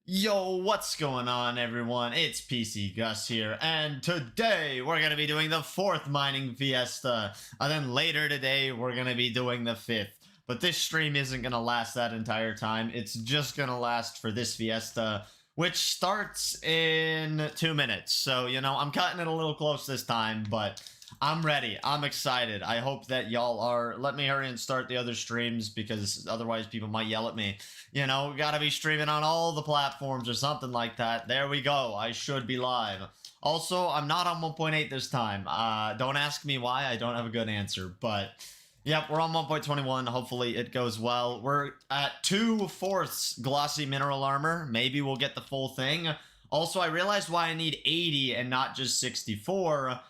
Yo, what's going on, everyone? It's pcgus here, and today we're going to be doing the 4th Mining Fiesta, and then later today we're going to be doing the 5th. But this stream isn't going to last that entire time. It's just going to last for this Fiesta, which starts in 2 minutes. So, you know, I'm cutting it a little close this time, but I'm ready. I'm excited. I hope that y'all are. Let me hurry and start the other streams, because otherwise people might yell at me. You know, gotta be streaming on all the platforms or something like that. There we go. I should be live. Also, I'm not on 1.8 this time. Don't ask me why. I don't have a good answer. But, yep, we're on 1.21. Hopefully it goes well. We're at 2/4 glossy mineral armor. Maybe we'll get the full thing. Also, I realized why I need 80 and not just 64.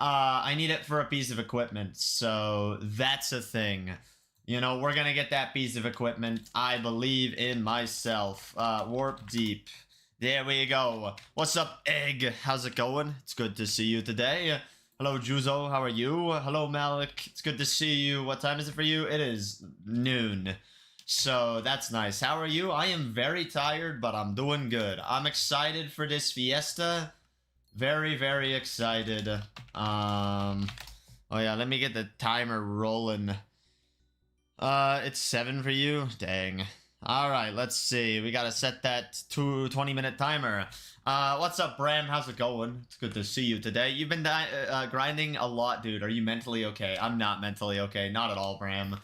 I need it for a piece of equipment. So, that's a thing. You know, we're gonna get that piece of equipment. I believe in myself. Warp deep. There we go. What's up, Egg? How's it going? It's good to see you today. Hello, Juzo. How are you? Hello, Malik. It's good to see you. What time is it for you? It is noon. So, that's nice. How are you? I am very tired, but I'm doing good. I'm excited for this Fiesta. Very, very excited. Oh yeah, let me get the timer rolling. It's 7 for you? Dang. Alright, let's see. We gotta set that to 20-minute timer. What's up, Bram? How's it going? It's good to see you today. You've been grinding a lot, dude. Are you mentally okay? I'm not mentally okay. Not at all, Bram.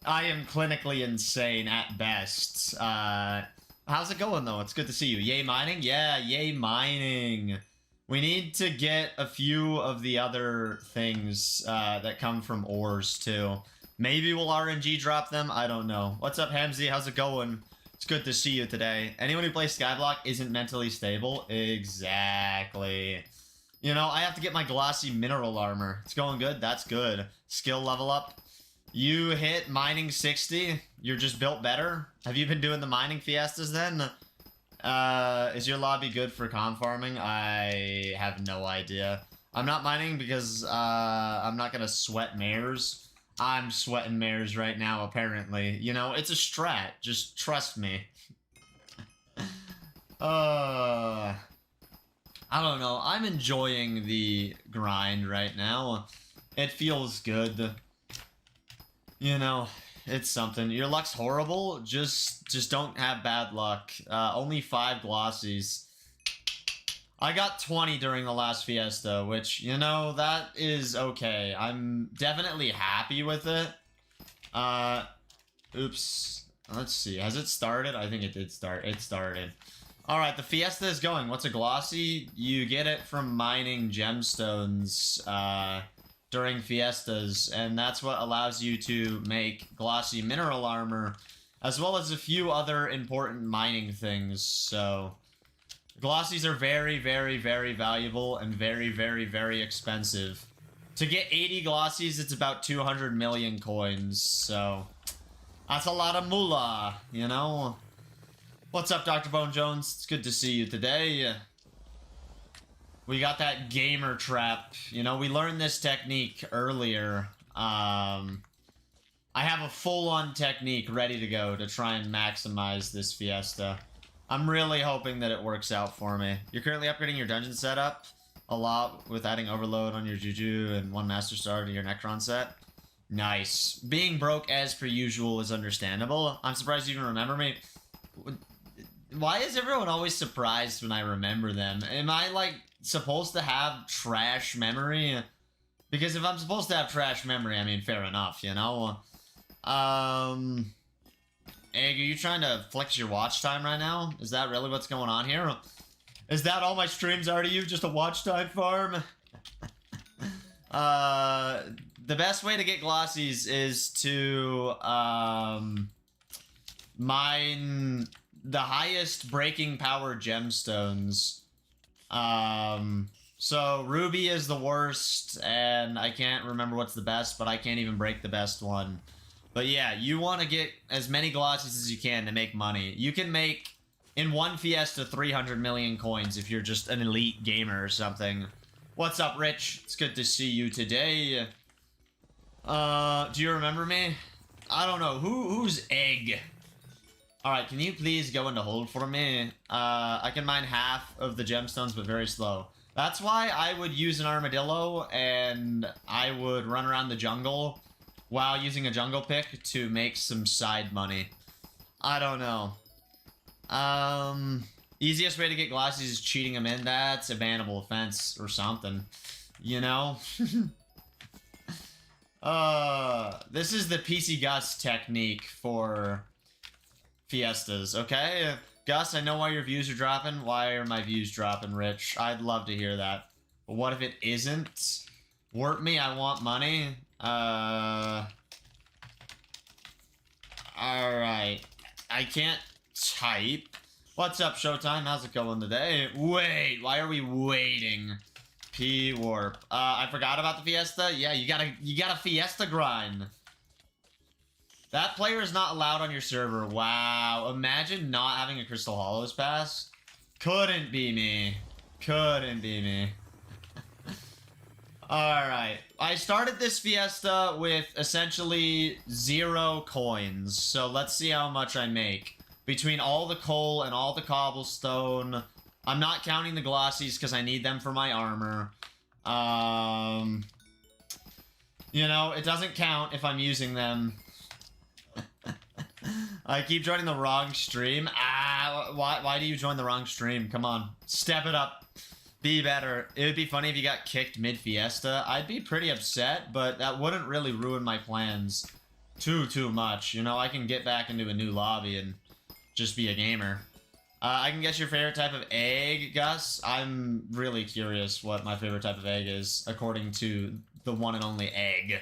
I am clinically insane at best. How's it going, though? It's good to see you. Yay mining? Yeah, yay mining. We need to get a few of the other things that come from ores, too. Maybe we'll RNG drop them. I don't know. What's up, Hamzy? How's it going? It's good to see you today. Anyone who plays Skyblock isn't mentally stable? Exactly. You know, I have to get my glossy mineral armor. It's going good. That's good. Skill level up. You hit mining 60. You're just built better. Have you been doing the mining fiestas then? Is your lobby good for con farming? I have no idea. I'm not mining because I'm not gonna sweat mares. I'm sweating mares right now, apparently. You know, it's a strat. Just trust me. I don't know. I'm enjoying the grind right now. It feels good. You know, it's something. Your luck's horrible. Just don't have bad luck. Only 5 glossies. I got 20 during the last Fiesta, which, you know, that is okay. I'm definitely happy with it. Oops. Let's see. Has it started? I think it did start. It started. Alright, the Fiesta is going. What's a glossy? You get it from mining gemstones, during Fiestas, and that's what allows you to make glossy mineral armor, as well as a few other important mining things, so... Glossies are very, very, very valuable and very, very, very expensive. To get 80 glossies, it's about 200 million coins, so... That's a lot of moolah, you know? What's up, Dr. Bone Jones? It's good to see you today. We got that gamer trap. You know, we learned this technique earlier. I have a full-on technique ready to go to try and maximize this Fiesta. I'm really hoping that it works out for me. You're currently upgrading your dungeon setup a lot with adding overload on your Juju and 1 Master Star to your Necron set. Nice. Being broke as per usual is understandable. I'm surprised you even remember me. Why is everyone always surprised when I remember them? Am I, like, supposed to have trash memory? Because if I'm supposed to have trash memory, I mean, fair enough, you know? Egg, are you trying to flex your watch time right now? Is that really what's going on here? Is that all my streams are to you? Just a watch time farm? The best way to get glossies is to, mine the highest breaking power gemstones. So Ruby is the worst, and I can't remember what's the best, but I can't even break the best one. But yeah, you want to get as many glossies as you can to make money. You can make, in one Fiesta, 300 million coins if you're just an elite gamer or something. What's up, Rich? It's good to see you today. Do you remember me? I don't know. Who's Egg? Alright, can you please go into hold for me? I can mine half of the gemstones, but very slow. That's why I would use an armadillo, and I would run around the jungle while using a jungle pick to make some side money. I don't know. Easiest way to get glossies is cheating them in. That's a bannable offense or something. You know? This is the pcgus technique for Fiestas, okay? Gus, I know why your views are dropping. Why are my views dropping, Rich? I'd love to hear that. But what if it isn't? Warp me, I want money. Alright. I can't type. What's up, Showtime? How's it going today? Wait, why are we waiting? P-warp. I forgot about the Fiesta. Yeah, you gotta Fiesta grind. That player is not allowed on your server. Wow. Imagine not having a Crystal Hollows pass. Couldn't be me. Couldn't be me. Alright. I started this Fiesta with essentially 0 coins. So let's see how much I make. Between all the coal and all the cobblestone. I'm not counting the glossies because I need them for my armor. You know, it doesn't count if I'm using them. I keep joining the wrong stream. Why do you join the wrong stream? Come on. Step it up. Be better. It would be funny if you got kicked mid-Fiesta. I'd be pretty upset, but that wouldn't really ruin my plans too much. You know, I can get back into a new lobby and just be a gamer. I can guess your favorite type of egg, Gus. I'm really curious what my favorite type of egg is, according to the one and only egg.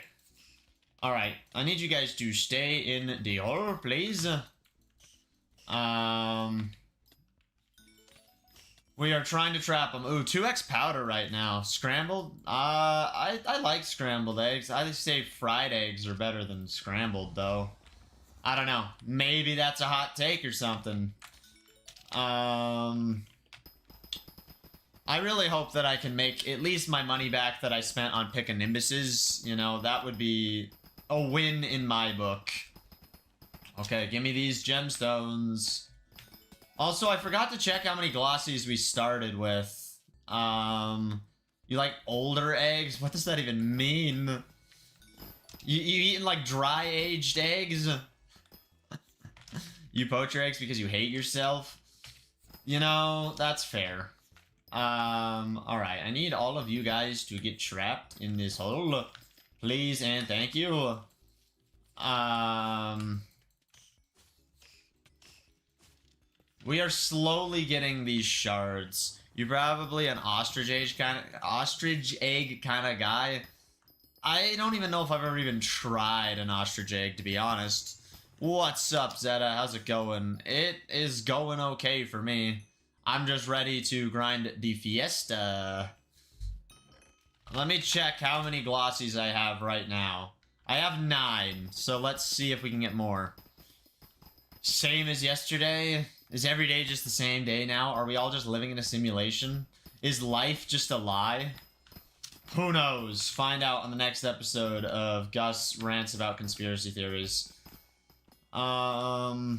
Alright, I need you guys to stay in Dior, please. We are trying to trap them. Ooh, 2x powder right now. Scrambled? I like scrambled eggs. I say fried eggs are better than scrambled, though. I don't know. Maybe that's a hot take or something. I really hope that I can make at least my money back that I spent on pickanimbuses. You know, that would be a win in my book. Okay, give me these gemstones. Also, I forgot to check how many glossies we started with. You like older eggs? What does that even mean? You eating like dry aged eggs? You poach your eggs because you hate yourself? You know, that's fair. Alright, I need all of you guys to get trapped in this hole. Please and thank you. We are slowly getting these shards. You're probably an ostrich egg kind of guy. I don't even know if I've ever even tried an ostrich egg, to be honest. What's up, Zeta? How's it going? It is going okay for me. I'm just ready to grind the Fiesta. Let me check how many glossies I have right now. I have 9, so let's see if we can get more. Same as yesterday? Is every day just the same day now? Are we all just living in a simulation? Is life just a lie? Who knows? Find out on the next episode of Gus Rants About Conspiracy Theories. Wow,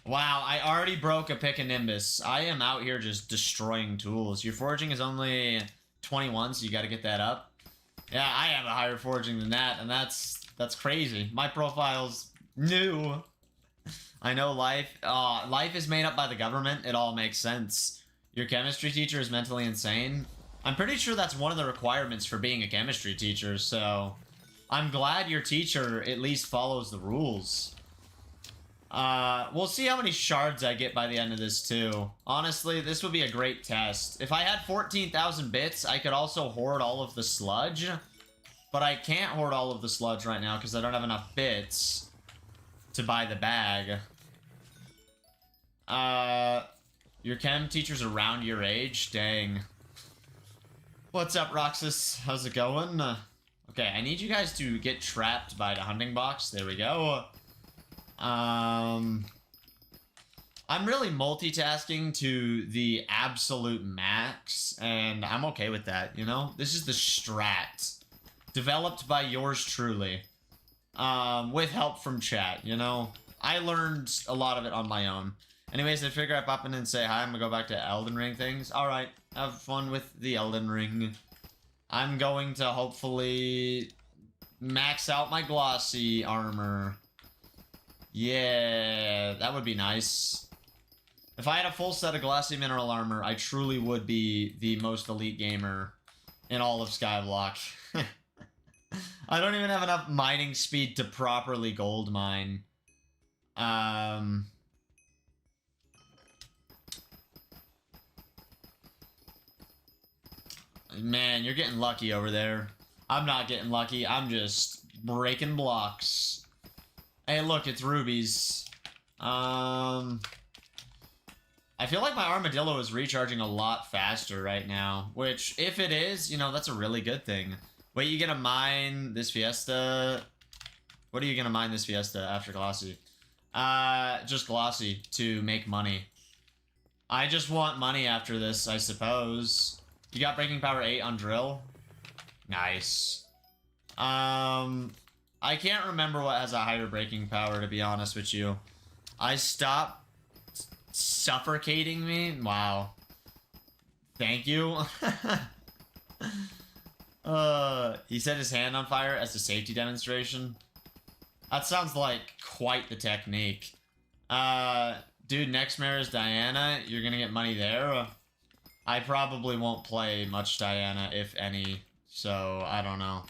I already broke a pickanimous. I am out here just destroying tools. Your foraging is only 21, so you gotta get that up. Yeah, I have a higher foraging than that, and that's crazy. My profile's new. I know life is made up by the government. It all makes sense. Your chemistry teacher is mentally insane. I'm pretty sure that's one of the requirements for being a chemistry teacher, so I'm glad your teacher at least follows the rules. We'll see how many shards I get by the end of this, too. Honestly, this would be a great test. If I had 14,000 bits, I could also hoard all of the sludge. But I can't hoard all of the sludge right now because I don't have enough bits to buy the bag. Your chem teacher's around your age? Dang. What's up, Roxas? How's it going? Okay, I need you guys to get trapped by the hunting box. There we go. I'm really multitasking to the absolute max, and I'm okay with that, you know? This is the strat. Developed by yours truly. with help from chat, you know? I learned a lot of it on my own. Anyways, I figure I pop in and say hi. I'm gonna go back to Elden Ring things. Alright, have fun with the Elden Ring. I'm going to hopefully max out my glossy armor. Yeah, that would be nice. If I had a full set of glossy mineral armor, I truly would be the most elite gamer in all of Skyblock. I don't even have enough mining speed to properly gold mine. Man, you're getting lucky over there. I'm not getting lucky. I'm just breaking blocks. Hey, look, it's rubies. I feel like my armadillo is recharging a lot faster right now, which, if it is, you know, that's a really good thing. Wait, you gonna mine this Fiesta? What are you gonna mine this Fiesta after Glossy? Just Glossy to make money. I just want money after this, I suppose. You got Breaking Power 8 on Drill? Nice. I can't remember what has a higher breaking power, to be honest with you. I stopped suffocating me? Wow. Thank you. He set his hand on fire as a safety demonstration. That sounds like quite the technique. Dude, next mare is Diana. You're gonna get money there. I probably won't play much Diana, if any, so I don't know.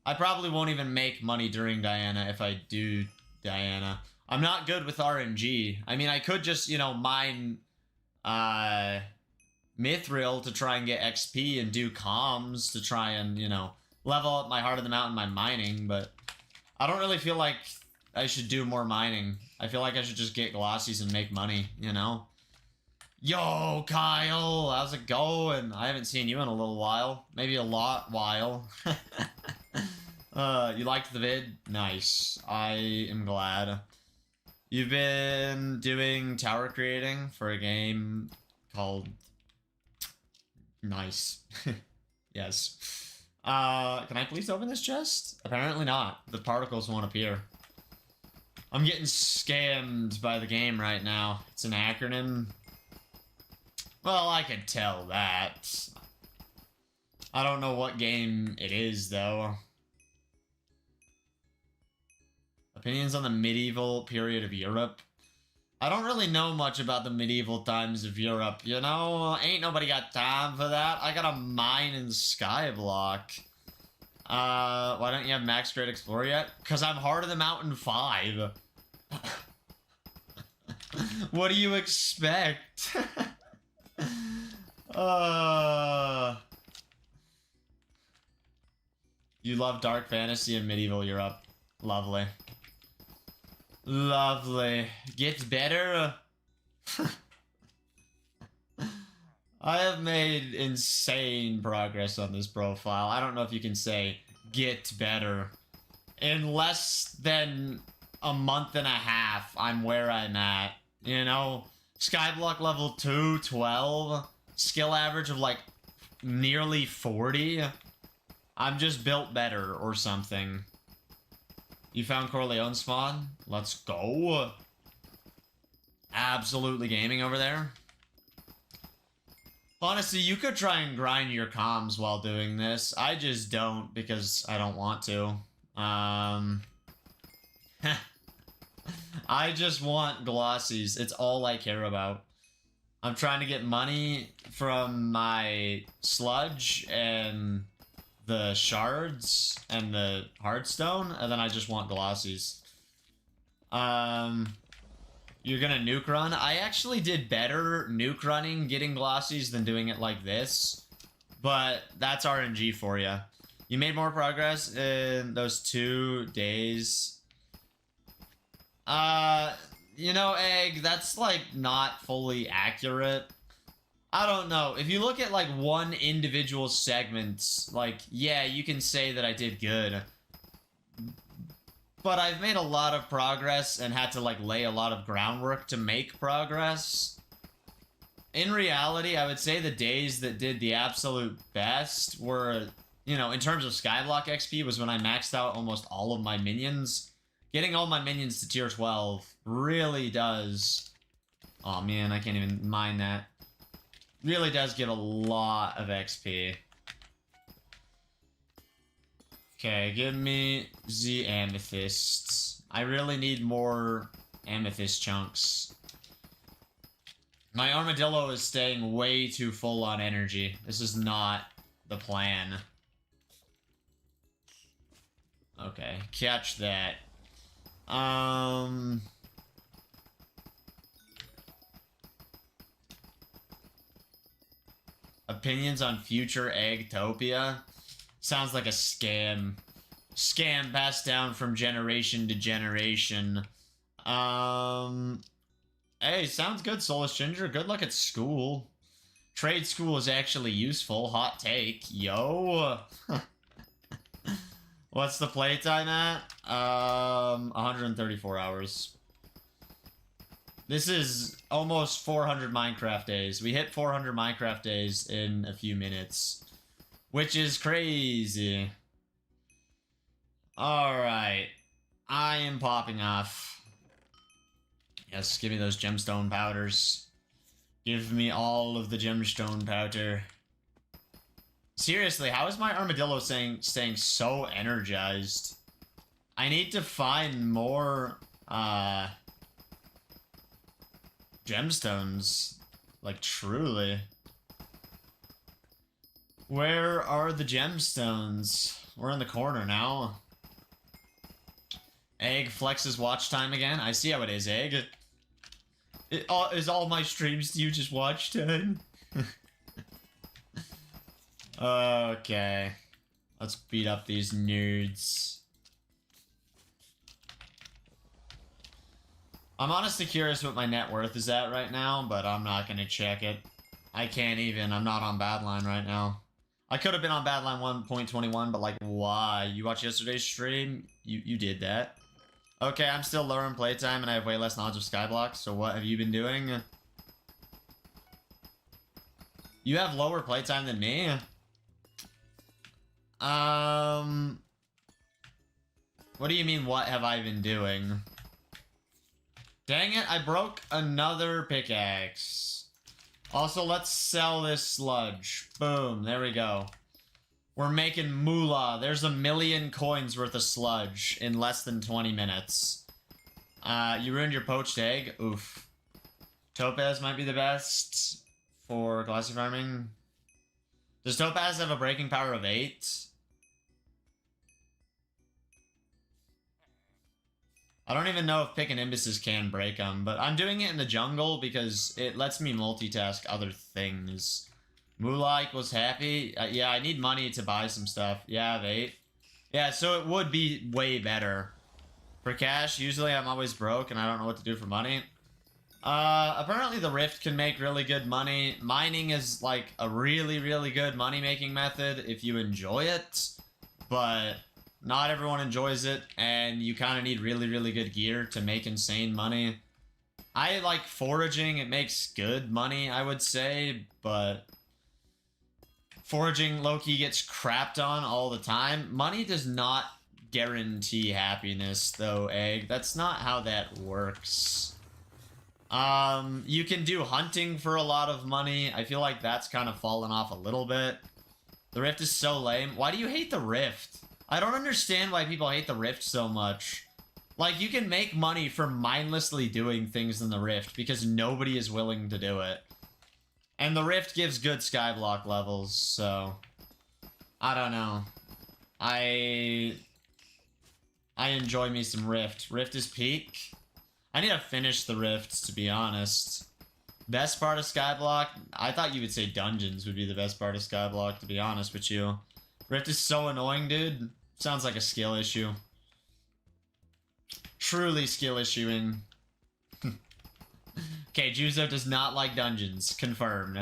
I probably won't even make money during Diana if I do Diana. I'm not good with RNG. I mean, I could just, you know, mine Mithril to try and get XP and do comms to try and, you know, level up my Heart of the Mountain by mining, but I don't really feel like I should do more mining. I feel like I should just get glossies and make money, you know? Yo, Kyle, how's it going? I haven't seen you in a little while. Maybe a lot while. You liked the vid? Nice. I am glad. You've been doing tower creating for a game called... Nice. Yes. Can I please open this chest? Apparently not. The particles won't appear. I'm getting scammed by the game right now. It's an acronym. Well, I could tell that. I don't know what game it is, though. Opinions on the medieval period of Europe. I don't really know much about the medieval times of Europe, you know? Ain't nobody got time for that. I gotta mine in Skyblock. Why don't you have Max Great Explorer yet? Because I'm Heart of the Mountain 5. What do you expect? You love dark fantasy and medieval Europe. Lovely. Lovely. Gets better. I have made insane progress on this profile. I don't know if you can say get better. In less than a month and a half, I'm where I'm at. You know? Skyblock level 2, 12. Skill average of like nearly 40. I'm just built better or something. You found Corleone spawn? Let's go. Absolutely gaming over there. Honestly, you could try and grind your comms while doing this. I just don't because I don't want to. I just want glossies. It's all I care about. I'm trying to get money from my sludge and the shards and the hardstone, and then I just want glossies. You're gonna nuke run? I actually did better nuke running, getting glossies, than doing it like this. But that's RNG for you. You made more progress in those 2 days. You know, Egg, that's like not fully accurate. I don't know. If you look at like one individual segment, like, yeah, you can say that I did good. But I've made a lot of progress and had to like lay a lot of groundwork to make progress. In reality, I would say the days that did the absolute best were, you know, in terms of Skyblock XP was when I maxed out almost all of my minions. Getting all my minions to tier 12 really does... Oh man, I can't even mine that. Really does give a lot of XP. Okay, give me the amethysts. I really need more amethyst chunks. My armadillo is staying way too full on energy. This is not the plan. Okay, catch that. Opinions on future Eggtopia? Sounds like a scam. Scam passed down from generation to generation. Hey, sounds good, Soulless Ginger. Good luck at school. Trade school is actually useful. Hot take. Yo. What's the playtime at? 134 hours. This is almost 400 Minecraft days. We hit 400 Minecraft days in a few minutes, which is crazy. Alright. I am popping off. Yes, give me those gemstone powders. Give me all of the gemstone powder. Seriously, how is my armadillo staying so energized? I need to find more, gemstones. Like, truly. Where are the gemstones? We're in the corner now. Egg flexes watch time again. I see how it is, Egg. Is all my streams do you just watch time? Okay. Let's beat up these nerds. I'm honestly curious what my net worth is at right now, but I'm not gonna check it. I can't even. I'm not on Badline right now. I could have been on Badline 1.21, but like, why? You watched yesterday's stream? You did that. Okay, I'm still lower in playtime and I have way less knowledge of Skyblock, so what have you been doing? You have lower playtime than me? What do you mean, what have I been doing? Dang it, I broke another pickaxe. Also, let's sell this sludge. Boom, there we go. We're making moolah. There's 1 million coins worth of sludge in less than 20 minutes. You ruined your poached egg? Oof. Topaz might be the best for glassy farming. Does Topaz have a breaking power of 8? I don't even know if Pick and Imbises can break them, but I'm doing it in the jungle because it lets me multitask other things. Moolah equals happy. Yeah, I need money to buy some stuff. Yeah, I have 8. Yeah, so it would be way better. For cash, usually I'm always broke and I don't know what to do for money. Apparently the Rift can make really good money. Mining is like a really, really good money-making method if you enjoy it. But not everyone enjoys it, and you kind of need really, really good gear to make insane money. I like foraging. It makes good money, I would say, but foraging low-key gets crapped on all the time. Money does not guarantee happiness, though, Egg. That's not how that works. You can do hunting for a lot of money. I feel like that's kind of fallen off a little bit. The Rift is so lame. Why do you hate the Rift? I don't understand why people hate the Rift so much. Like, you can make money for mindlessly doing things in the Rift because nobody is willing to do it. And the Rift gives good Skyblock levels, so I don't know. I enjoy me some Rift. Rift is peak. I need to finish the Rift, to be honest. Best part of Skyblock? I thought you would say dungeons would be the best part of Skyblock, to be honest with you. Rift is so annoying, dude. Sounds like a skill issue. Truly skill issuing. Okay, Juzo does not like dungeons. Confirmed.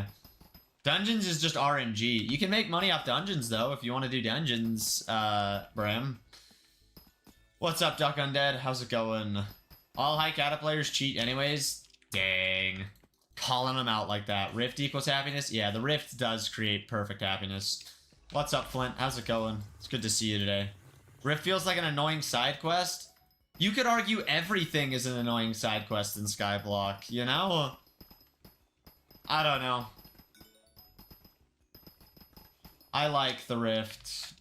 Dungeons is just RNG. You can make money off dungeons, though, if you want to do dungeons, Bram. What's up, Duck Undead? How's it going? All high cata players cheat anyways? Dang. Calling them out like that. Rift equals happiness? Yeah, the Rift does create perfect happiness. What's up, Flint? How's it going? It's good to see you today. Rift feels like an annoying side quest. You could argue everything is an annoying side quest in Skyblock, you know? I don't know. I like the Rift,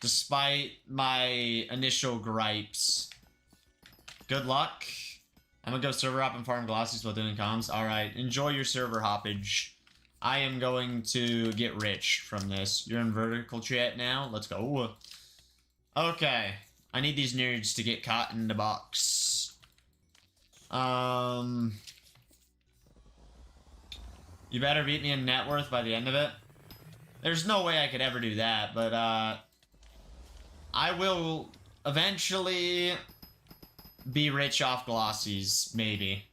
despite my initial gripes. Good luck. I'm gonna go server hop and farm glossies while doing comms. Alright, enjoy your server hoppage. I am going to get rich from this. You're in vertical chat now? Let's go. Okay. I need these nerds to get caught in the box. You better beat me in net worth by the end of it. There's no way I could ever do that, but, I will eventually be rich off glossies, maybe.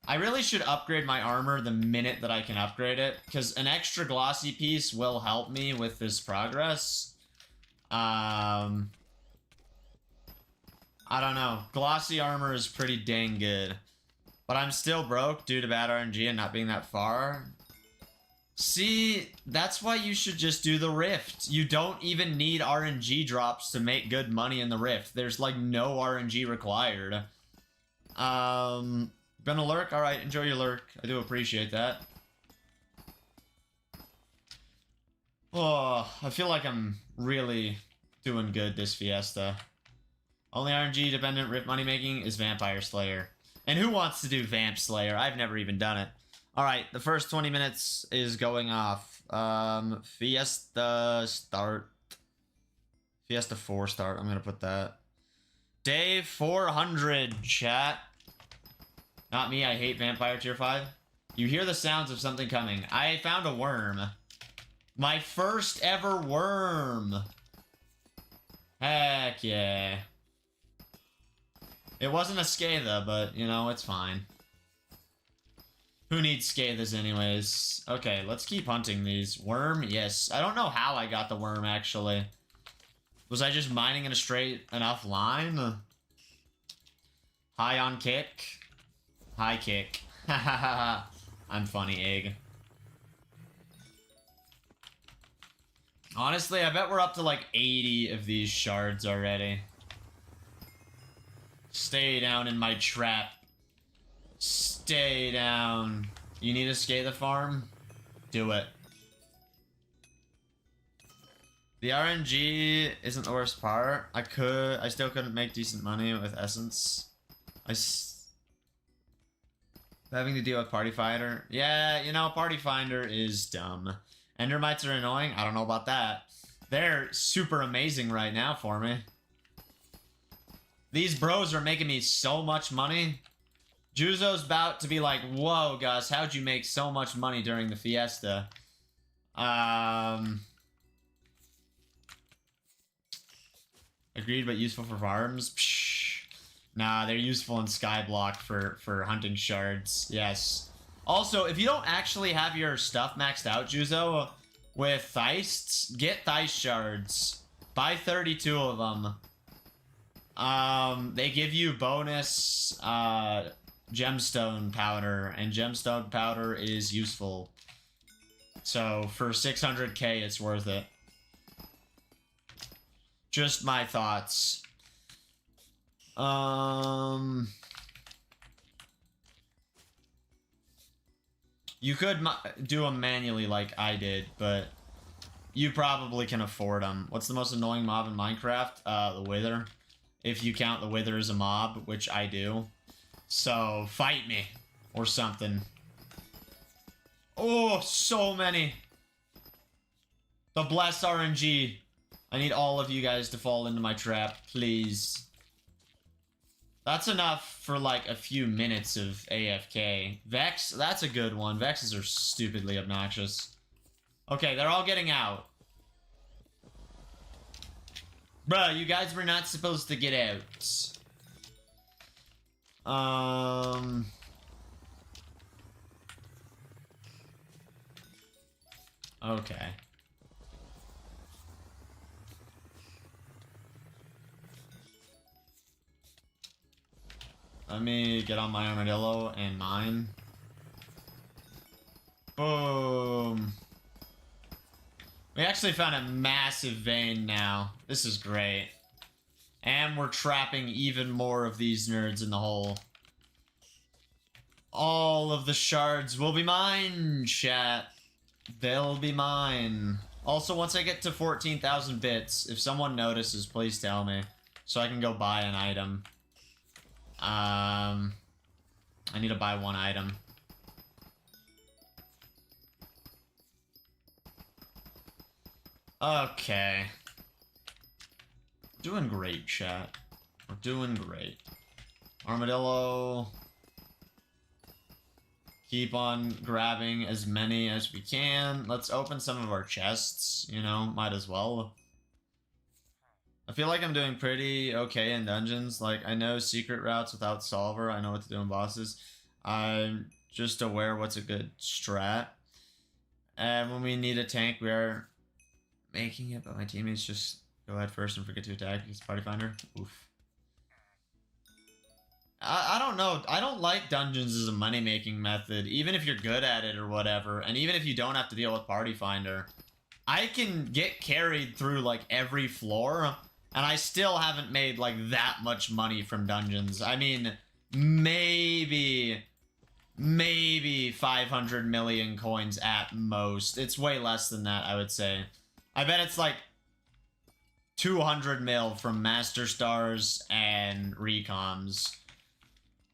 I really should upgrade my armor the minute that I can upgrade it, because an extra glossy piece will help me with this progress. I don't know. Glossy armor is pretty dang good. But I'm still broke due to bad RNG and not being that far. See, that's why you should just do the Rift. You don't even need RNG drops to make good money in the Rift. There's like no RNG required. Gonna lurk? Alright, enjoy your lurk. I do appreciate that. Oh, I feel like I'm really doing good this Fiesta. Only RNG dependent Rift money making is Vampire Slayer. And who wants to do Vamp Slayer? I've never even done it. Alright, the first 20 minutes is going off. Fiesta start. Fiesta 4 start, I'm gonna put that. Day 400, chat. Not me, I hate Vampire Tier 5. You hear the sounds of something coming. I found a worm. My first ever worm. Heck yeah. It wasn't a Scatha, but, you know, it's fine. Who needs Scathas anyways? Okay, let's keep hunting these. Worm? Yes. I don't know how I got the worm, actually. Was I just mining in a straight enough line? High on kick. High kick. I'm funny, egg. Honestly, I bet we're up to like 80 of these shards already. Stay down in my trap. Stay down. You need to skate the farm? Do it. The RNG isn't the worst part. I still couldn't make decent money with Essence. Having to deal with Party Finder. Yeah, you know, Party Finder is dumb. Endermites are annoying? I don't know about that. They're super amazing right now for me. These bros are making me so much money. Juzo's about to be like, whoa, Gus, how'd you make so much money during the Fiesta? Agreed, but useful for farms? Psh. Nah, they're useful in Skyblock for hunting shards. Yes. Also, if you don't actually have your stuff maxed out, Juzo, with Theists, get Theist shards. Buy 32 of them. They give you bonus, gemstone powder, and gemstone powder is useful. So, for 600k, it's worth it. Just my thoughts. You could do them manually like I did, but you probably can afford them. What's the most annoying mob in Minecraft? The Wither. If you count the Wither as a mob, which I do. So, fight me. Or something. Oh, so many. The blessed RNG. I need all of you guys to fall into my trap, please. That's enough for like a few minutes of AFK. Vex, that's a good one. Vexes are stupidly obnoxious. Okay, they're all getting out. Bruh, you guys were not supposed to get out. Okay. Let me get on my armadillo and mine. Boom. We actually found a massive vein now. This is great. And we're trapping even more of these nerds in the hole. All of the shards will be mine, chat. They'll be mine. Also, once I get to 14,000 bits, if someone notices, please tell me. So I can go buy an item. I need to buy one item. Okay. Doing great, chat. We're doing great. Armadillo. Keep on grabbing as many as we can. Let's open some of our chests, you know, might as well. I feel like I'm doing pretty okay in dungeons. Like, I know secret routes without solver. I know what to do in bosses. I'm just aware what's a good strat. And when we need a tank, we are making it, but my teammates just go ahead first and forget to attack. He's party finder. Oof. I don't know. I don't like dungeons as a money-making method, even if you're good at it or whatever, and even if you don't have to deal with party finder. I can get carried through, like, every floor, and I still haven't made, like, that much money from dungeons. I mean, maybe 500 million coins at most. It's way less than that, I would say. I bet it's, like, 200 mil from Master Stars and Recoms.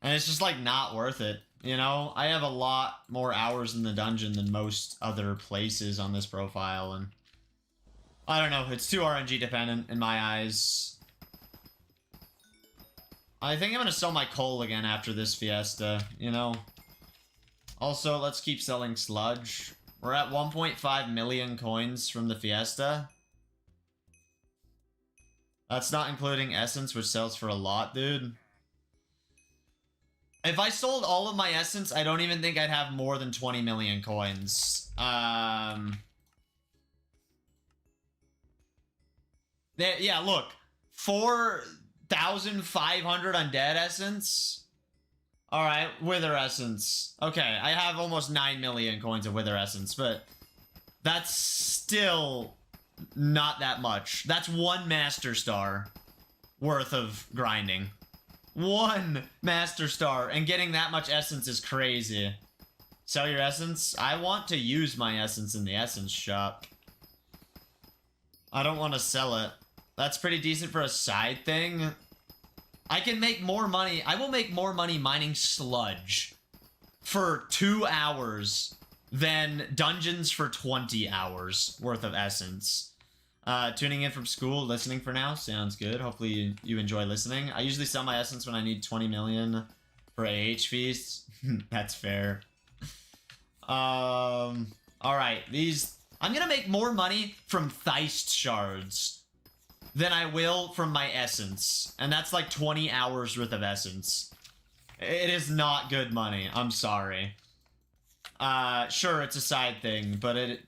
And it's just, like, not worth it, you know? I have a lot more hours in the dungeon than most other places on this profile, and I don't know, it's too RNG dependent in my eyes. I think I'm gonna sell my coal again after this Fiesta, you know? Also, let's keep selling sludge. We're at 1.5 million coins from the Fiesta. That's not including essence, which sells for a lot, dude. If I sold all of my essence, I don't even think I'd have more than 20 million coins. Yeah, look. 4,500 undead essence. Alright, wither essence. Okay, I have almost 9 million coins of wither essence, but that's still not that much. That's one Master Star worth of grinding. One Master Star, and getting that much essence is crazy. Sell your essence? I want to use my essence in the essence shop. I don't want to sell it. That's pretty decent for a side thing. I can make more money. I will make more money mining sludge for 2 hours than dungeons for 20 hours worth of essence. Tuning in from school, listening for now. Sounds good. Hopefully you enjoy listening. I usually sell my essence when I need 20 million for AH feasts. That's fair. Alright, I'm gonna make more money from Theist shards than I will from my essence. And that's like 20 hours worth of essence. It is not good money. I'm sorry. Sure, it's a side thing, but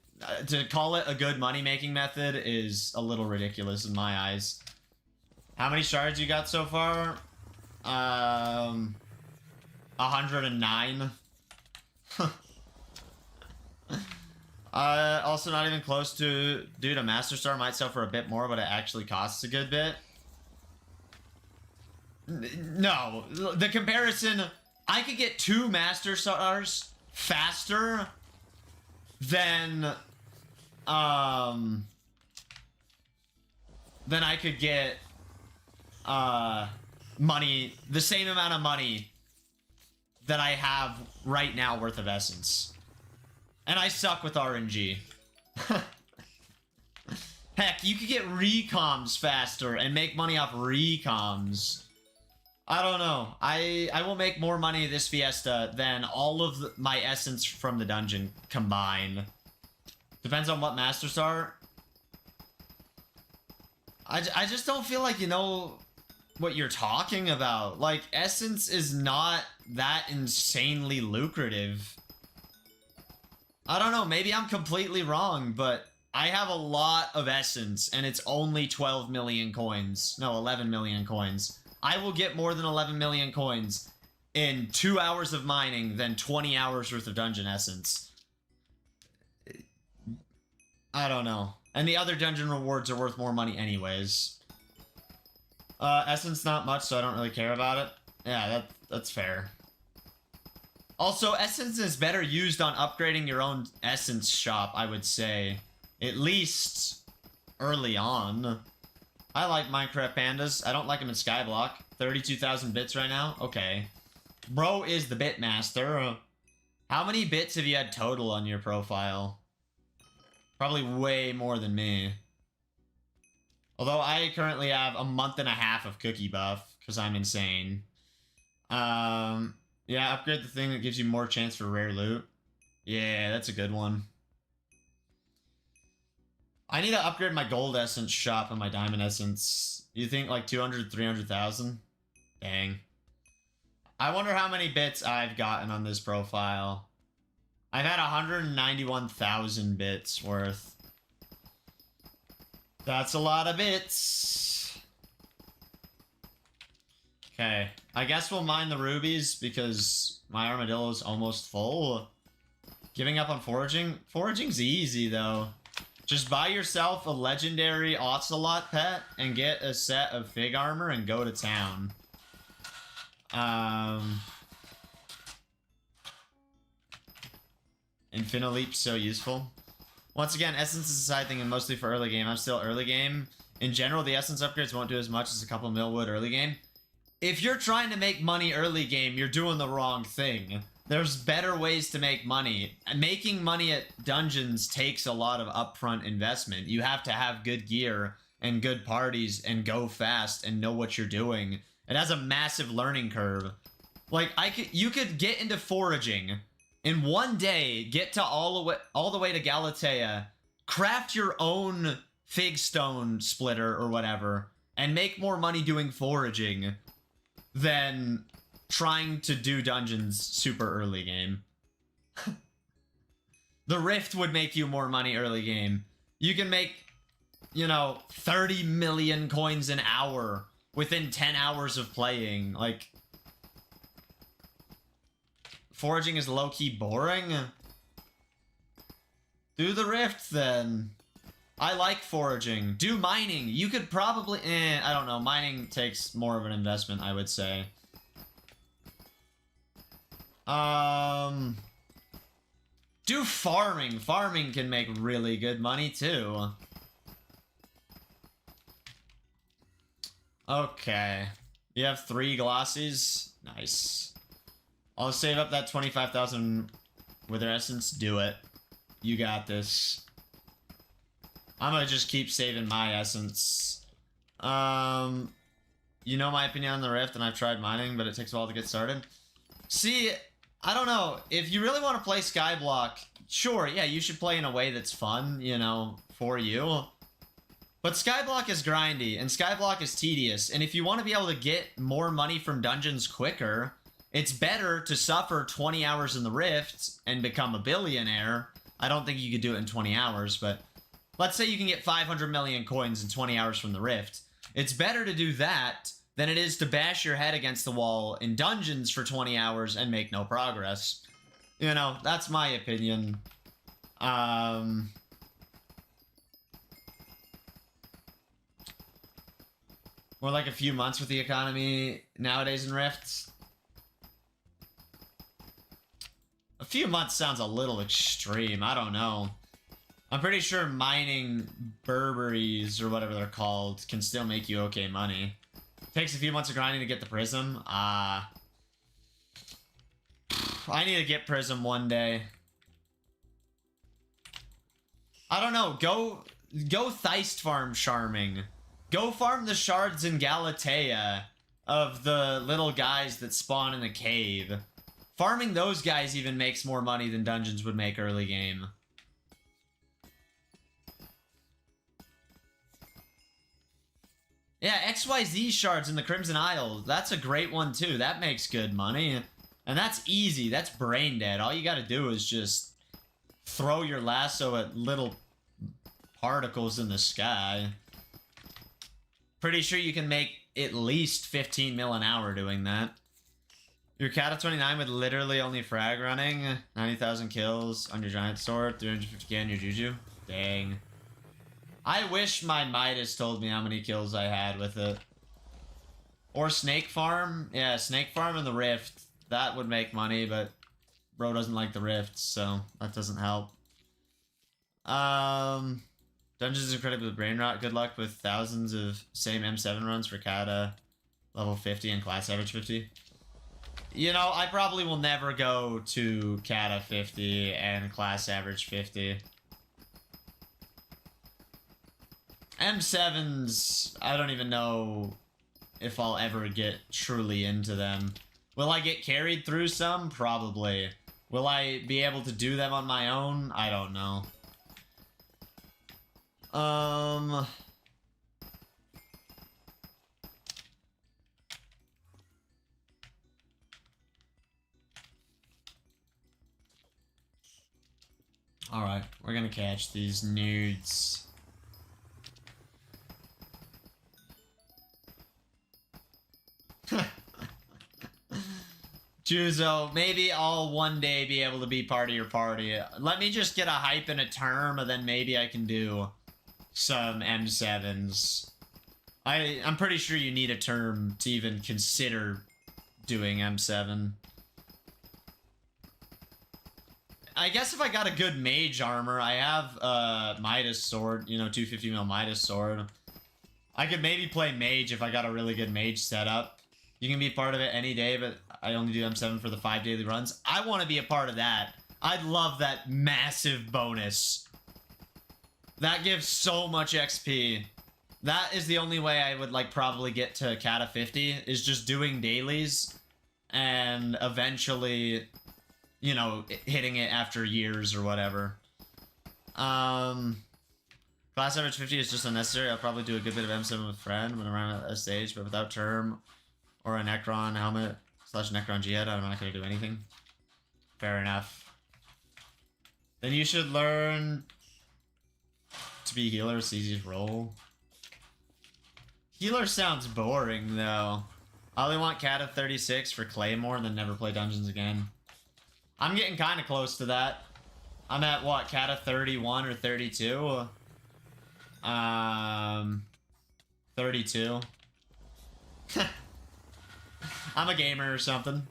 to call it a good money-making method is a little ridiculous in my eyes. How many shards you got so far? 109. Also not even close to... Dude, a Master Star might sell for a bit more, but it actually costs a good bit. No, the comparison... I could get 2 Master Stars faster than I could get money, the same amount of money that I have right now worth of essence. And I suck with RNG. Heck, you could get recoms faster and make money off recoms. I don't know. I will make more money this Fiesta than all of my essence from the dungeon combined. Depends on what Master Star. I just don't feel like you know what you're talking about. Like, essence is not that insanely lucrative. I don't know, maybe I'm completely wrong, but I have a lot of essence, and it's only 12 million coins. No, 11 million coins. I will get more than 11 million coins in 2 hours of mining than 20 hours worth of dungeon essence. I don't know. And the other dungeon rewards are worth more money anyways. Essence not much, so I don't really care about it. Yeah, that's fair. Also, essence is better used on upgrading your own essence shop, I would say. At least early on. I like Minecraft Pandas. I don't like them in Skyblock. 32,000 bits right now? Okay. Bro is the bit master. How many bits have you had total on your profile? Probably way more than me. Although I currently have a month and a half of cookie buff, because I'm insane. Yeah, upgrade the thing that gives you more chance for rare loot. Yeah, that's a good one. I need to upgrade my gold essence shop and my diamond essence. You think like 200, 300,000? Dang. I wonder how many bits I've gotten on this profile. I've had 191,000 bits worth. That's a lot of bits. Okay, I guess we'll mine the rubies because my armadillo's almost full. Giving up on foraging? Foraging's easy though. Just buy yourself a legendary ocelot pet and get a set of fig armor and go to town. Infinaleap's so useful. Once again, essence is a side thing and mostly for early game. I'm still early game. In general, the essence upgrades won't do as much as a couple millwood early game. If you're trying to make money early game, you're doing the wrong thing. There's better ways to make money. Making money at dungeons takes a lot of upfront investment. You have to have good gear and good parties and go fast and know what you're doing. It has a massive learning curve. Like, you could get into foraging in one day, get to all the way to Galatea, craft your own fig stone splitter or whatever, and make more money doing foraging than trying to do dungeons super early game. The Rift would make you more money early game. You can make, you know, 30 million coins an hour within 10 hours of playing. Like, foraging is low-key boring. Do the Rift then. I like foraging. Do mining. You could probably... I don't know. Mining takes more of an investment, I would say. Do farming. Farming can make really good money, too. Okay. You have 3 glossies? Nice. I'll save up that 25,000 wither essence. Do it. You got this. I'm gonna just keep saving my essence. You know my opinion on the Rift, and I've tried mining, but it takes a while to get started. See, I don't know. If you really want to play Skyblock, sure, yeah, you should play in a way that's fun, you know, for you. But Skyblock is grindy, and Skyblock is tedious, and if you want to be able to get more money from dungeons quicker, it's better to suffer 20 hours in the Rift and become a billionaire. I don't think you could do it in 20 hours, but let's say you can get 500 million coins in 20 hours from the Rift. It's better to do that than it is to bash your head against the wall in dungeons for 20 hours and make no progress. You know, that's my opinion. More like a few months with the economy nowadays in Rifts. A few months sounds a little extreme. I don't know. I'm pretty sure mining Burberries or whatever they're called can still make you okay money. Takes a few months of grinding to get the Prism. I need to get Prism one day. I don't know. Go Theist farm sharming. Go farm the shards in Galatea of the little guys that spawn in a cave. Farming those guys even makes more money than dungeons would make early game. Yeah, XYZ shards in the Crimson Isle. That's a great one too. That makes good money. And that's easy. That's brain dead. All you gotta do is just throw your lasso at little particles in the sky. Pretty sure you can make at least 15 mil an hour doing that. Your cat of 29 with literally only frag running. 90,000 kills on your giant sword. 350k on your juju. Dang. I wish my Midas told me how many kills I had with it. Or Snake Farm. Yeah, Snake Farm and the Rift. That would make money, but bro doesn't like the Rifts, so that doesn't help. Dungeons is incredible with Brain Rot. Good luck with thousands of same M7 runs for Kata level 50 and class average 50. You know, I probably will never go to Kata 50 and class average 50. M7s, I don't even know if I'll ever get truly into them. Will I get carried through some? Probably. Will I be able to do them on my own? I don't know. Alright, we're gonna catch these nudes. Juzo, maybe I'll one day be able to be part of your party. Let me just get a hype and a term, and then maybe I can do some M7s. I'm pretty sure you need a term to even consider doing M7. I guess if I got a good mage armor, I have Midas sword, you know, 250 mil Midas sword. I could maybe play mage if I got a really good mage setup. You can be part of it any day, but I only do M7 for the 5 daily runs. I want to be a part of that. I'd love that massive bonus. That gives so much XP. That is the only way I would, like, probably get to Kata 50, is just doing dailies and eventually, you know, hitting it after years or whatever. Class average 50 is just unnecessary. I'll probably do a good bit of M7 with friend when around a stage, but without term or a Necron helmet / Necron Jihad, I'm not going to do anything. Fair enough. Then you should learn to be healer. It's the easiest role. Healer sounds boring, though. I only want Kata 36 for Claymore and then never play dungeons again. I'm getting kind of close to that. I'm at, what, Kata 31 or 32? 32. I'm a gamer or something.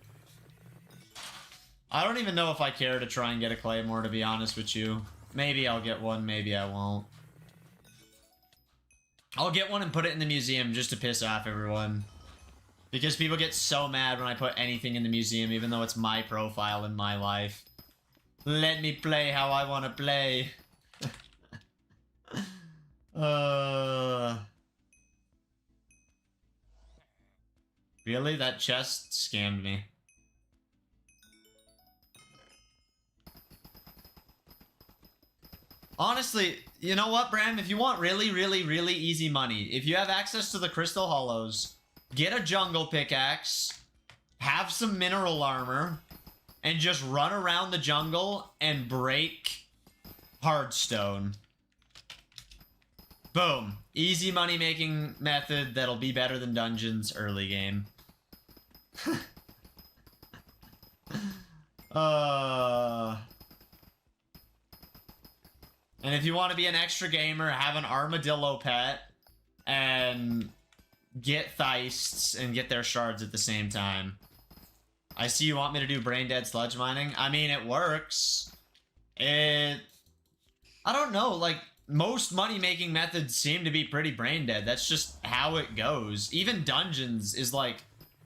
I don't even know if I care to try and get a Claymore, to be honest with you. Maybe I'll get one, maybe I won't. I'll get one and put it in the museum just to piss off everyone. Because people get so mad when I put anything in the museum, even though it's my profile in my life. Let me play how I want to play. Really? That chest scammed me. Honestly, you know what, Bram? If you want really, really, really easy money, if you have access to the Crystal Hollows, get a jungle pickaxe, have some mineral armor, and just run around the jungle and break hardstone. Boom. Easy money-making method that'll be better than dungeons early game. And if you want to be an extra gamer, have an armadillo pet and get theists and get their shards at the same time. I see you want me to do brain dead sludge mining. I mean, it works. I don't know, like, most money-making methods seem to be pretty brain dead. That's just how it goes. Even dungeons is like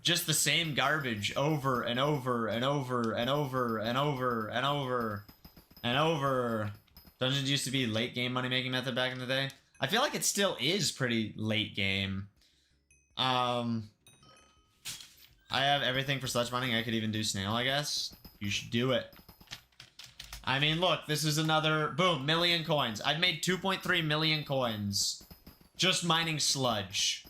just the same garbage over and over and over and over and over and over and over. Dungeons used to be late game money-making method back in the day. I feel like it still is pretty late game. I have everything for sludge mining. I could even do snail, I guess. You should do it. I mean, look, this is another, boom, million coins. I've made 2.3 million coins just mining sludge.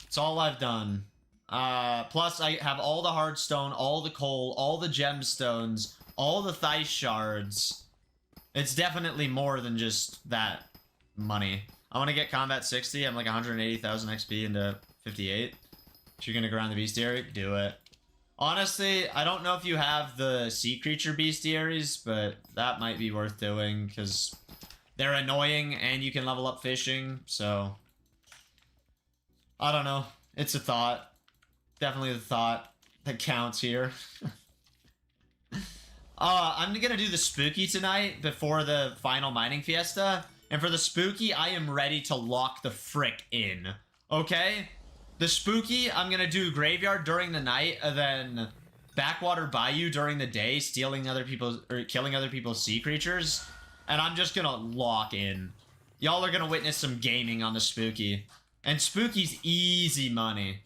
That's all I've done. Plus, I have all the hardstone, all the coal, all the gemstones, all the thice shards. It's definitely more than just that money. I want to get combat 60. I'm like 180,000 XP into 58. If you're gonna grind the bestiary, do it. Honestly, I don't know if you have the sea creature bestiaries, but that might be worth doing, because they're annoying and you can level up fishing, so I don't know. It's a thought. Definitely the thought that counts here. I'm gonna do the spooky tonight before the final mining fiesta. And for the spooky, I am ready to lock the frick in. Okay? The spooky, I'm gonna do graveyard during the night, and then backwater bayou during the day, stealing other people's, or killing other people's sea creatures. And I'm just gonna lock in. Y'all are gonna witness some gaming on the spooky. And spooky's easy money.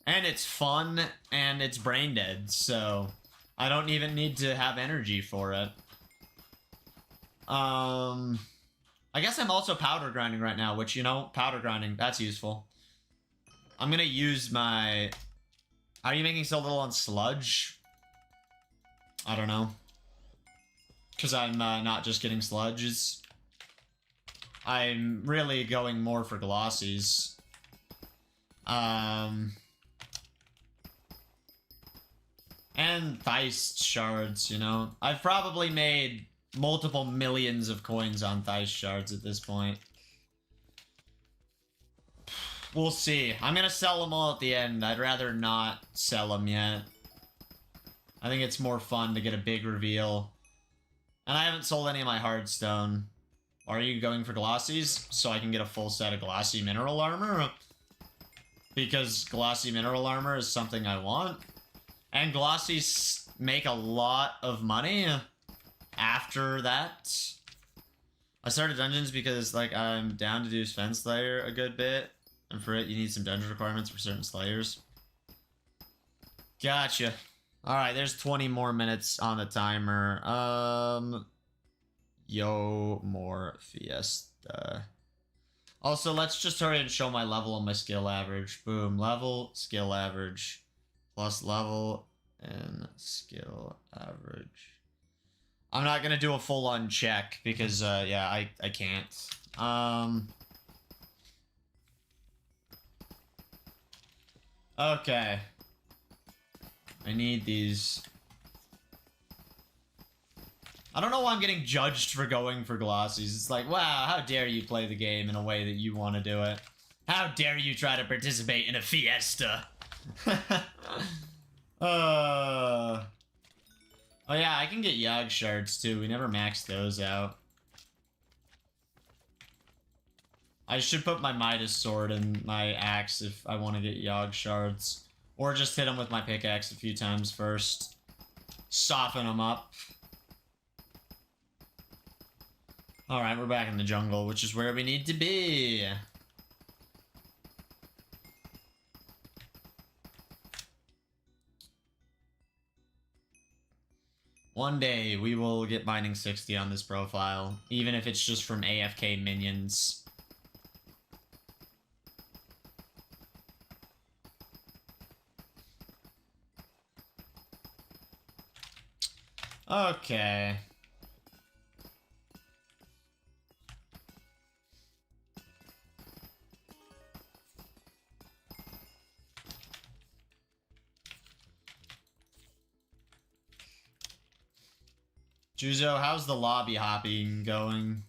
And it's fun, and it's brain dead, so I don't even need to have energy for it. I guess I'm also powder grinding right now, which, you know, powder grinding, that's useful. I'm gonna use my... How are you making so little on sludge? I don't know. Because I'm not just getting sludges. I'm really going more for glossies. And Theist shards, you know. I've probably made multiple millions of coins on Theist shards at this point. We'll see. I'm gonna sell them all at the end. I'd rather not sell them yet. I think it's more fun to get a big reveal. And I haven't sold any of my hardstone. Are you going for glossies? So I can get a full set of glossy mineral armor? Because glossy mineral armor is something I want. And glossies make a lot of money after that. I started dungeons because, like, I'm down to do Sven Slayer a good bit. And for it, you need some dungeon requirements for certain slayers. Gotcha. Alright, there's 20 more minutes on the timer. Yo, more Fiesta. Also, let's just hurry and show my level and my skill average. Boom. Level, skill average. Plus level and skill average. I'm not gonna do a full-on check because, yeah, I can't. Okay. I need these. I don't know why I'm getting judged for going for glossies. It's like, wow, how dare you play the game in a way that you want to do it. How dare you try to participate in a fiesta. Oh yeah, I can get Yogg shards too. We never maxed those out. I should put my Midas sword in my axe if I want to get Yogg shards. Or just hit them with my pickaxe a few times first. Soften them up. Alright, we're back in the jungle, which is where we need to be. One day, we will get mining 60 on this profile, even if it's just from AFK minions. Okay. Juzo, how's the lobby hopping going?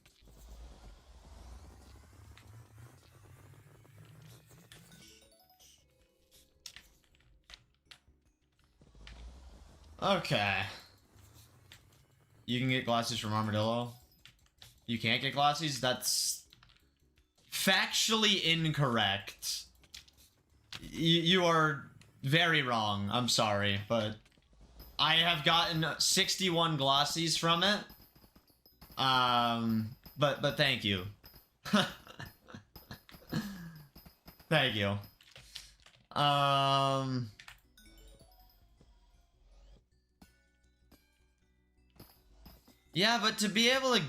Okay. You can get glossies from Armadillo. You can't get glossies? That's factually incorrect. You are very wrong. I'm sorry, but I have gotten 61 glossies from it. But thank you. Thank you. Yeah, but to be able to...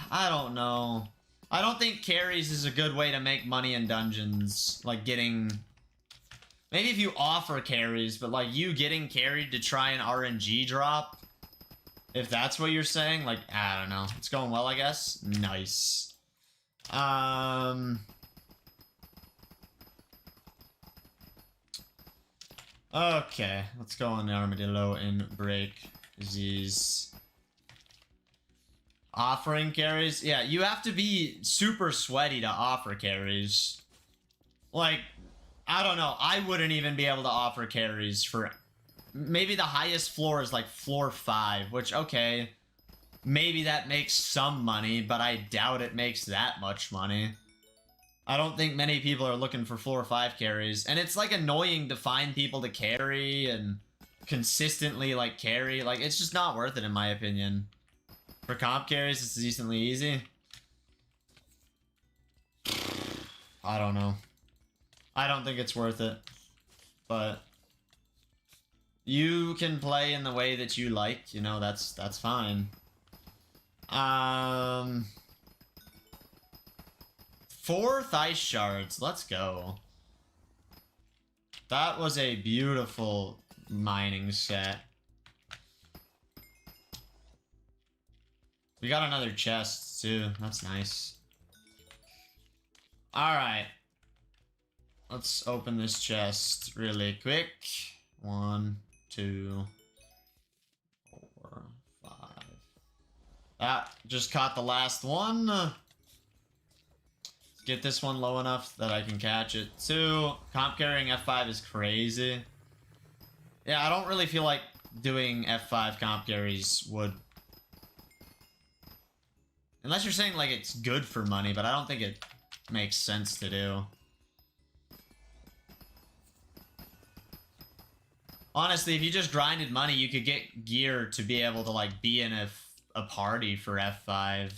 I don't know. I don't think carries is a good way to make money in dungeons. Like, getting... Maybe if you offer carries, but, like, you getting carried to try an RNG drop? If that's what you're saying? Like, I don't know. It's going well, I guess? Nice. Okay. Let's go on the Armadillo and break these... Offering carries? Yeah, you have to be super sweaty to offer carries. Like, I don't know. I wouldn't even be able to offer carries for... Maybe the highest floor is like floor 5, which, okay, maybe that makes some money, but I doubt it makes that much money. I don't think many people are looking for floor 5 carries, and it's like annoying to find people to carry and consistently like carry. Like, it's just not worth it in my opinion. For comp carries, it's decently easy. I don't know. I don't think it's worth it. But you can play in the way that you like, you know, that's fine. 4 ice shards, let's go. That was a beautiful mining set. We got another chest, too. That's nice. Alright. Let's open this chest really quick. 1, 2, 4, 5. Ah, just caught the last one. Let's get this one low enough that I can catch it. 2. Comp carrying F5 is crazy. Yeah, I don't really feel like doing F5 comp carries would... Unless you're saying, like, it's good for money, but I don't think it makes sense to do. Honestly, if you just grinded money, you could get gear to be able to, like, be in a party for F5.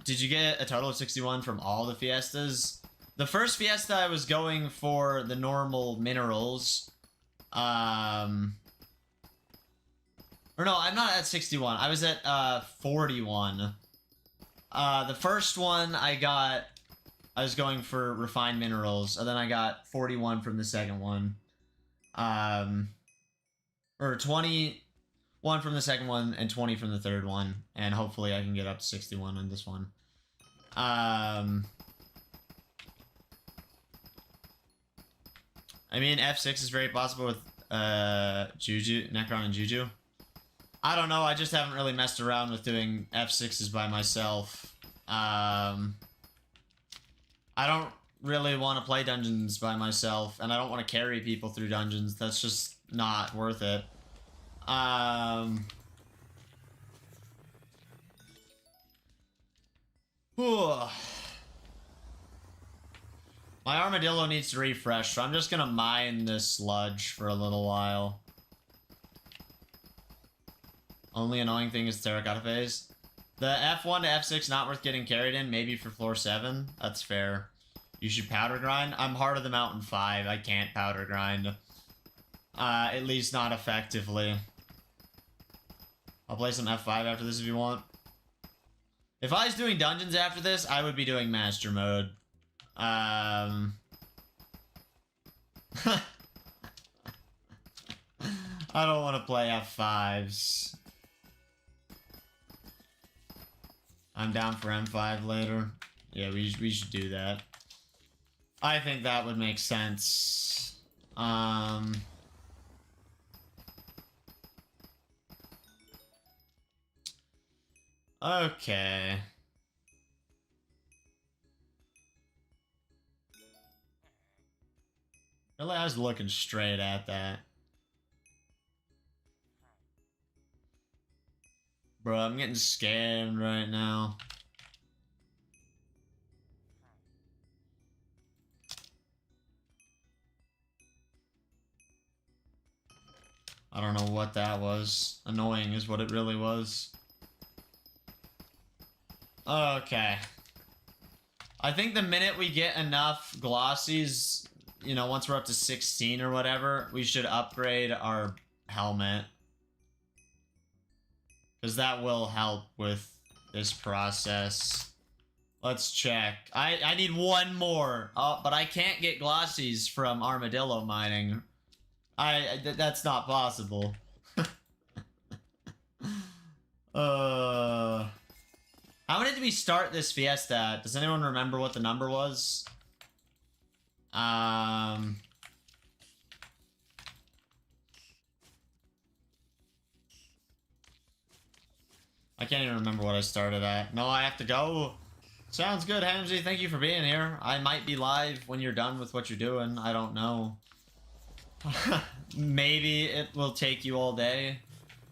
Did you get a total of 61 from all the fiestas? The first fiesta I was going for the normal minerals. Or no, I'm not at 61. I was at 41. The first one I was going for refined minerals, and then I got 41 from the second one. Or 21 from the second one and 20 from the third one, and hopefully I can get up to 61 on this one. I mean, F6 is very possible with Juju, Necron and Juju. I don't know, I just haven't really messed around with doing F6s by myself. I don't really want to play dungeons by myself, and I don't want to carry people through dungeons. That's just not worth it. My armadillo needs to refresh, so I'm just gonna mine this sludge for a little while. Only annoying thing is terracotta phase. The F1 to F6 not worth getting carried in, maybe for floor 7. That's fair. You should powder grind. I'm Heart of the Mountain 5. I can't powder grind. At least not effectively. I'll play some F5 after this if you want. If I was doing dungeons after this, I would be doing master mode. I don't want to play F5s. I'm down for M5 later. Yeah, we should do that. I think that would make sense. Okay. Really, I was looking straight at that. Bro, I'm getting scammed right now. I don't know what that was. Annoying is what it really was. Okay. I think the minute we get enough glossies, you know, once we're up to 16 or whatever, we should upgrade our helmet. Because that will help with this process. Let's check. I need one more. But I can't get glossies from armadillo mining. That's not possible. How many did we start this fiesta at? Does anyone remember what the number was? I can't even remember what I started at. No, I have to go. Sounds good, Hamzy. Thank you for being here. I might be live when you're done with what you're doing. I don't know. Maybe it will take you all day.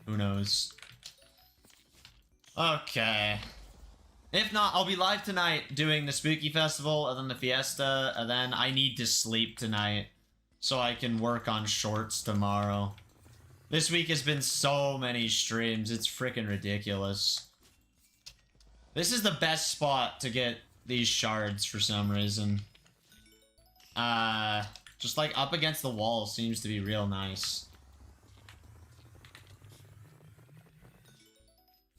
Who knows? Okay. If not, I'll be live tonight doing the Spooky Festival and then the Fiesta, and then I need to sleep tonight so I can work on shorts tomorrow. This week has been so many streams, it's freaking ridiculous. This is the best spot to get these shards for some reason. Just like up against the wall seems to be real nice.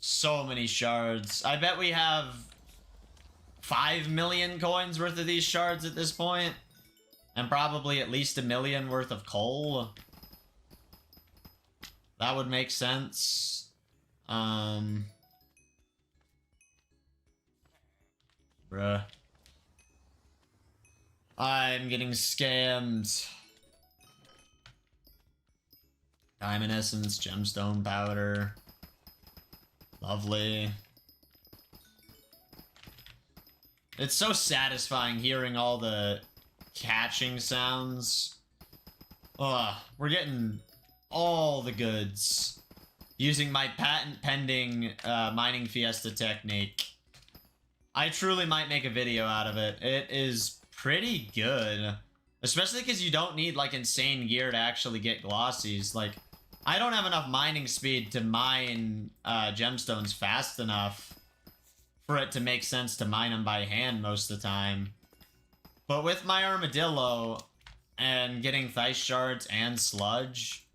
So many shards. I bet we have 5 million coins worth of these shards at this point. And probably at least 1 million worth of coal. That would make sense. Bruh. I'm getting scammed. Diamond essence, gemstone powder. Lovely. It's so satisfying hearing all the catching sounds. Ugh, we're getting all the goods using my patent pending Mining Fiesta technique. I truly might make a video out of it. It is pretty good. Especially because you don't need like insane gear to actually get glossies. Like, I don't have enough mining speed to mine gemstones fast enough for it to make sense to mine them by hand most of the time. But with my armadillo and getting thice shards and sludge,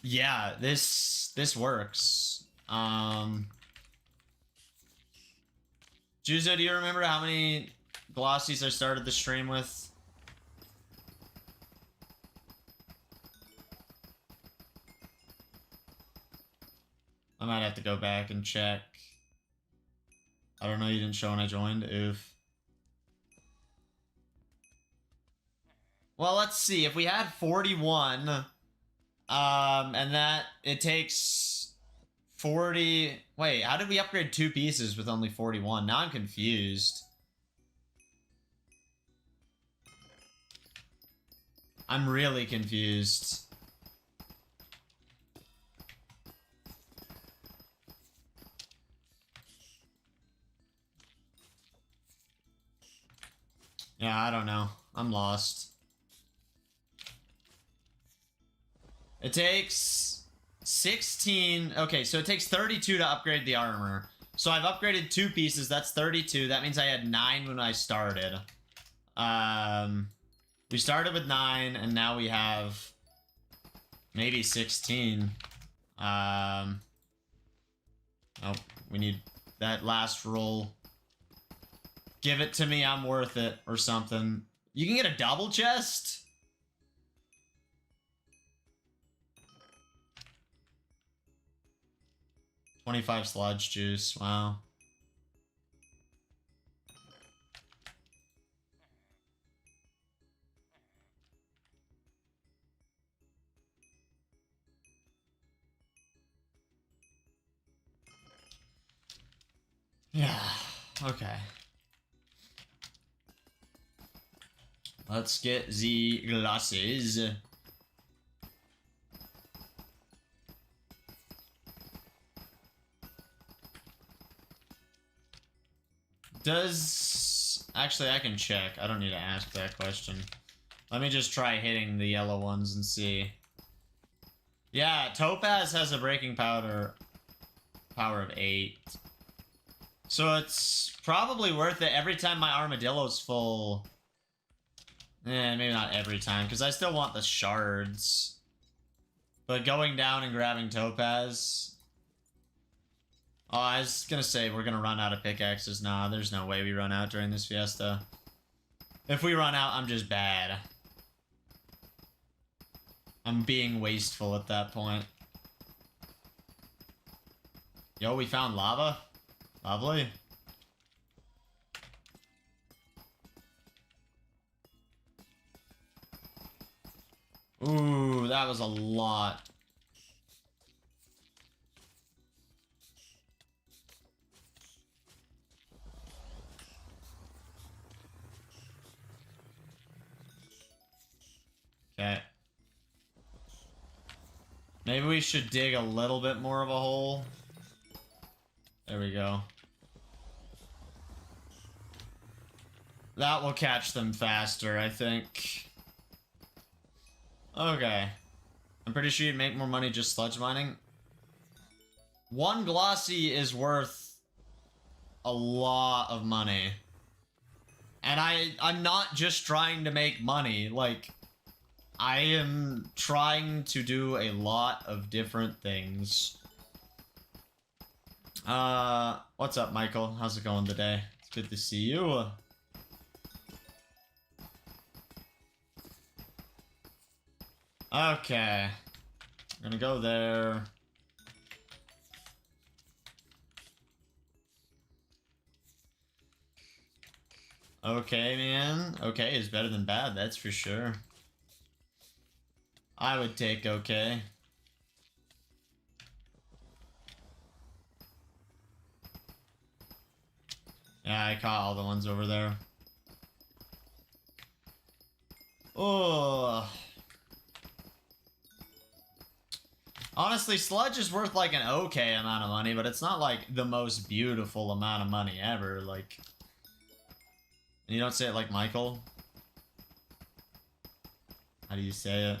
yeah, this works. Juzo, do you remember how many glossies I started the stream with? I might have to go back and check. I don't know, you didn't show when I joined. Oof. Well, let's see. If we had 41, and that, it takes 40... Wait, how did we upgrade 2 pieces with only 41? Now I'm confused. I'm really confused. Yeah, I don't know. I'm lost. It takes 16... Okay, so it takes 32 to upgrade the armor. So I've upgraded 2 pieces. That's 32. That means I had 9 when I started. We started with 9, and now we have maybe 16. Oh, we need that last roll. Give it to me, I'm worth it, or something. You can get a double chest? $25 sludge juice, wow. Yeah, okay. Let's get the glasses. Actually, I can check. I don't need to ask that question. Let me just try hitting the yellow ones and see. Yeah, Topaz has a breaking power of 8. So it's probably worth it every time my armadillo's full. Maybe not every time, because I still want the shards. But going down and grabbing Topaz... Oh, I was gonna say we're gonna run out of pickaxes. Nah, there's no way we run out during this fiesta. If we run out, I'm just bad. I'm being wasteful at that point. Yo, we found lava. Lovely. Ooh, that was a lot. Okay. Maybe we should dig a little bit more of a hole. There we go. That will catch them faster, I think. Okay. I'm pretty sure you'd make more money just sludge mining. One glossy is worth a lot of money. And I'm not just trying to make money, like, I am trying to do a lot of different things. What's up, Michael? How's it going today? It's good to see you. Okay. I'm gonna go there. Okay, man. Okay is better than bad, that's for sure. I would take okay. Yeah, I caught all the ones over there. Oh. Honestly, sludge is worth like an okay amount of money, but it's not like the most beautiful amount of money ever. Like, and you don't say it like Michael? How do you say it?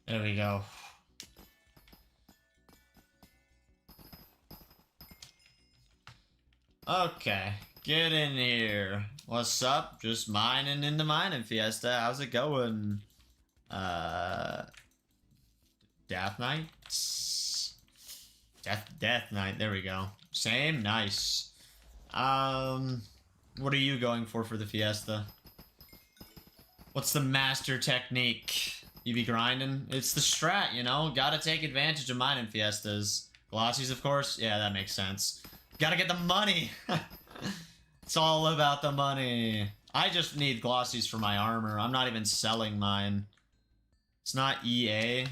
There we go. Okay, get in here. What's up? Just mining in the Mining Fiesta. How's it going? Death Knight? Death Knight, there we go. Same, nice. What are you going for the Fiesta? What's the master technique? You be grinding? It's the strat, you know? Gotta take advantage of Mining Fiestas. Glossies, of course? Yeah, that makes sense. Gotta get the money! It's all about the money. I just need glossies for my armor. I'm not even selling mine. It's not EA.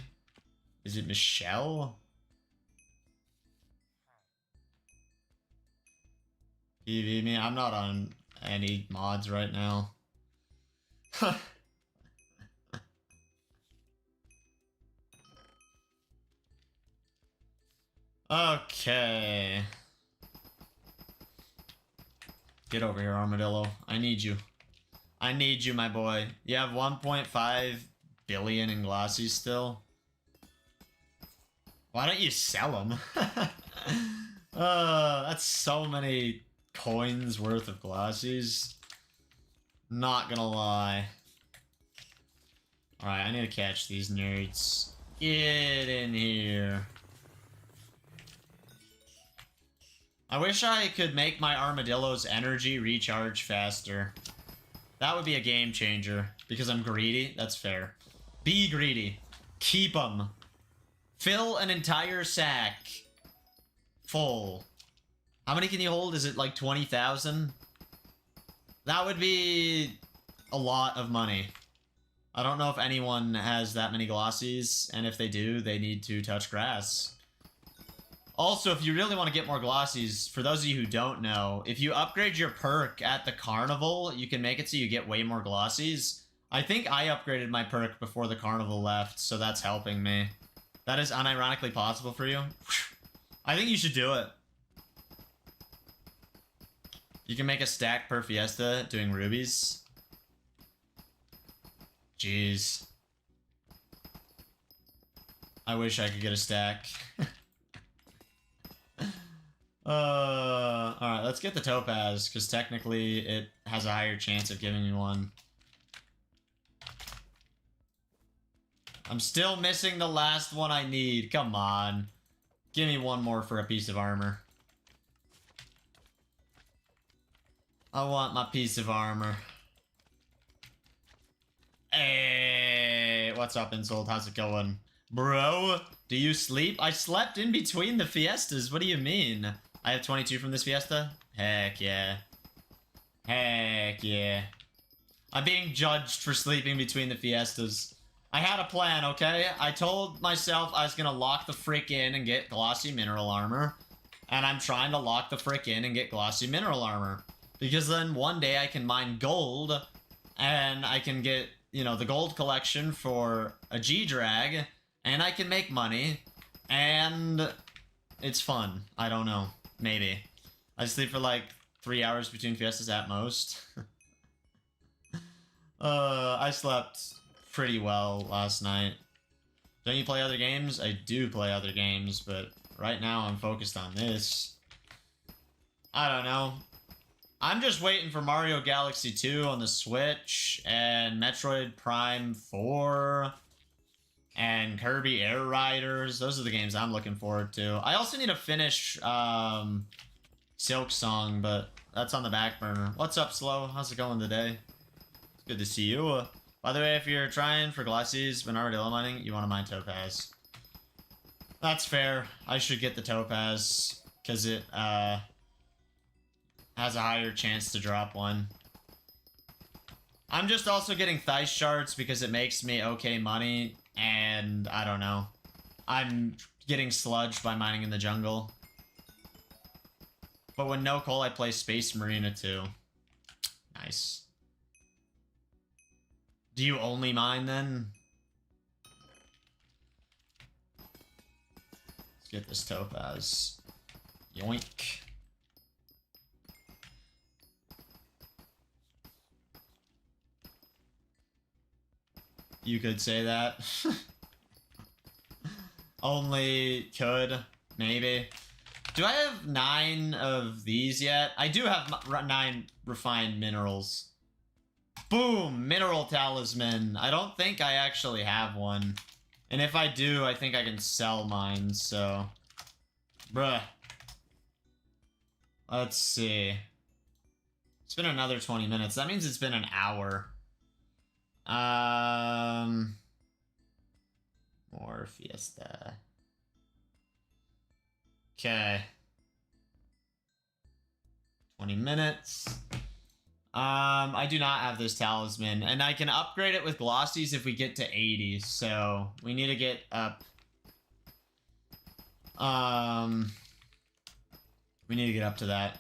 Is it Michelle? PV me? I'm not on any mods right now. Okay. Get over here, Armadillo. I need you. I need you, my boy. You have 1.5 billion in glossies still? Why don't you sell them? That's so many coins worth of glossies. Not gonna lie. Alright, I need to catch these nerds. Get in here. I wish I could make my armadillo's energy recharge faster. That would be a game changer. Because I'm greedy? That's fair. Be greedy. Keep them. Fill an entire sack. Full. How many can you hold? Is it like 20,000? That would be a lot of money. I don't know if anyone has that many glossies, and if they do, they need to touch grass. Also, if you really want to get more glossies, for those of you who don't know, if you upgrade your perk at the carnival, you can make it so you get way more glossies. I think I upgraded my perk before the carnival left, so that's helping me. That is unironically possible for you. I think you should do it. You can make a stack per Fiesta doing rubies. Jeez. I wish I could get a stack. Alright, let's get the topaz, because technically it has a higher chance of giving me one. I'm still missing the last one I need. Come on. Give me one more for a piece of armor. I want my piece of armor. Hey, what's up, Insult? How's it going? Bro, do you sleep? I slept in between the Fiestas. What do you mean? I have 22 from this Fiesta? Heck yeah. Heck yeah. I'm being judged for sleeping between the Fiestas. I had a plan, okay? I told myself I was gonna lock the frick in and get glossy mineral armor. And I'm trying to lock the frick in and get glossy mineral armor. Because then one day I can mine gold, and I can get, you know, the gold collection for a G-Drag, and I can make money, and it's fun. I don't know. Maybe. I sleep for like 3 hours between fiestas at most. I slept pretty well last night. Don't you play other games? I do play other games, but right now I'm focused on this. I don't know. I'm just waiting for Mario Galaxy 2 on the Switch, and Metroid Prime 4, and Kirby Air Riders. Those are the games I'm looking forward to. I also need to finish Silk Song, but that's on the back burner. What's up, Slow? How's it going today? It's good to see you. By the way, if you're trying for glossies when armadillo mining, you want to mine Topaz. That's fair. I should get the Topaz, because it has a higher chance to drop one. I'm just also getting Thice Shards because it makes me okay money, and I don't know. I'm getting sludged by mining in the jungle. But when no coal, I play Space Marina too. Nice. Do you only mine then? Let's get this Topaz. Yoink. You could say that. Only could, maybe. Do I have 9 of these yet? I do have 9 refined minerals. Boom! Mineral talisman. I don't think I actually have one. And if I do, I think I can sell mine, so... Bruh. Let's see. It's been another 20 minutes. That means it's been an hour. More Fiesta. Okay. 20 minutes. I do not have this talisman, and I can upgrade it with glossies if we get to 80, so we need to get up. We need to get up to that.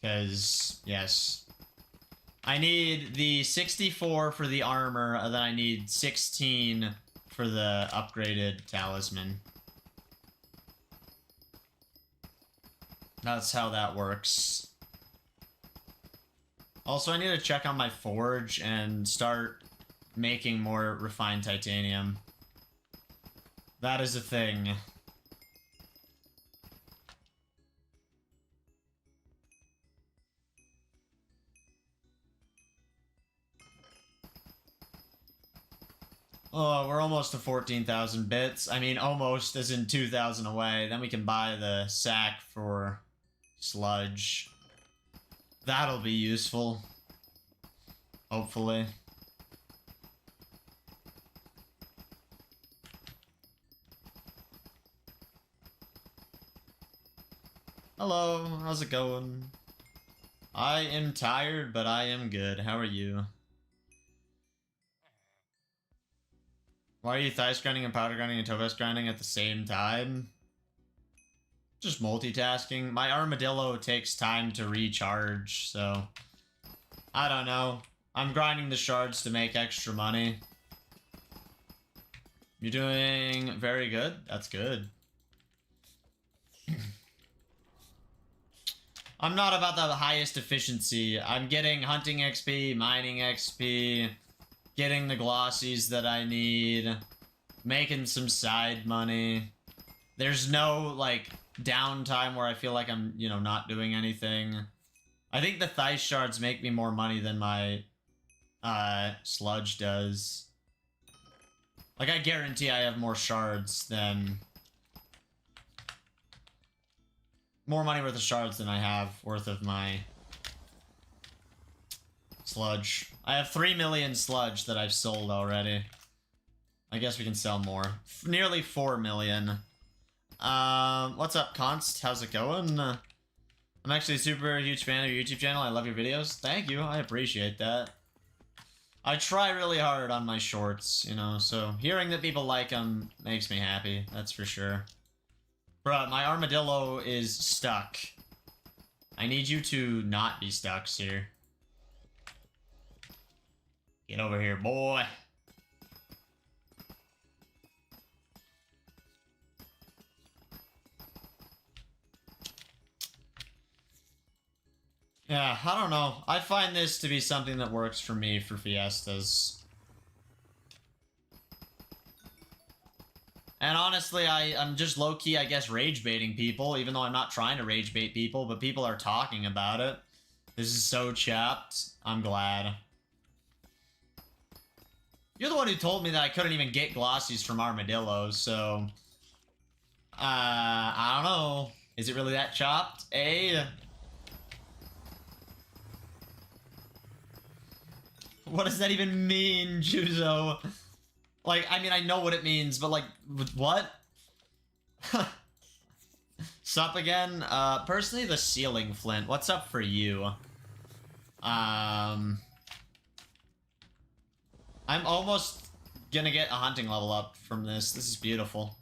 Because, yes. I need the 64 for the armor, and then I need 16 for the upgraded talisman. That's how that works. Also, I need to check on my forge and start making more refined titanium. That is a thing. Oh, we're almost to 14,000 bits. I mean, almost as in 2,000 away. Then we can buy the sack for sludge. That'll be useful. Hopefully. Hello, how's it going? I am tired, but I am good. How are you? Why are you thighs grinding and powder grinding and topaz grinding at the same time? Just multitasking. My armadillo takes time to recharge, so... I don't know. I'm grinding the shards to make extra money. You're doing very good? That's good. I'm not about the highest efficiency. I'm getting hunting XP, mining XP... getting the glossies that I need, making some side money. There's no, like, downtime where I feel like I'm, you know, not doing anything. I think the Thice Shards make me more money than my, sludge does. Like, I guarantee I have more shards than... more money worth of shards than I have worth of my... sludge. I have 3 million sludge that I've sold already. I guess we can sell more. Nearly 4 million. What's up, Const? How's it going? I'm actually a super huge fan of your YouTube channel. I love your videos. Thank you. I appreciate that. I try really hard on my shorts, you know, so hearing that people like them makes me happy, that's for sure. Bruh, my armadillo is stuck. I need you to not be stuck, sir. Get over here, boy. Yeah, I don't know. I find this to be something that works for me for fiestas. And honestly, I'm just low-key, I guess, rage baiting people, even though I'm not trying to rage bait people, but people are talking about it. This is so chapped. I'm glad. You're the one who told me that I couldn't even get glossies from armadillos, so... I don't know. Is it really that chopped? What does that even mean, Juzo? Like, I mean, I know what it means, but like, what? Sup again? Personally, the ceiling flint. What's up for you? I'm almost gonna get a hunting level up from this. This is beautiful.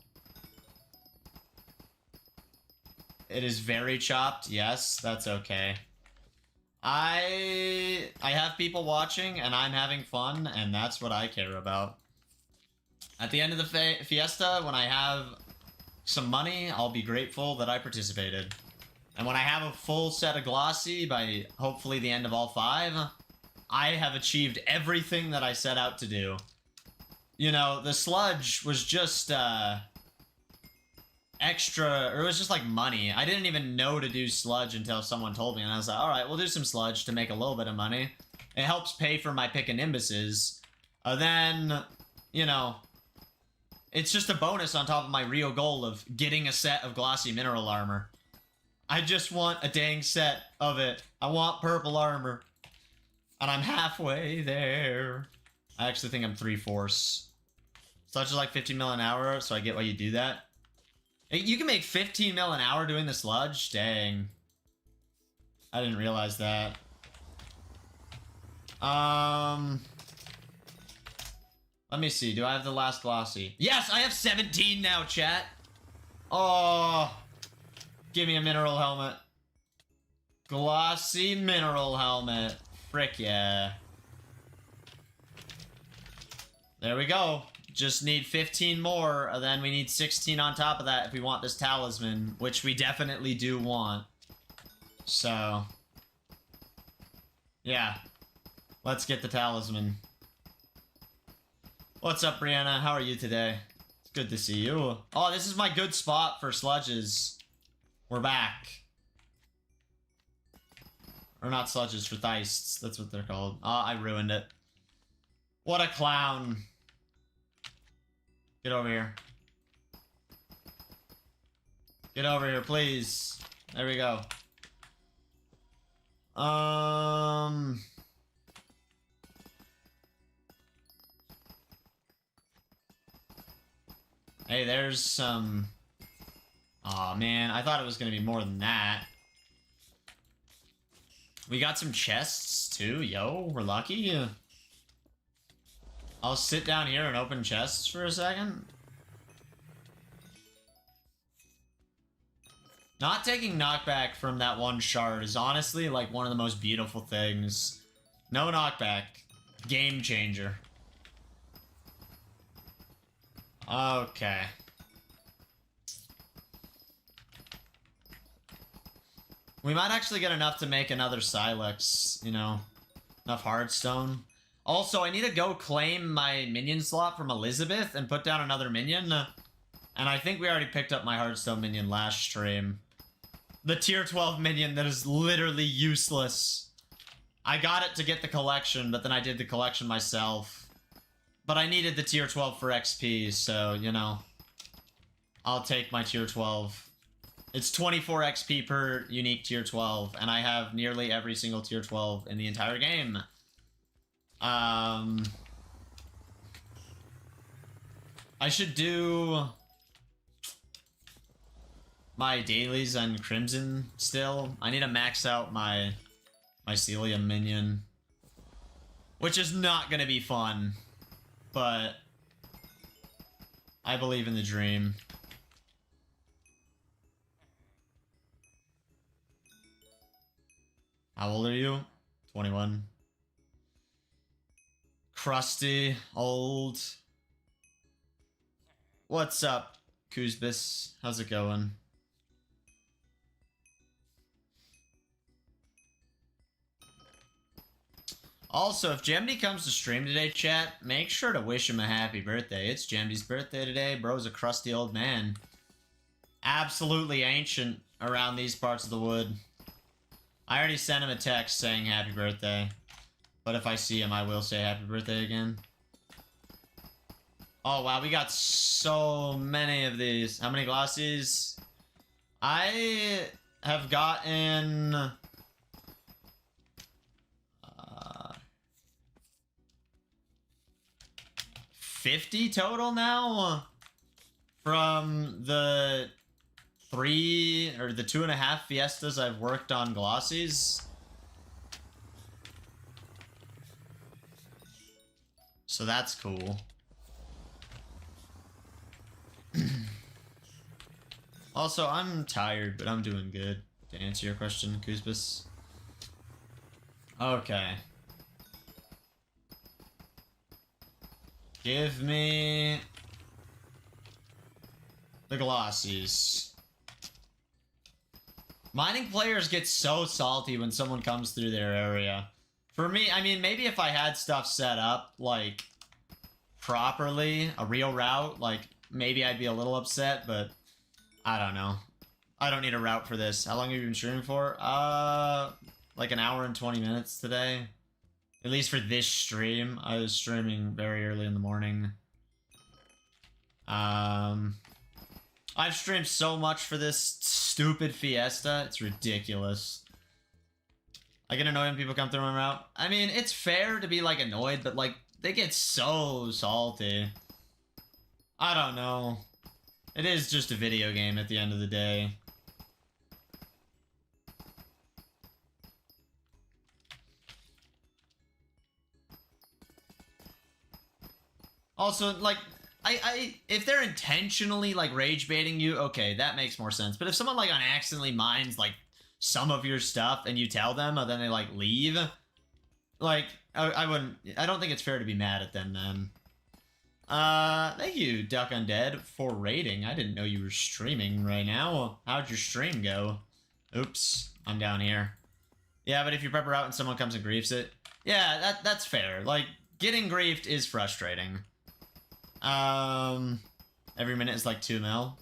It is very chopped. Yes, that's okay. I have people watching, and I'm having fun, and that's what I care about. At the end of the fiesta, when I have some money, I'll be grateful that I participated. And when I have a full set of glossy by hopefully the end of all 5, I have achieved everything that I set out to do. You know, the sludge was just, extra, or it was just like money. I didn't even know to do sludge until someone told me, and I was like, alright, we'll do some sludge to make a little bit of money. It helps pay for my pickanimbuses. Then, you know, it's just a bonus on top of my real goal of getting a set of glossy mineral armor. I just want a dang set of it. I want purple armor. And I'm halfway there. I actually think I'm 3/4. Sludge is like 15 mil an hour, so I get why you do that. You can make 15 mil an hour doing the sludge? Dang. I didn't realize that. Let me see. Do I have the last glossy? Yes, I have 17 now, chat. Oh. Give me a mineral helmet. Glossy mineral helmet. Frick yeah. There we go. Just need 15 more, and then we need 16 on top of that if we want this talisman, which we definitely do want. So, yeah. Let's get the talisman. What's up, Brianna? How are you today? It's good to see you. Oh, this is my good spot for sludges. We're back. Or not sludges, for theists. That's what they're called. Oh, I ruined it. What a clown. Get over here. Get over here, please. There we go. Hey, there's some... Aw, man. I thought it was gonna be more than that. We got some chests, too. Yo, we're lucky. I'll sit down here and open chests for a second. Not taking knockback from that one shard is honestly like one of the most beautiful things. No knockback. Game changer. Okay. We might actually get enough to make another Silex, you know. Enough hardstone. Also, I need to go claim my minion slot from Elizabeth and put down another minion. And I think we already picked up my hardstone minion last stream. The tier 12 minion that is literally useless. I got it to get the collection, but then I did the collection myself. But I needed the tier 12 for XP, so, you know. I'll take my tier 12. It's 24 XP per unique tier 12, and I have nearly every single tier 12 in the entire game. I should do my dailies on Crimson still. I need to max out my Celium minion. which is not gonna be fun, but I believe in the dream. How old are you? 21. Crusty, old. What's up, Kuzbis? How's it going? Also, if Gemdy comes to stream today, chat, make sure to wish him a happy birthday. It's Gemdy's birthday today. Bro's a crusty old man. Absolutely ancient around these parts of the wood. I already sent him a text saying happy birthday. But if I see him, I will say happy birthday again. Oh, wow, we got so many of these. How many glossies? I have gotten... 50 total now? From the 2.5 fiestas I've worked on glossies. So that's cool. Also, I'm tired, but I'm doing good. To answer your question, Kuzbis. Okay. Give me the glossies. Mining players get so salty when someone comes through their area. For me, I mean, maybe if I had stuff set up, like, properly, a real route, like, maybe I'd be a little upset, but I don't know. I don't need a route for this. How long have you been streaming for? Like an hour and 20 minutes today. At least for this stream. I was streaming very early in the morning. I've streamed so much for this stupid fiesta. It's ridiculous. I get annoyed when people come through my route. I mean, it's fair to be, like, annoyed, but, like, they get so salty. I don't know. It is just a video game at the end of the day. Also, like, if they're intentionally, like, rage baiting you, okay, that makes more sense. But if someone, like, accidentally mines, like, some of your stuff and you tell them and then they, like, leave, like, I don't think it's fair to be mad at them, then. Thank you, Duck Undead, for raiding. I didn't know you were streaming right now. How'd your stream go? Oops, I'm down here. Yeah, but if you prep her out and someone comes and griefs it, yeah, that's fair. Like, getting griefed is frustrating. Every minute is like 2 mil.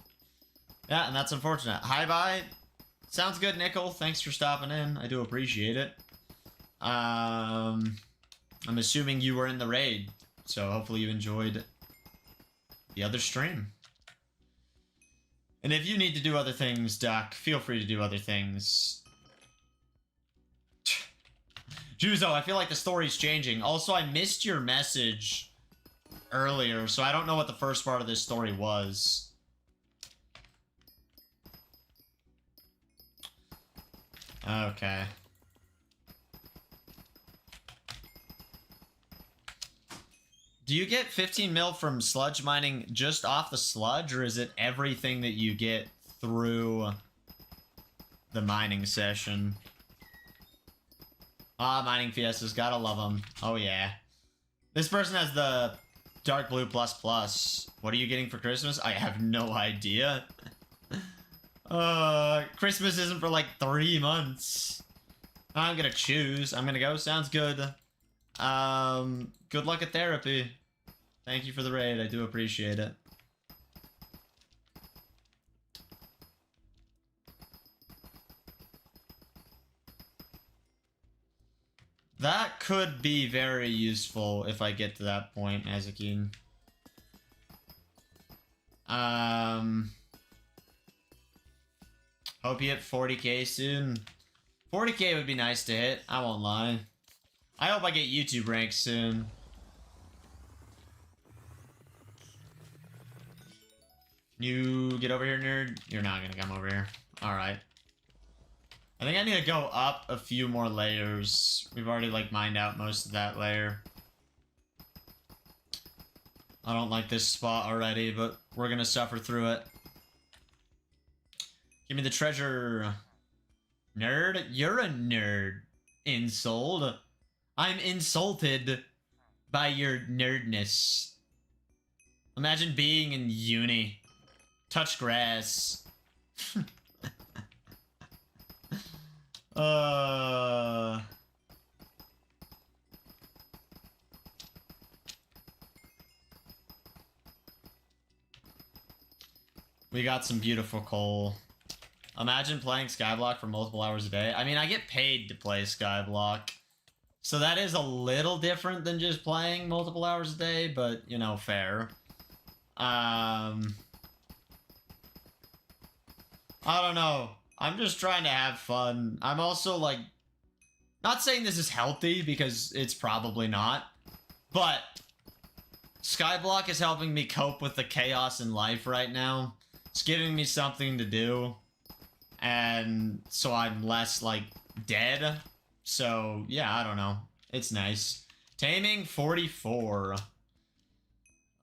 Yeah, and that's unfortunate. Hi, bye. Sounds good, Nickel. Thanks for stopping in. I do appreciate it. I'm assuming you were in the raid, so hopefully you enjoyed the other stream. And if you need to do other things, Doc, feel free to do other things. Juzo, I feel like the story's changing. Also, I missed your message earlier, so I don't know what the first part of this story was. Okay. Do you get 15 mil from sludge mining just off the sludge, or is it everything that you get through the mining session? Ah, Mining Fiestas, gotta love them. Oh yeah. This person has the dark blue plus plus. What are you getting for Christmas? I have no idea. Christmas isn't for like 3 months. I'm gonna choose. I'm gonna go. Sounds good. Good luck at therapy. Thank you for the raid. I do appreciate it. That could be very useful if I get to that point, Mazakine. Hope you hit 40k soon. 40k would be nice to hit, I won't lie. I hope I get YouTube rank soon. You get over here, nerd? You're not gonna come over here. Alright. I think I need to go up a few more layers. We've already, like, mined out most of that layer. I don't like this spot already, but we're gonna suffer through it. Give me the treasure. Nerd? You're a nerd. Insult. I'm insulted by your nerdness. Imagine being in uni. Touch grass. We got some beautiful coal. Imagine playing Skyblock for multiple hours a day. I mean, I get paid to play Skyblock. So that is a little different than just playing multiple hours a day, but, you know, fair. I don't know. I'm just trying to have fun. I'm also, like, not saying this is healthy, because it's probably not. But Skyblock is helping me cope with the chaos in life right now. It's giving me something to do. And so I'm less, like, dead. So, yeah, I don't know. It's nice. Taming 44.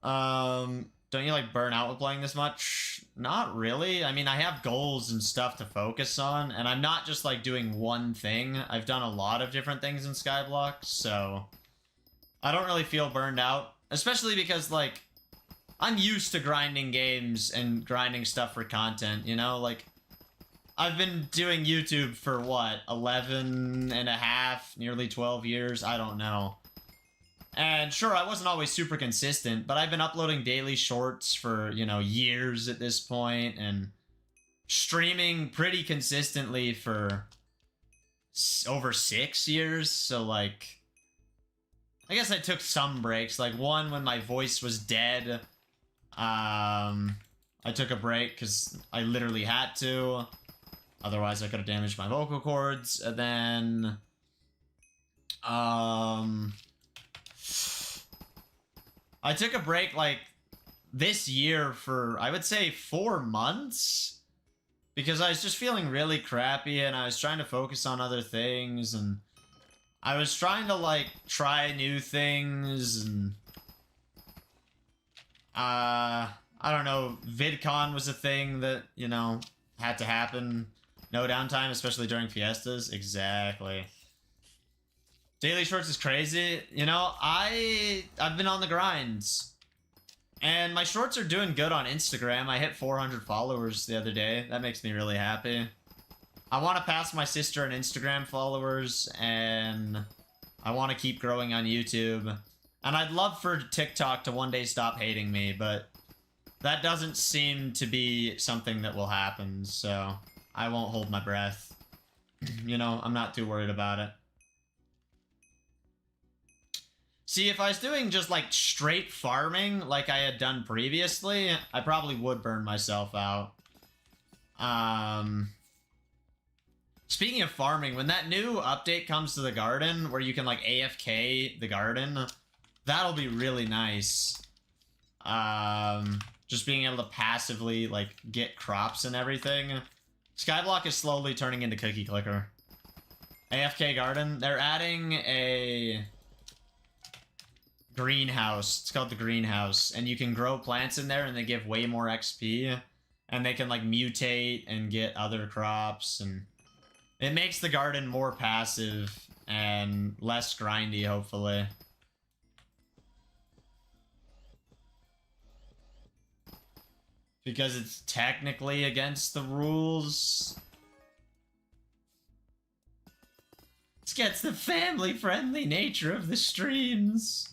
Don't you, like, burn out with playing this much? Not really. I mean, I have goals and stuff to focus on, and I'm not just, like, doing one thing. I've done a lot of different things in Skyblock, so I don't really feel burned out. Especially because, like, I'm used to grinding games and grinding stuff for content, you know? Like, I've been doing YouTube for, what, 11 and a half, nearly 12 years? I don't know. And sure, I wasn't always super consistent, but I've been uploading daily shorts for, you know, years at this point, and streaming pretty consistently for over 6 years, so, like, I guess I took some breaks, like, one when my voice was dead. I took a break because I literally had to. Otherwise, I could have damaged my vocal cords. And then, I took a break, like, this year for, I would say, 4 months. Because I was just feeling really crappy, and I was trying to focus on other things, and I was trying to, like, try new things, and I don't know, VidCon was a thing that, you know, had to happen. No downtime, especially during fiestas. Exactly. Daily shorts is crazy. You know, I've been on the grinds. And my shorts are doing good on Instagram. I hit 400 followers the other day. That makes me really happy. I want to pass my sister in Instagram followers, and I want to keep growing on YouTube. And I'd love for TikTok to one day stop hating me, but that doesn't seem to be something that will happen, so I won't hold my breath. You know, I'm not too worried about it. See, if I was doing just, like, straight farming like I had done previously, I probably would burn myself out. Speaking of farming, when that new update comes to the garden, where you can, like, AFK the garden, that'll be really nice. Just being able to passively, like, get crops and everything. Skyblock is slowly turning into Cookie Clicker. AFK garden, they're adding a greenhouse. It's called the greenhouse, and you can grow plants in there, and they give way more XP, and they can, like, mutate and get other crops, and it makes the garden more passive and less grindy, hopefully. Because it's technically against the rules. This gets the family-friendly nature of the streams.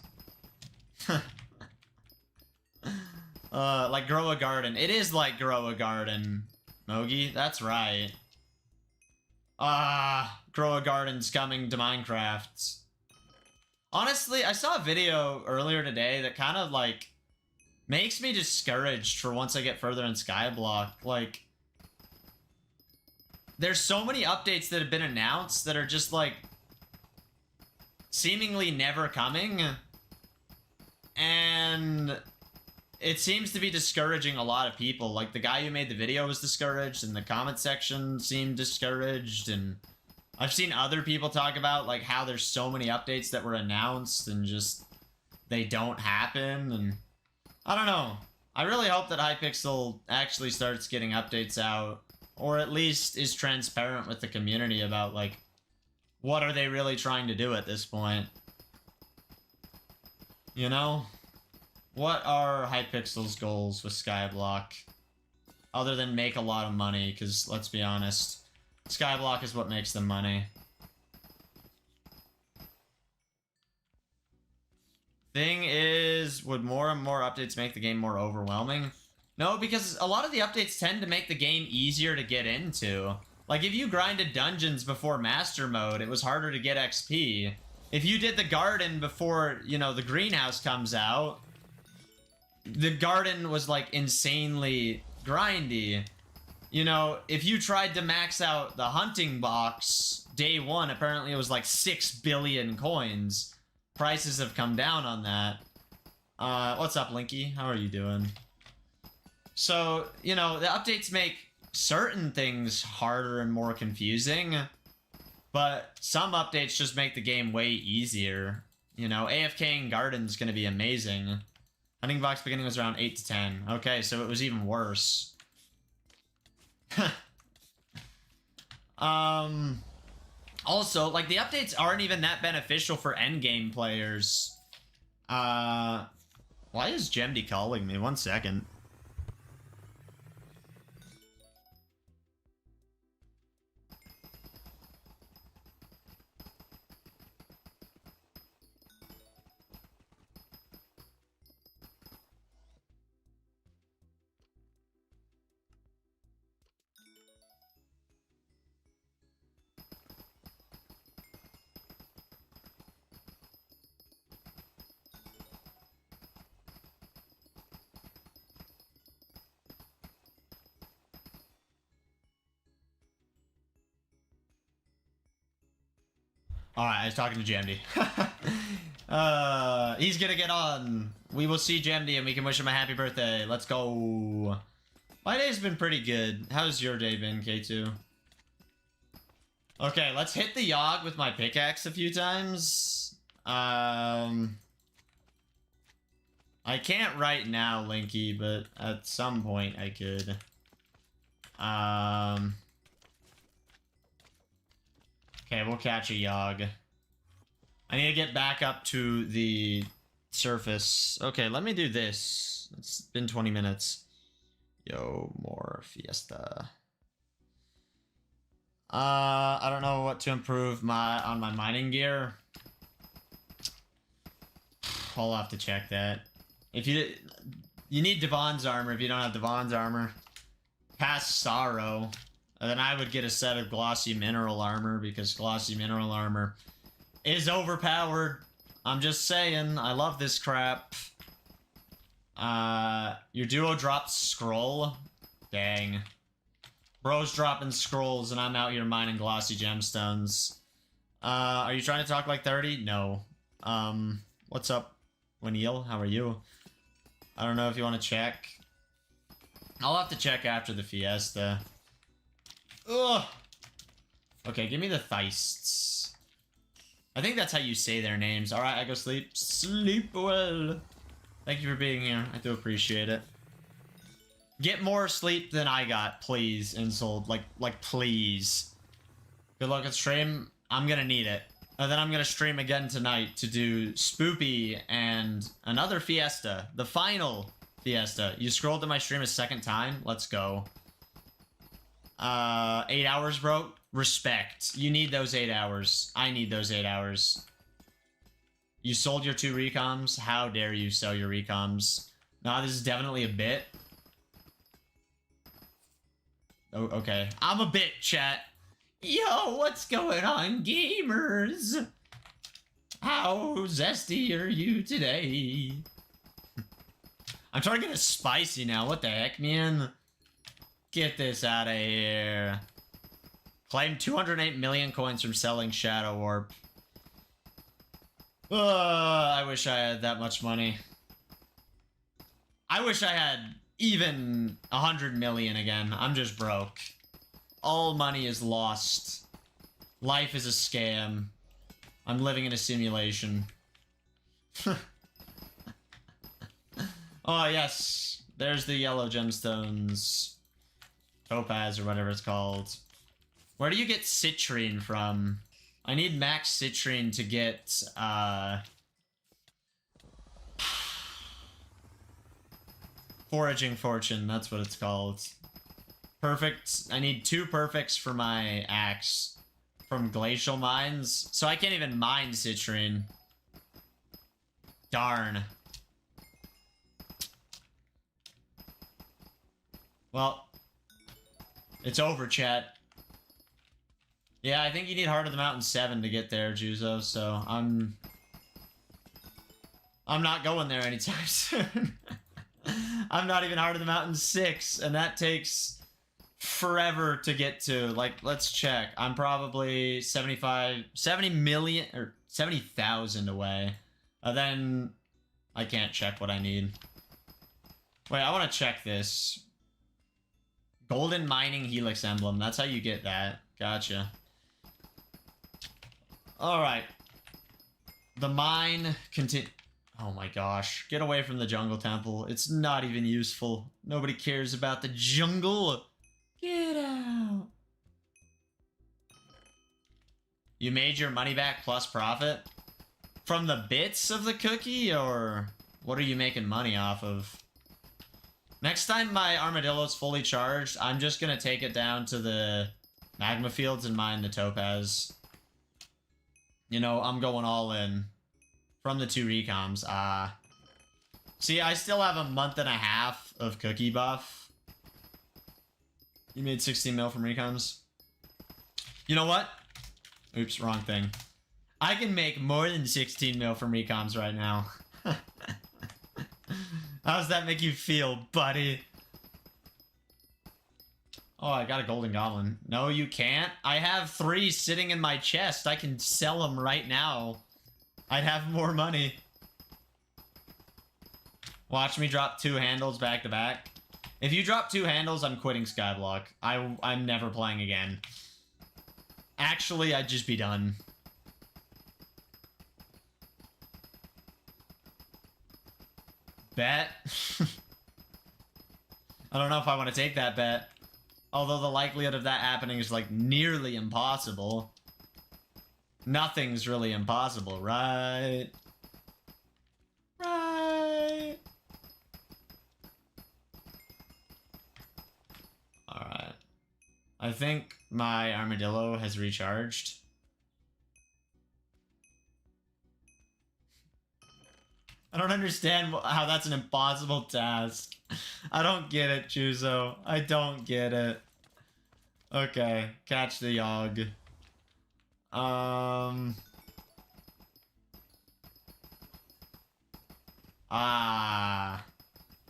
Like grow a garden. It is like grow a garden, Mogi. That's right. Grow a garden's coming to Minecraft. Honestly, I saw a video earlier today that kind of, like, makes me discouraged for once I get further in Skyblock. Like, there's so many updates that have been announced that are just, like, seemingly never coming. And it seems to be discouraging a lot of people. Like, the guy who made the video was discouraged, and the comment section seemed discouraged, and I've seen other people talk about, like, how there's so many updates that were announced and just they don't happen, and I don't know. I really hope that Hypixel actually starts getting updates out, or at least is transparent with the community about, like, what are they really trying to do at this point? You know? What are Hypixel's goals with Skyblock? Other than make a lot of money, because let's be honest, Skyblock is what makes them money. Thing is, would more and more updates make the game more overwhelming? No, because a lot of the updates tend to make the game easier to get into. Like, if you grinded dungeons before Master Mode, it was harder to get XP. If you did the garden before, you know, the greenhouse comes out, the garden was, like, insanely grindy. You know, if you tried to max out the hunting box, day one, apparently it was like 6 billion coins. Prices have come down on that. What's up, Linky? How are you doing? So, you know, the updates make certain things harder and more confusing, but some updates just make the game way easier. You know, AFKing Garden's gonna be amazing. Hunting box beginning was around 8 to 10. Okay, so it was even worse. Also, like, the updates aren't even that beneficial for endgame players. Why is Gemdy calling me? 1 second. Alright, I was talking to Jamdy. He's gonna get on. We will see Jamdy and we can wish him a happy birthday. Let's go. My day's been pretty good. How's your day been, K2? Okay, let's hit the Yogg with my pickaxe a few times. I can't right now, Linky, but at some point I could. Okay, we'll catch a Yogg. I need to get back up to the surface. Okay, let me do this. It's been 20 minutes. Yo, more Fiesta. I don't know what to improve on my mining gear. I'll have to check that. If you need Devon's armor if you don't have Devon's armor. Past Sorrow. And then I would get a set of glossy mineral armor because glossy mineral armor is overpowered. I'm just saying, I love this crap. Your duo dropped scroll. Dang. Bro's dropping scrolls and I'm out here mining glossy gemstones. Are you trying to talk like 30? No. What's up, Wineel? How are you? I don't know if you want to check. I'll have to check after the Fiesta. Ugh. Okay, give me the Theists. I think that's how you say their names. Alright, I go sleep. Sleep well. Thank you for being here. I do appreciate it. Get more sleep than I got, please, Insult. Like, please. Good luck at stream. I'm gonna need it. And then I'm gonna stream again tonight to do Spoopy and another Fiesta. The final Fiesta. You scrolled to my stream a second time? Let's go. 8 hours, bro? Respect. You need those 8 hours. I need those 8 hours. You sold your 2 recoms? How dare you sell your recoms? Nah, this is definitely a bit. Oh, okay. I'm a bit, chat. Yo, what's going on, gamers? How zesty are you today? I'm trying to get it spicy now. What the heck, man? Get this out of here. Claim 208 million coins from selling Shadow Warp. I wish I had that much money. I wish I had even 100 million again. I'm just broke. All money is lost. Life is a scam. I'm living in a simulation. Oh, yes. There's the yellow gemstones. Topaz or whatever it's called. Where do you get citrine from? I need max citrine to get, Foraging Fortune, that's what it's called. Perfect. I need 2 perfects for my axe from glacial mines. So I can't even mine citrine. Darn. Well, it's over, chat. Yeah, I think you need Heart of the Mountain 7 to get there, Juzo, so I'm not going there anytime soon. I'm not even Heart of the Mountain 6, and that takes forever to get to. Like, let's check. I'm probably 70 million, or 70,000 away. Then I can't check what I need. Wait, I want to check this. Golden Mining Helix Emblem. That's how you get that. Gotcha. Alright. The mine continue. Oh my gosh. Get away from the jungle temple. It's not even useful. Nobody cares about the jungle. Get out. You made your money back plus profit? From the bits of the cookie, or what are you making money off of? Next time my armadillo's fully charged, I'm just gonna take it down to the magma fields and mine the topaz. You know, I'm going all in. From the 2 recoms. See, I still have a month and a half of cookie buff. You made 16 mil from recoms. You know what? Oops, wrong thing. I can make more than 16 mil from recoms right now. How does that make you feel, buddy? Oh, I got a golden goblin. No, you can't. I have 3 sitting in my chest. I can sell them right now. I'd have more money. Watch me drop 2 handles back to back. If you drop 2 handles, I'm quitting Skyblock. I'm never playing again. Actually, I'd just be done. Bet. I don't know if I want to take that bet. Although the likelihood of that happening is like nearly impossible. Nothing's really impossible, right? Right. Alright. I think my armadillo has recharged. I don't understand how that's an impossible task. I don't get it, Chuzo. I don't get it. Okay, catch the Yogg.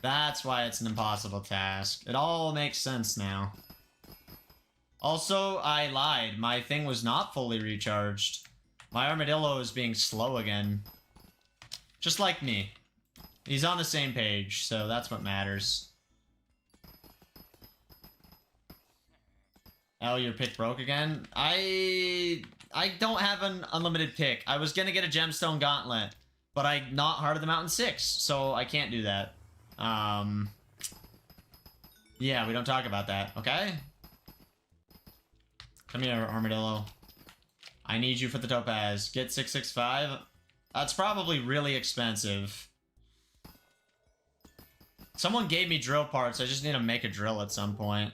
That's why it's an impossible task. It all makes sense now. Also, I lied. My thing was not fully recharged. My armadillo is being slow again. Just like me. He's on the same page, so that's what matters. Oh, your pick broke again? I don't have an unlimited pick. I was gonna get a gemstone gauntlet, but I'm not Heart of the Mountain 6, so I can't do that. Yeah, we don't talk about that, okay? Come here, armadillo. I need you for the topaz. Get 665. That's probably really expensive. Someone gave me drill parts. I just need to make a drill at some point.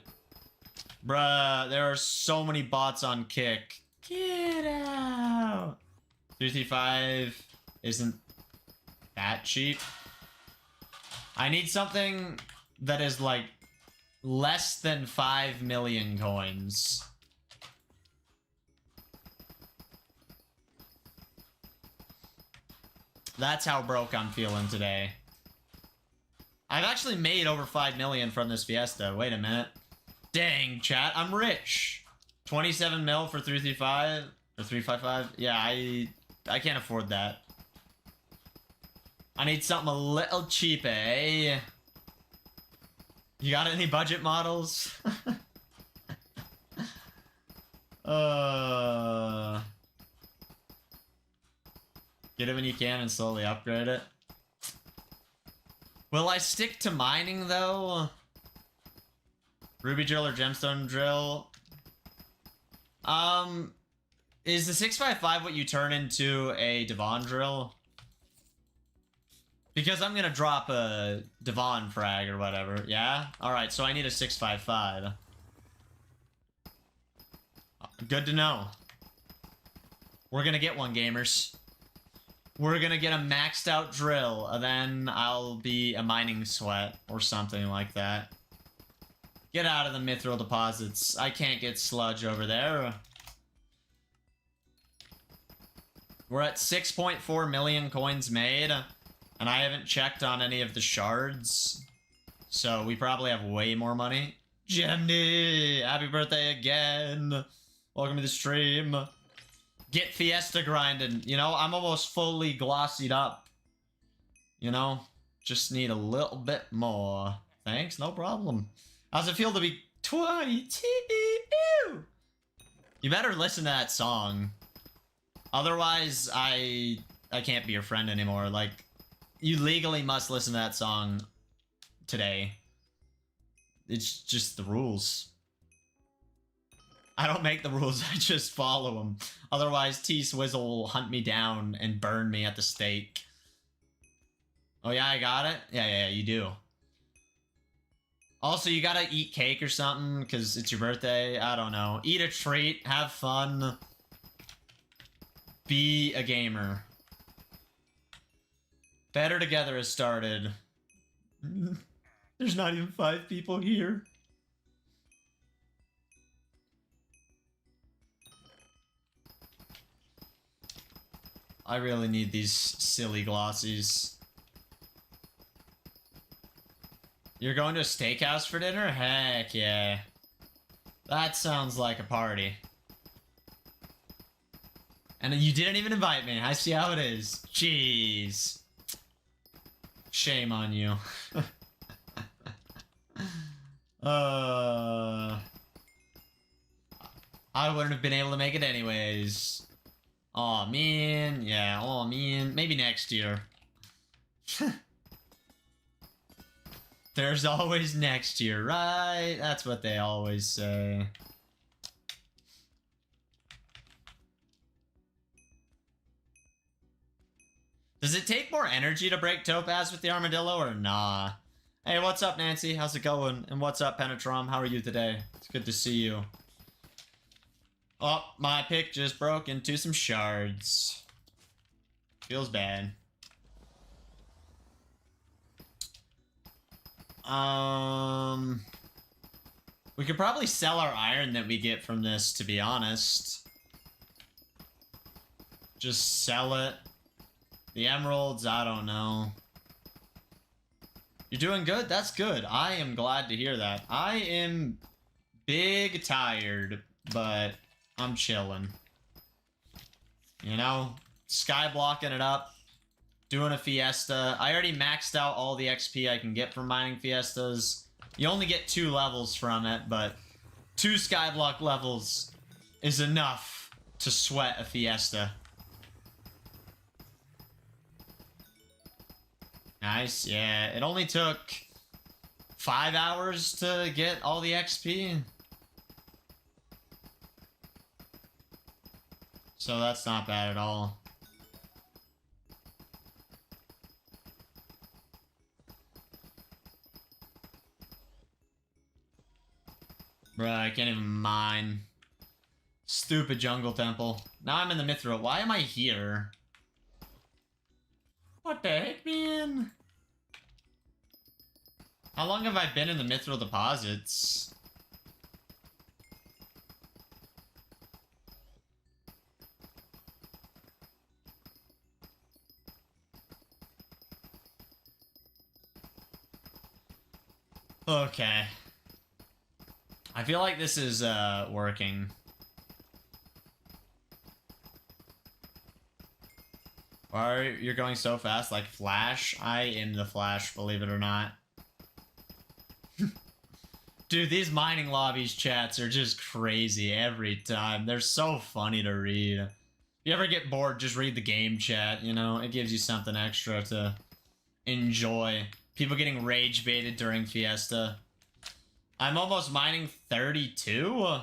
Bruh, there are so many bots on Kick. Get out! 335 isn't that cheap. I need something that is like less than 5 million coins. That's how broke I'm feeling today. I've actually made over 5 million from this Fiesta. Wait a minute. Dang, chat, I'm rich. 27 mil for 335 or 355. Yeah, I can't afford that. I need something a little cheap, eh? You got any budget models? Get it when you can and slowly upgrade it. Will I stick to mining, though? Ruby drill or gemstone drill? Is the 655 what you turn into a Devon drill? Because I'm gonna drop a Devon frag or whatever, yeah? Alright, so I need a 655. Good to know. We're gonna get one, gamers. We're gonna get a maxed out drill, and then I'll be a mining sweat or something like that. Get out of the mithril deposits. I can't get sludge over there. We're at 6.4 million coins made, and I haven't checked on any of the shards. So we probably have way more money. Jenny, happy birthday again. Welcome to the stream. Get Fiesta grinding. You know, I'm almost fully glossied up. You know, just need a little bit more. Thanks, no problem. How's it feel to be 22? You better listen to that song. Otherwise, I can't be your friend anymore. Like, you legally must listen to that song today. It's just the rules. I don't make the rules, I just follow them. Otherwise, T-Swizzle will hunt me down and burn me at the stake. Oh yeah, I got it? Yeah, you do. Also, you gotta eat cake or something, because it's your birthday. I don't know. Eat a treat, have fun. Be a gamer. Better Together has started. There's not even 5 people here. I really need these silly glossies. You're going to a steakhouse for dinner? Heck yeah. That sounds like a party. And you didn't even invite me. I see how it is. Jeez. Shame on you. I wouldn't have been able to make it anyways. Aw, man. Yeah, aw, man. Maybe next year. There's always next year, right? That's what they always say. Does it take more energy to break Topaz with the armadillo or nah? Hey, what's up, Nancy? How's it going? And what's up, Penetrom? How are you today? It's good to see you. Oh, my pick just broke into some shards. Feels bad. We could probably sell our iron that we get from this, to be honest. Just sell it. The emeralds, I don't know. You're doing good? That's good. I am glad to hear that. I am big tired, but I'm chilling. You know, skyblocking it up, doing a fiesta. I already maxed out all the XP I can get from mining fiestas. You only get 2 levels from it, but 2 skyblock levels is enough to sweat a fiesta. Nice, yeah. It only took 5 hours to get all the XP. So that's not bad at all. Bruh, I can't even mine. Stupid jungle temple. Now I'm in the mithril. Why am I here? What the heck, man? How long have I been in the mithril deposits? Okay. I feel like this is, working. Why are you going so fast? Like Flash? I am the Flash, believe it or not. Dude, these mining lobbies chats are just crazy every time. They're so funny to read. If you ever get bored, just read the game chat, you know? It gives you something extra to enjoy. People getting rage baited during Fiesta. I'm almost mining 32?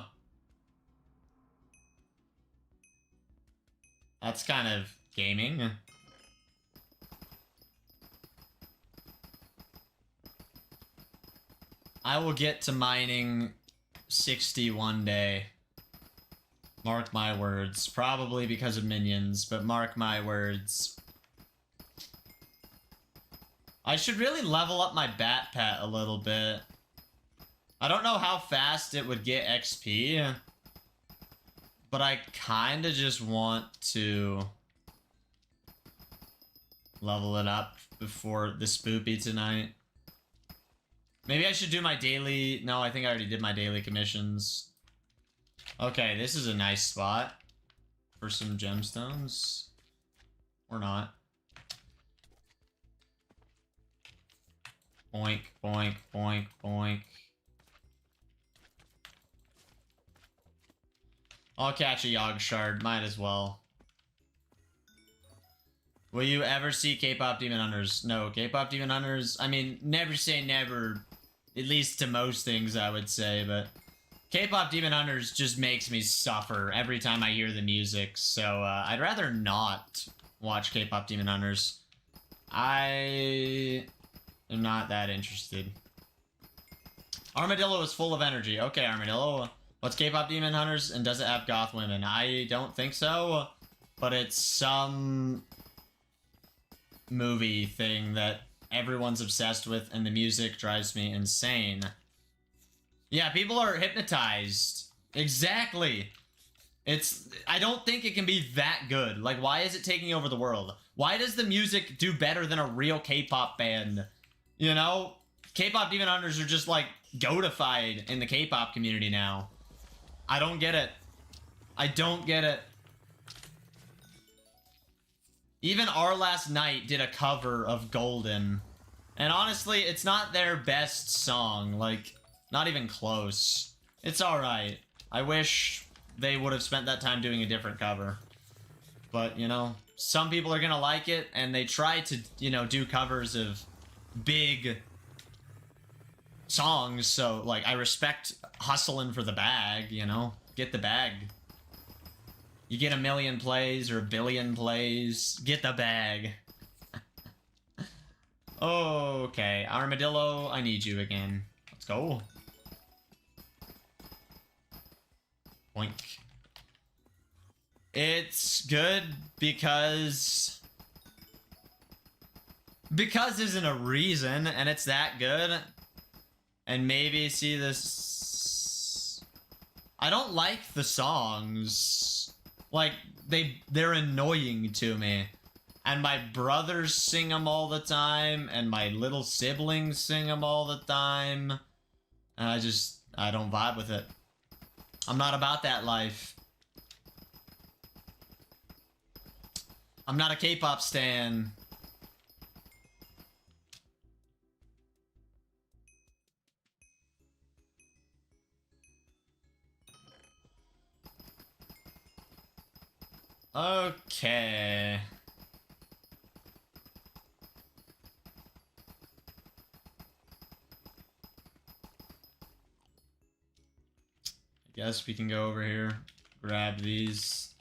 That's kind of gaming. I will get to mining 60 one day. Mark my words. Probably because of minions, but mark my words. I should really level up my bat pet a little bit. I don't know how fast it would get XP, but I kind of just want to level it up before the spoopy tonight. Maybe I should do my daily... No, I think I already did my daily commissions. Okay, this is a nice spot for some gemstones. Or not. Boink, boink, boink, boink. I'll catch a Yogg shard, might as well. Will you ever see K-pop Demon Hunters? No, K-pop Demon Hunters, I mean, never say never, at least to most things I would say, but K-pop Demon Hunters just makes me suffer every time I hear the music, so I'd rather not watch K-pop Demon Hunters. I am not that interested. Armadillo is full of energy. Okay, Armadillo. What's K-pop Demon Hunters, and does it have goth women? I don't think so, but it's some movie thing that everyone's obsessed with, and the music drives me insane. Yeah, people are hypnotized. Exactly. I don't think it can be that good. Like, why is it taking over the world? Why does the music do better than a real K-pop band? You know? K-pop Demon Hunters are just, like, goatified in the K-pop community now. I don't get it. I don't get it. Even Our Last Night did a cover of Golden. And honestly, it's not their best song. Like, not even close. It's alright. I wish they would have spent that time doing a different cover. But, you know, some people are gonna like it, and they try to, you know, do covers of big songs, so, like, I respect hustling for the bag, you know? Get the bag. You get 1 million plays or 1 billion plays, get the bag. Okay, Armadillo, I need you again. Let's go. Boink. It's good because... Because isn't a reason, and it's that good. And maybe see this... I don't like the songs. Like, they're annoying to me. And my brothers sing them all the time, and my little siblings sing them all the time. And I don't vibe with it. I'm not about that life. I'm not a K-pop stan. Okay. I guess we can go over here, grab these.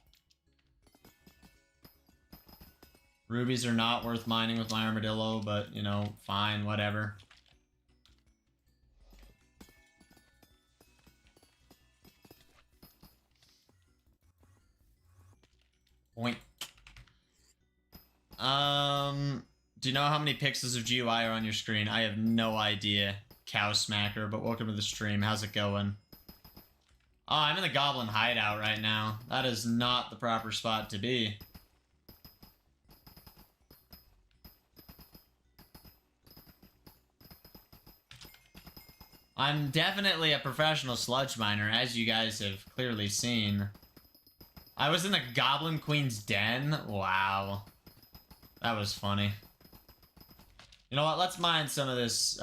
Rubies are not worth mining with my Armadillo, but, you know, fine, whatever. Boink. Do you know how many pixels of GUI are on your screen? I have no idea, Cow Smacker, but welcome to the stream. How's it going? Oh, I'm in the Goblin hideout right now. That is not the proper spot to be. I'm definitely a professional sludge miner, as you guys have clearly seen. I was in the Goblin Queen's den? Wow. That was funny. You know what? Let's mine some of this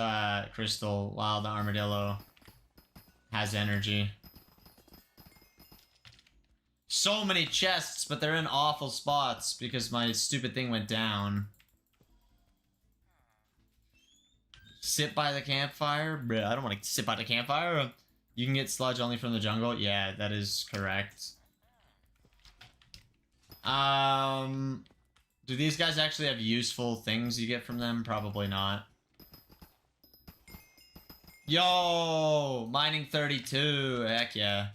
crystal while the Armadillo has energy. So many chests, but they're in awful spots because my stupid thing went down. Sit by the campfire? Bruh, I don't want to sit by the campfire. You can get sludge only from the jungle? Yeah, that is correct. Do these guys actually have useful things you get from them? Probably not. Yo! Mining 32. Heck yeah.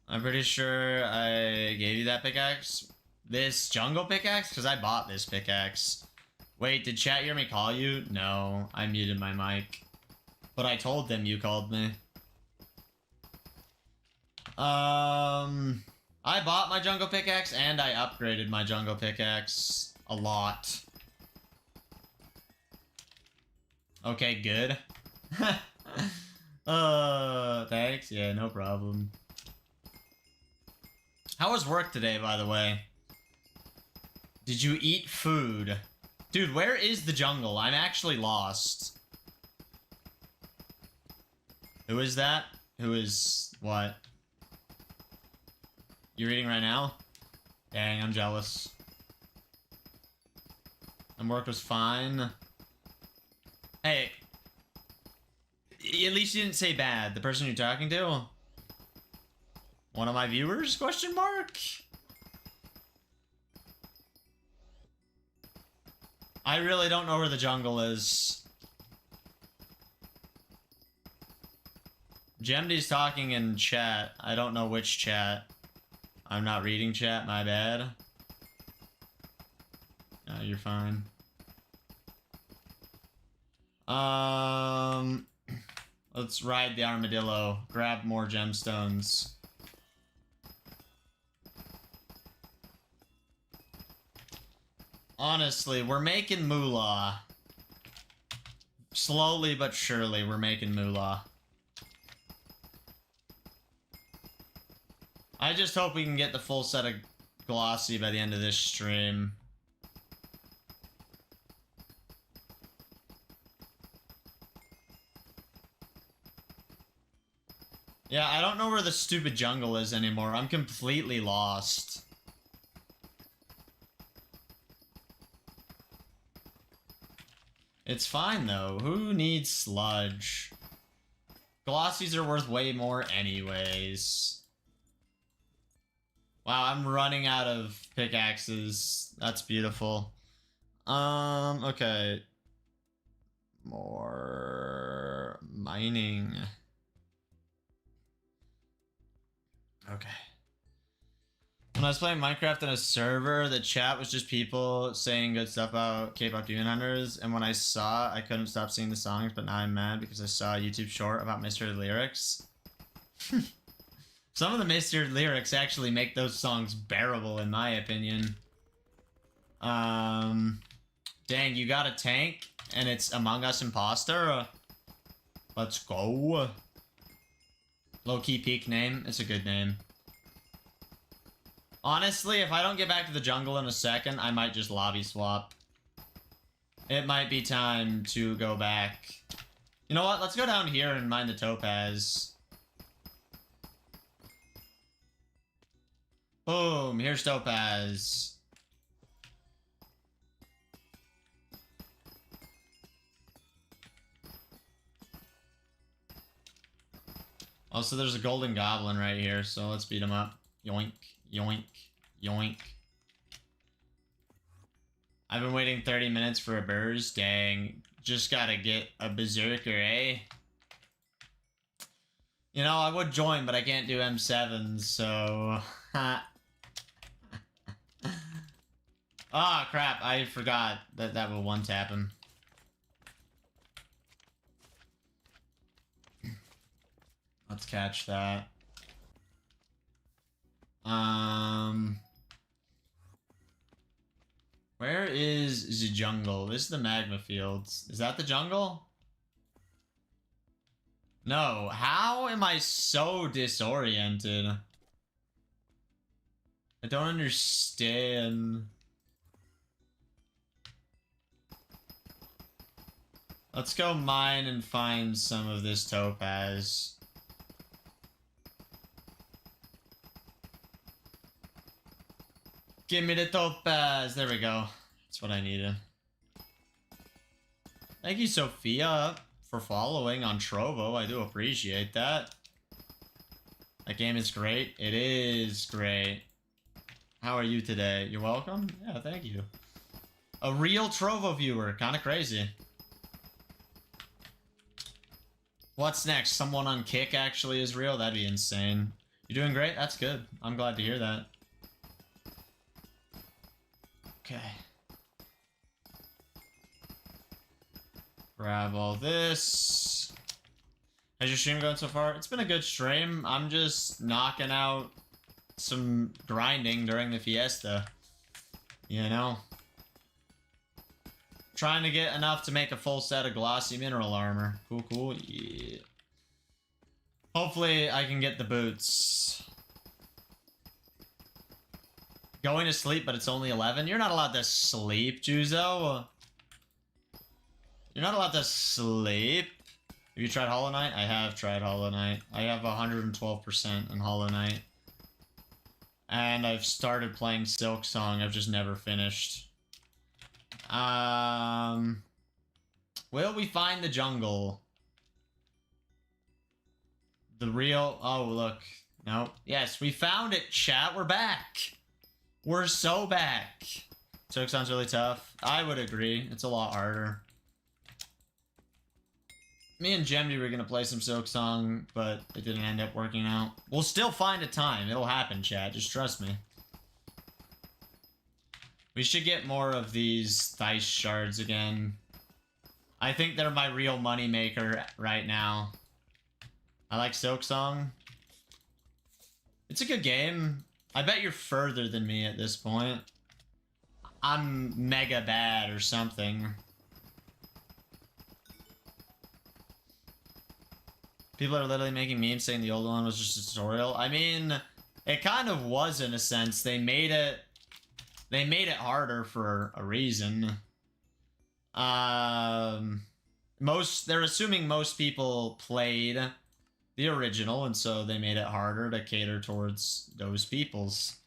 I'm pretty sure I gave you that pickaxe. This jungle pickaxe? Because I bought this pickaxe. Wait, did chat hear me call you? No, I muted my mic. But I told them you called me. I bought my jungle pickaxe and I upgraded my jungle pickaxe a lot. Okay, good. Thanks. Yeah, no problem. How was work today, by the way? Did you eat food? Dude, where is the jungle? I'm actually lost. Who is that? Who is what? You reading right now? Dang, I'm jealous. And work was fine. Hey. At least you didn't say bad. The person you're talking to? One of my viewers? Question mark? I really don't know where the jungle is. Gemdy's talking in chat. I don't know which chat. I'm not reading chat, my bad. No, you're fine. Let's ride the armadillo. Grab more gemstones. Honestly, we're making moolah. Slowly but surely, we're making moolah. I just hope we can get the full set of glossy by the end of this stream. Yeah, I don't know where the stupid jungle is anymore. I'm completely lost. It's fine, though. Who needs sludge? Glossies are worth way more anyways. Wow, I'm running out of pickaxes. That's beautiful. Okay. More mining. Okay. When I was playing Minecraft in a server, the chat was just people saying good stuff about K-pop Demon Hunters, and when I saw, I couldn't stop singing the songs, but now I'm mad because I saw a YouTube short about Mr. Lyrics. Some of the Mr. Lyrics actually make those songs bearable, in my opinion. Dang, you got a tank, and it's Among Us Imposter? Let's go. Low-key peak name. It's a good name. Honestly, if I don't get back to the jungle in a second, I might just lobby swap. It might be time to go back. You know what? Let's go down here and mine the topaz. Boom, here's topaz. Also, there's a golden goblin right here, so let's beat him up. Yoink, yoink, yoink. I've been waiting 30 minutes for a burst. Dang, just gotta get a berserker, eh? You know, I would join, but I can't do M7s, so... Ah, crap, I forgot that will one-tap him. Let's catch that. Where is the jungle? This is the magma fields. Is that the jungle? No, how am I so disoriented? I don't understand. Let's go mine and find some of this topaz. Give me the topaz. There we go. That's what I needed. Thank you, Sophia, for following on Trovo. I do appreciate that. That game is great. It is great. How are you today? You're welcome? Yeah, thank you. A real Trovo viewer. Kind of crazy. What's next? Someone on Kick actually is real? That'd be insane. You're doing great? That's good. I'm glad to hear that. Okay. Grab all this. How's your stream going so far? It's been a good stream. I'm just knocking out some grinding during the fiesta. You know? Trying to get enough to make a full set of glossy mineral armor. Cool, cool. Yeah. Hopefully I can get the boots. Going to sleep, but it's only 11? You're not allowed to sleep, Juzo. You're not allowed to sleep. Have you tried Hollow Knight? I have tried Hollow Knight. I have 112% in Hollow Knight. And I've started playing Silk Song. I've just never finished. Will we find the jungle? The real... Oh, look. Nope. Yes, we found it, chat. We're back. We're so back. Silk Song's really tough. I would agree. It's a lot harder. Me and Gemdy were gonna play some Silk Song, but it didn't end up working out. We'll still find a time. It'll happen, chat. Just trust me. We should get more of these dice shards again. I think they're my real money maker right now. I like Silk Song. It's a good game. I bet you're further than me at this point. I'm mega bad or something. People are literally making memes saying the old one was just a tutorial. I mean, it kind of was in a sense. They made it harder for a reason. They're assuming most people played the original, and so they made it harder to cater towards those peoples.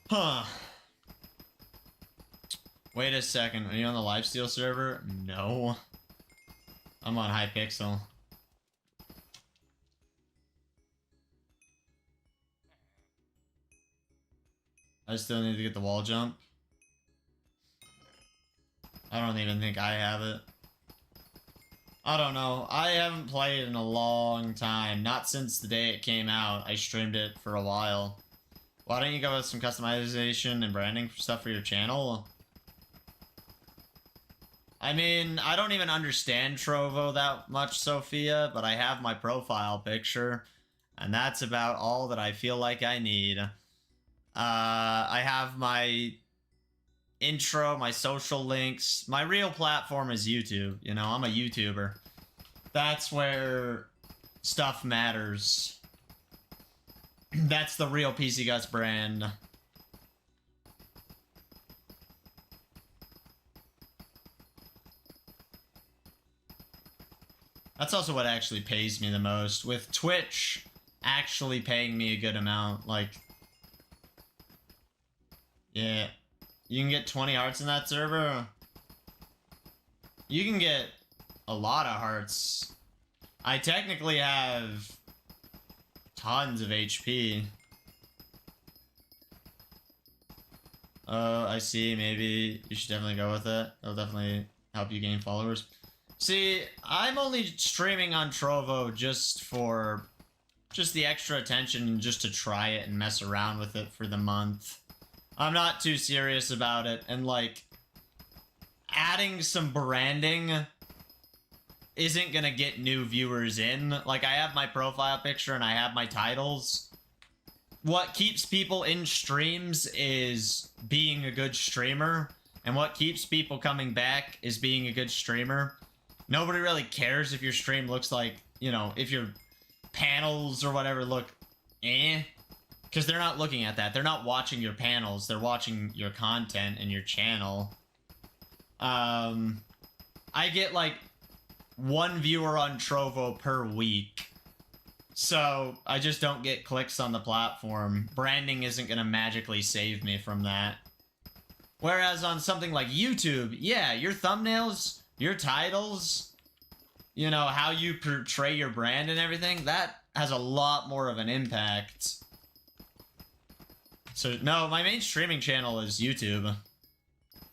Huh. Wait a second. Are you on the Lifesteal server? No. I'm on Hypixel. I still need to get the wall jump. I don't even think I have it. I don't know. I haven't played in a long time. Not since the day it came out. I streamed it for a while. Why don't you go with some customization and branding stuff for your channel? I mean, I don't even understand Trovo that much, Sophia, but I have my profile picture, and that's about all that I feel like I need. I have my intro, my social links. My real platform is YouTube. You know, I'm a YouTuber. That's where stuff matters. That's the real pcgus brand. That's also what actually pays me the most. With Twitch actually paying me a good amount, like... Yeah. You can get 20 hearts in that server. You can get a lot of hearts. I technically have tons of HP. I see. Maybe you should definitely go with it. It'll definitely help you gain followers. See, I'm only streaming on Trovo just for the extra attention and just to try it and mess around with it for the month. I'm not too serious about it, and like adding some branding isn't gonna get new viewers in. Like, I have my profile picture and I have my titles. What keeps people in streams is being a good streamer And what keeps people coming back is being a good streamer. Nobody really cares if your stream looks like, you know, if your panels or whatever look eh. Because they're not looking at that. They're not watching your panels. They're watching your content and your channel. I get like 1 viewer on Trovo per week. So I just don't get clicks on the platform. Branding isn't going to magically save me from that. Whereas on something like YouTube, yeah, your thumbnails, your titles, you know, how you portray your brand and everything, that has a lot more of an impact. So, no, my main streaming channel is YouTube.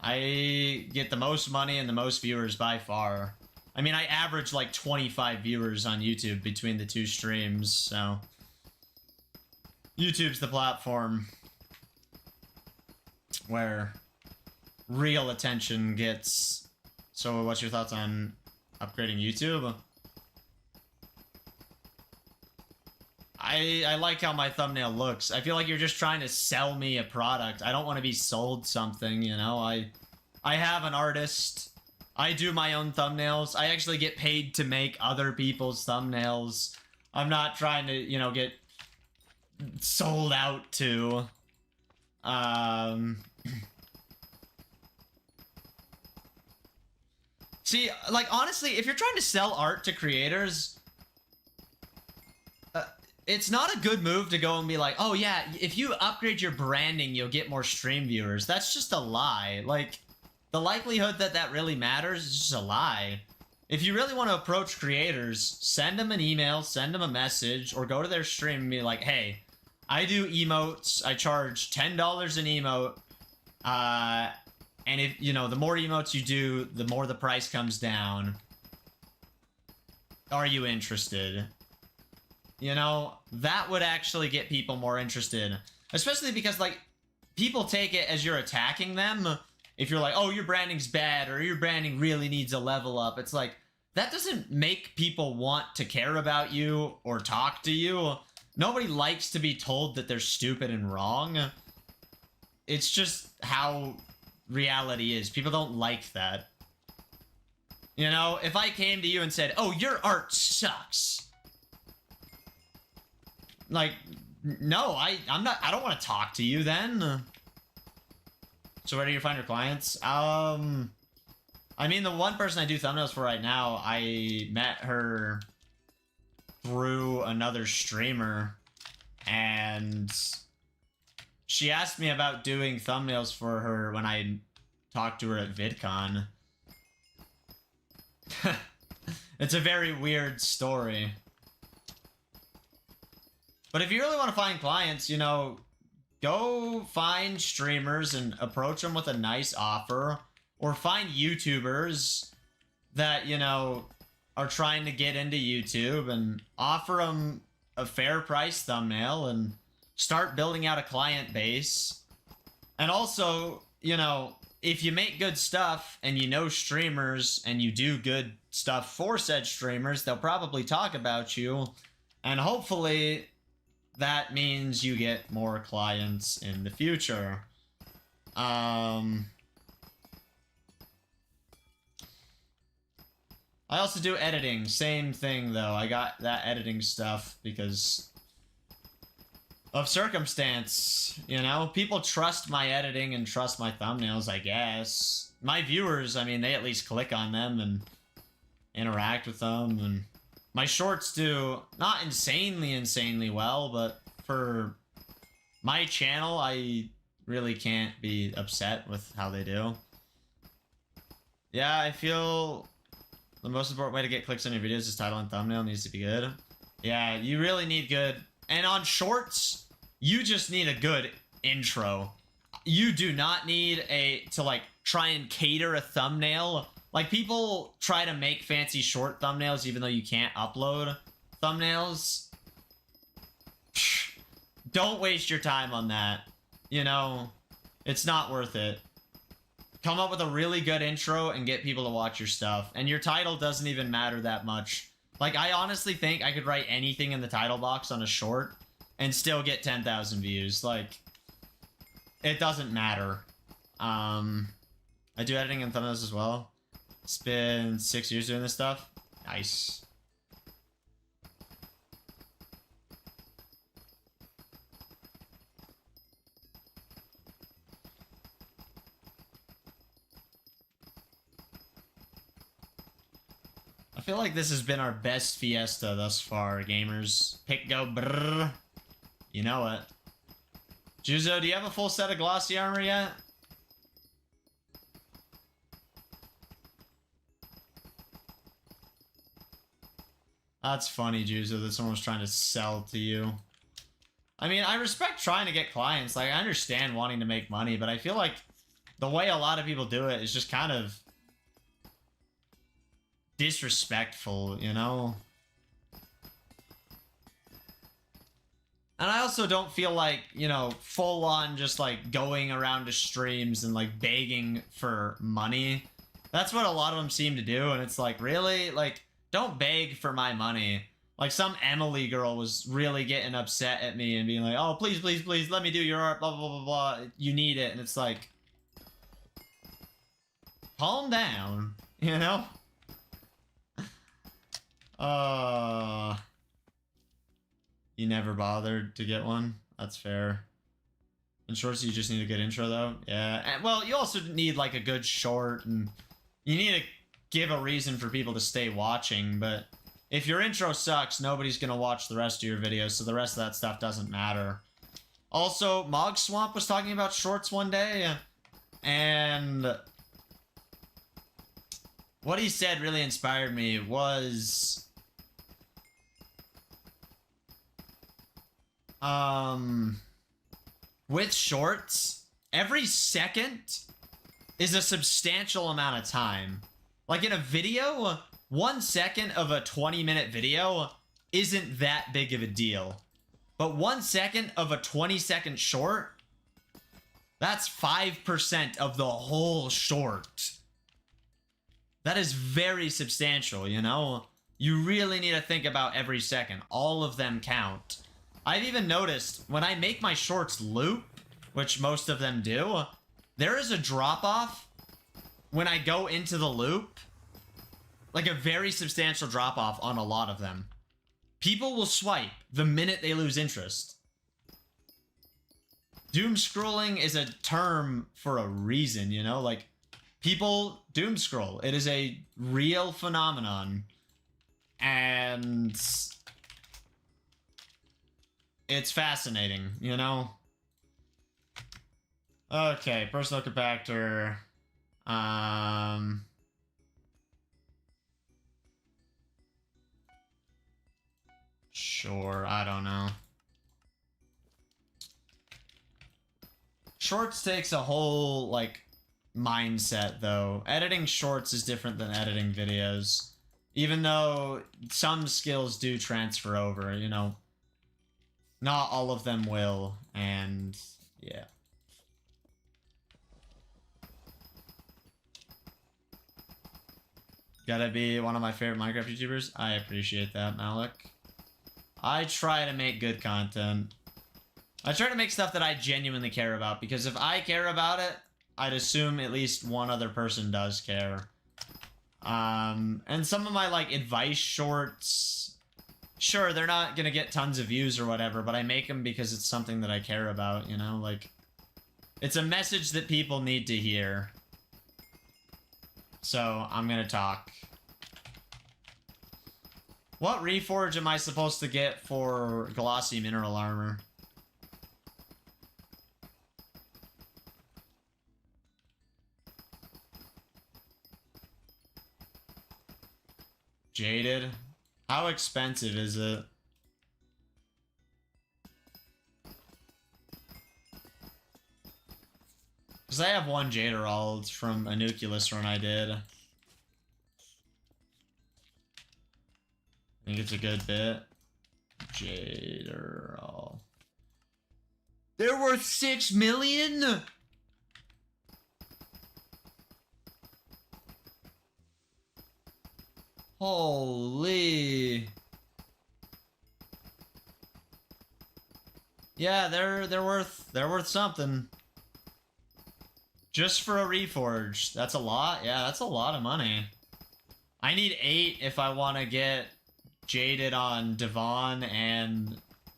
I get the most money and the most viewers by far. I mean, I average like 25 viewers on YouTube between the 2 streams, so... YouTube's the platform where real attention gets. So what's your thoughts on upgrading YouTube? I like how my thumbnail looks. I feel like you're just trying to sell me a product. I don't want to be sold something, you know? I have an artist. I do my own thumbnails. I actually get paid to make other people's thumbnails. I'm not trying to, you know, get sold out to. See, like, honestly, if you're trying to sell art to creators, it's not a good move to go and be like, oh yeah, if you upgrade your branding, you'll get more stream viewers. That's just a lie. Like, the likelihood that that really matters is just a lie. If you really want to approach creators, send them an email, send them a message, or go to their stream and be like, hey, I do emotes, I charge $10 an emote, and if, you know, the more emotes you do, the more the price comes down. Are you interested? You know, that would actually get people more interested. Especially because, like, people take it as you're attacking them. If you're like, oh, your branding's bad, or your branding really needs a level up. It's like, that doesn't make people want to care about you or talk to you. Nobody likes to be told that they're stupid and wrong. It's just how reality is. People don't like that. You know, if I came to you and said, oh, your art sucks. Like, no, I don't want to talk to you then. So where do you find your clients? I mean, the one person I do thumbnails for right now, I met her through another streamer, and she asked me about doing thumbnails for her when I talked to her at VidCon. It's a very weird story. But if you really want to find clients, you know, go find streamers and approach them with a nice offer. Or find YouTubers that, you know, are trying to get into YouTube and offer them a fair price thumbnail and start building out a client base. And also, you know, if you make good stuff and you know streamers and you do good stuff for said streamers, they'll probably talk about you. And hopefully that means you get more clients in the future. I also do editing. Same thing, though. I got that editing stuff because of circumstance, you know? People trust my editing and trust my thumbnails, I guess. My viewers, I mean, they at least click on them and interact with them. And my shorts do not insanely well, but for my channel, I really can't be upset with how they do. Yeah, I feel the most important way to get clicks on your videos is title and thumbnail needs to be good. Yeah, you really need good. And on shorts, you just need a good intro. You do not need to like try and cater a thumbnail. Like, people try to make fancy short thumbnails even though you can't upload thumbnails. Don't waste your time on that. You know, it's not worth it. Come up with a really good intro and get people to watch your stuff. And your title doesn't even matter that much. Like, I honestly think I could write anything in the title box on a short and still get 10,000 views. Like, it doesn't matter. I do editing and thumbnails as well. It's been 6 years doing this stuff. Nice. I feel like this has been our best Fiesta thus far, gamers. Pick go brrr. You know it. Juzo, do you have a full set of glossy armor yet? That's funny, Juzo, that someone was trying to sell to you. I mean, I respect trying to get clients. Like, I understand wanting to make money, but I feel like the way a lot of people do it is just kind of disrespectful, you know? And I also don't feel like, you know, full on just like going around to streams and like begging for money. That's what a lot of them seem to do, and it's like, really? Like, don't beg for my money. Like, some Emily girl was really getting upset at me and being like, oh, please, please, please, let me do your art, blah, blah, blah, blah. You need it. And it's like, calm down, you know? You never bothered to get one? That's fair. In shorts, you just need a good intro, though? Yeah. And, well, you also need, like, a good short, and you need to give a reason for people to stay watching, but if your intro sucks, nobody's gonna watch the rest of your videos, so the rest of that stuff doesn't matter. Also, Mog Swamp was talking about shorts one day, and what he said really inspired me was... with shorts, every second is a substantial amount of time. Like, in a video, 1 second of a 20-minute video isn't that big of a deal. But 1 second of a 20-second short, that's 5% of the whole short. That is very substantial, you know? You really need to think about every second. All of them count. I've even noticed when I make my shorts loop, which most of them do, there is a drop-off when I go into the loop. Like a very substantial drop-off on a lot of them. People will swipe the minute they lose interest. Doom scrolling is a term for a reason, you know? Like, people doom scroll. It is a real phenomenon. And it's fascinating, you know? Okay, personal compactor. Sure, I don't know. Shorts takes a whole, like, mindset, though. Editing shorts is different than editing videos. Even though some skills do transfer over, you know. Not all of them will, and yeah. Gotta be one of my favorite Minecraft YouTubers. I appreciate that, Malik. I try to make good content. I try to make stuff that I genuinely care about, because if I care about it, I'd assume at least one other person does care. And some of my, like, advice shorts, sure, they're not gonna get tons of views or whatever, but I make them because it's something that I care about, you know? Like, it's a message that people need to hear. So, I'm gonna talk. What reforge am I supposed to get for glossy mineral armor? Jaded? How expensive is it? Because I have one Jaderald from a Nucleus run I did. I think it's a good bit. Jaderald. They're worth 6 million? Holy. Yeah, they're worth something. Just for a reforge. That's a lot? Yeah, that's a lot of money. I need 8 if I want to get jaded on Devon and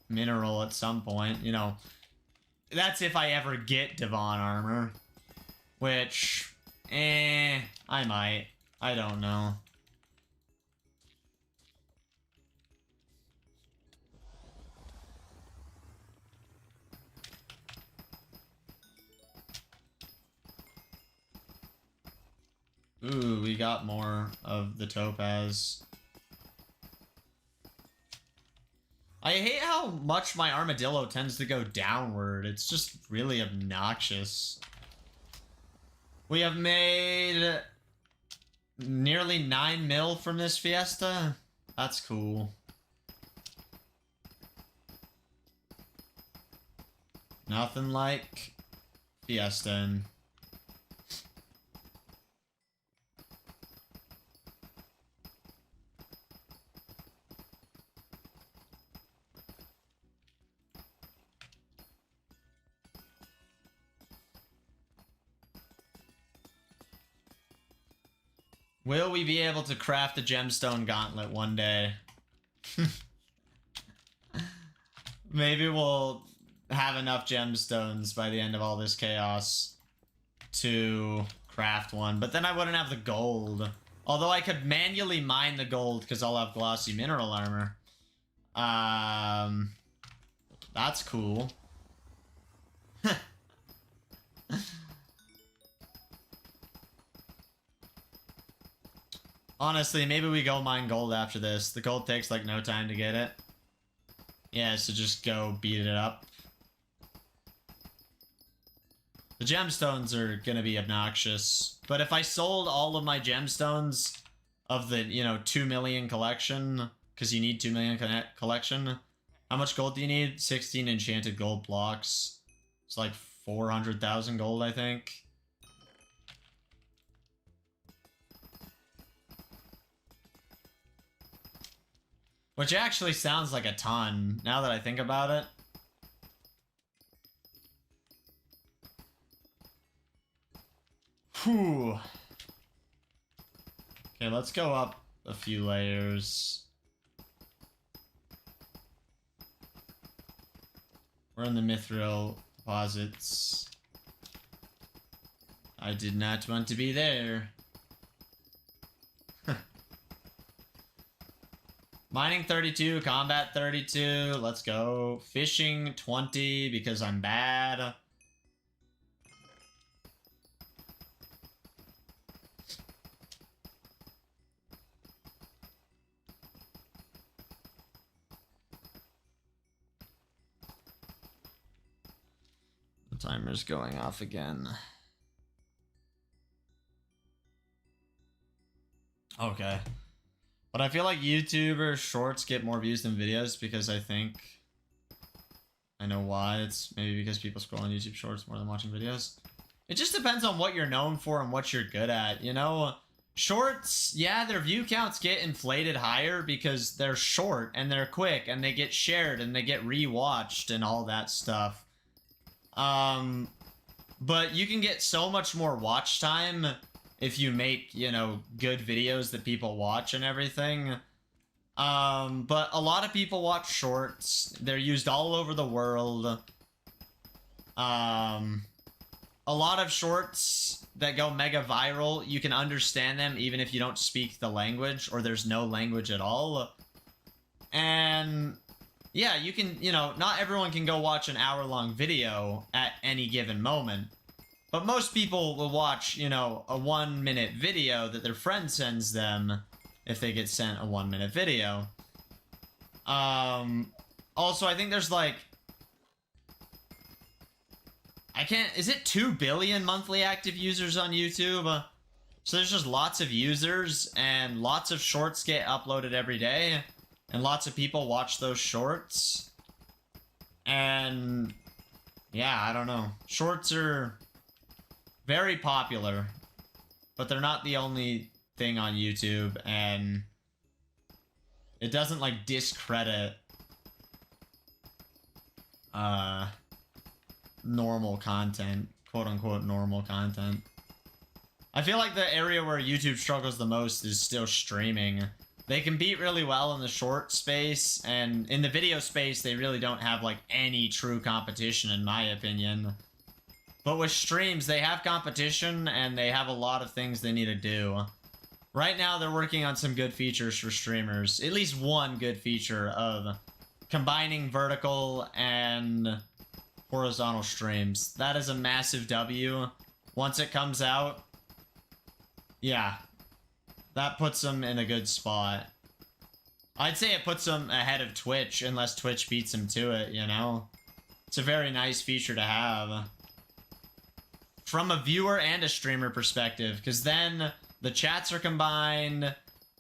mineral at some point. You know, that's if I ever get Devon armor. Which, I might. I don't know. Ooh, we got more of the topaz. I hate how much my armadillo tends to go downward. It's just really obnoxious. We have made nearly 9 mil from this Fiesta. That's cool. Nothing like Fiesta. Will we be able to craft a gemstone gauntlet one day? Maybe we'll have enough gemstones by the end of all this chaos to craft one, but then I wouldn't have the gold. Although I could manually mine the gold because I'll have glossy mineral armor. That's cool. Honestly, maybe we go mine gold after this. The gold takes like no time to get it. Yeah, so just go beat it up. The gemstones are gonna be obnoxious. But if I sold all of my gemstones of the, you know, 2 million collection, because you need 2 million collection, how much gold do you need? 16 enchanted gold blocks. It's like 400,000 gold, I think. Which actually sounds like a ton, now that I think about it. Whew. Okay, let's go up a few layers. We're in the mithril deposits. I did not want to be there. Mining 32, combat 32, let's go. Fishing 20 because I'm bad. The timer's going off again. Okay. But I feel like YouTuber shorts get more views than videos because I know why. It's maybe because people scroll on YouTube shorts more than watching videos. It just depends on what you're known for and what you're good at, you know? Shorts, yeah, their view counts get inflated higher because they're short and they're quick and they get shared and they get rewatched and all that stuff. But you can get so much more watch time if you make, you know, good videos that people watch and everything. But a lot of people watch shorts. They're used all over the world. A lot of shorts that go mega viral, you can understand them even if you don't speak the language or there's no language at all. And yeah, you can, you know, not everyone can go watch an hour-long video at any given moment. But most people will watch, you know, a 1-minute video that their friend sends them if they get sent a 1-minute video. Also, I think there's like... is it 2 billion monthly active users on YouTube? So there's just lots of users and lots of shorts get uploaded every day. And lots of people watch those shorts. And yeah, I don't know. Shorts are very popular, but they're not the only thing on YouTube, and it doesn't like discredit normal content, quote-unquote normal content. I feel like the area where YouTube struggles the most is still streaming. They compete really well in the short space, and in the video space, they really don't have, like, any true competition, in my opinion. But with streams, they have competition, and they have a lot of things they need to do. Right now, they're working on some good features for streamers. At least one good feature of combining vertical and horizontal streams. That is a massive W. Once it comes out, yeah, that puts them in a good spot. I'd say it puts them ahead of Twitch, unless Twitch beats them to it, you know? It's a very nice feature to have. From a viewer and a streamer perspective, because then the chats are combined,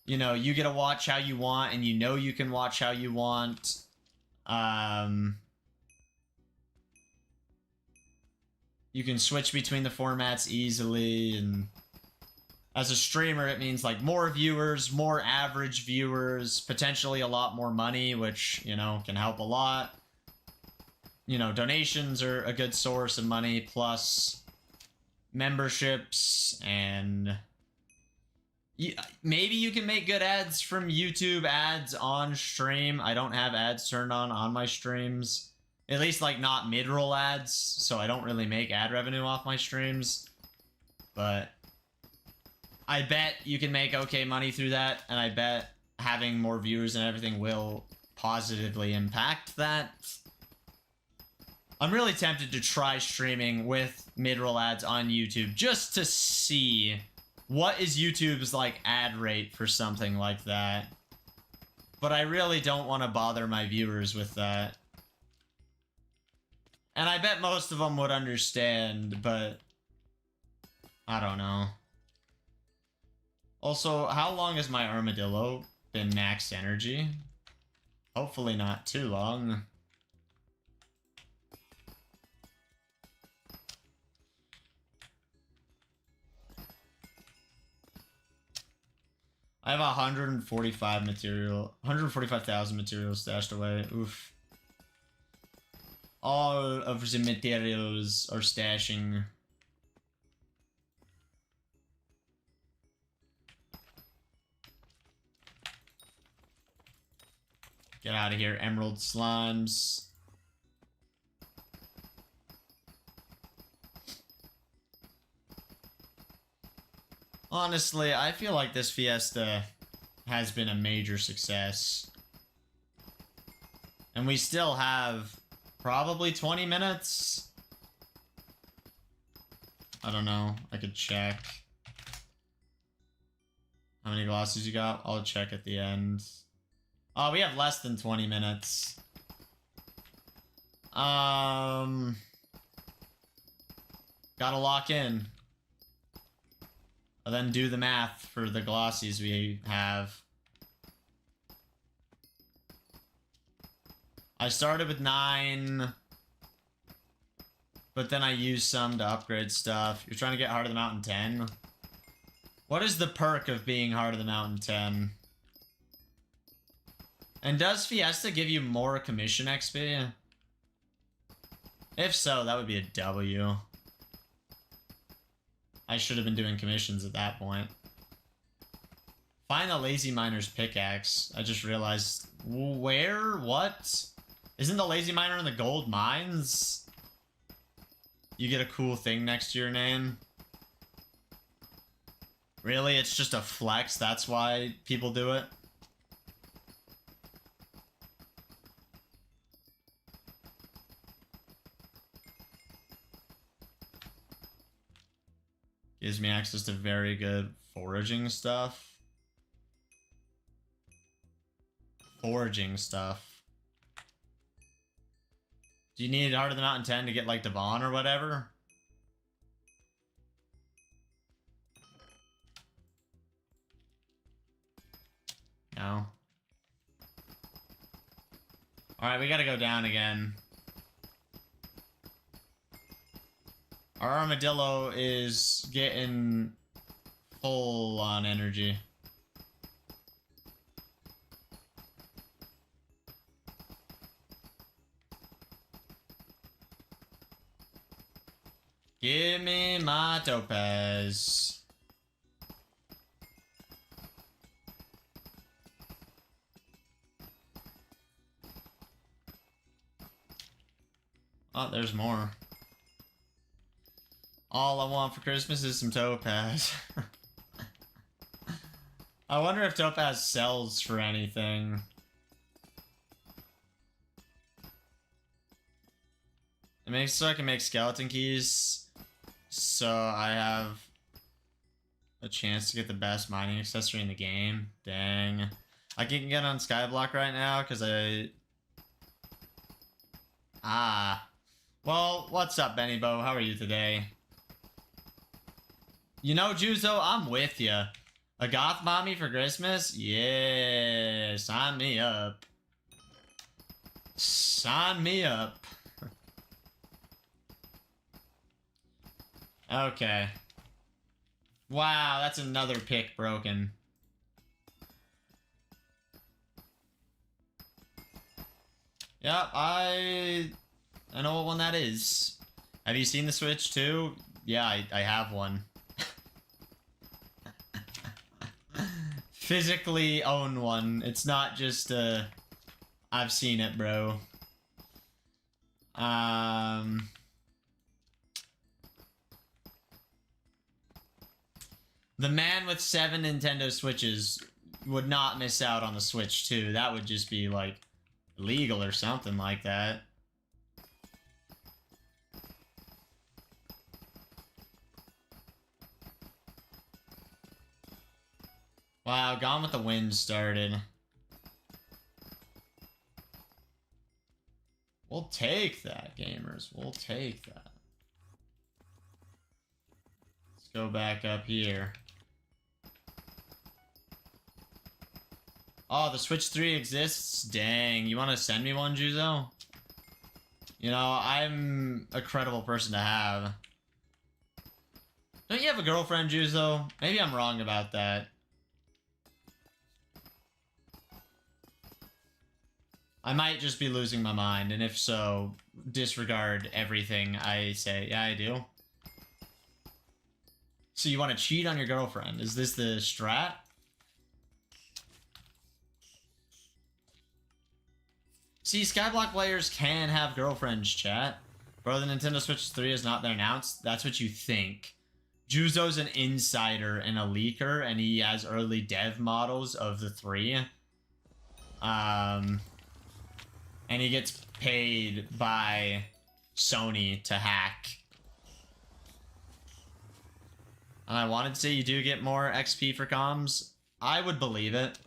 you know, you get to watch how you want, and you know you can watch how you want. You can switch between the formats easily, and as a streamer, it means, like, more viewers, more average viewers, potentially a lot more money, which, you know, can help a lot. You know, donations are a good source of money, plus memberships, and maybe you can make good ads from YouTube ads on stream. I don't have ads turned on my streams. At least, like, not mid-roll ads, so I don't really make ad revenue off my streams. But I bet you can make okay money through that, and I bet having more viewers and everything will positively impact that. I'm really tempted to try streaming with mid-roll ads on YouTube just to see what is YouTube's, like, ad rate for something like that. But I really don't want to bother my viewers with that. And I bet most of them would understand, but I don't know. Also, how long has my armadillo been max energy? Hopefully not too long. I have 145,000 materials stashed away. Oof. All of the materials are stashing. Get out of here, emerald slimes. Honestly, I feel like this Fiesta has been a major success. And we still have probably 20 minutes. I don't know. I could check. How many glosses you got? I'll check at the end. Oh, we have less than 20 minutes. Gotta lock in. And then do the math for the glossies we have. I started with 9. But then I used some to upgrade stuff. You're trying to get Heart of the Mountain 10? What is the perk of being Heart of the Mountain 10? And does Fiesta give you more commission XP? If so, that would be a W. I should have been doing commissions at that point. Find the Lazy Miner's pickaxe. I just realized... Where? What? Isn't the Lazy Miner in the gold mines? You get a cool thing next to your name? Really? It's just a flex? That's why people do it? Gives me access to very good foraging stuff. Foraging stuff. Do you need Heart of the Mountain 10 to get, like, Devon or whatever? No. Alright, we gotta go down again. Our armadillo is getting full on energy. Give me my topaz. Oh, there's more. All I want for Christmas is some topaz. I wonder if topaz sells for anything. It makes so I can make skeleton keys, so I have a chance to get the best mining accessory in the game. Dang. I can get on Skyblock right now because well, what's up, Benny Bo? How are you today? You know, Juzo, I'm with ya. A goth mommy for Christmas? Yeah, sign me up. Sign me up. Okay. Wow, that's another pick broken. Yep, I know what one that is. Have you seen the Switch too? Yeah, I have one. Physically own one. It's not just I've seen it, bro. The man with 7 Nintendo Switches would not miss out on the Switch 2. That would just be, like, illegal or something like that. Wow, Gone with the Wind started. We'll take that, gamers. We'll take that. Let's go back up here. Oh, the Switch 3 exists? Dang, you want to send me one, Juzo? You know, I'm a credible person to have. Don't you have a girlfriend, Juzo? Maybe I'm wrong about that. I might just be losing my mind, and if so, disregard everything I say. Yeah, I do. So you want to cheat on your girlfriend? Is this the strat? See, Skyblock players can have girlfriends, chat. Bro, the Nintendo Switch 3 has not been announced. That's what you think. Juzo's an insider and a leaker, and he has early dev models of the 3. And he gets paid by Sony to hack. And I wanted to say you do get more XP for comms. I would believe it.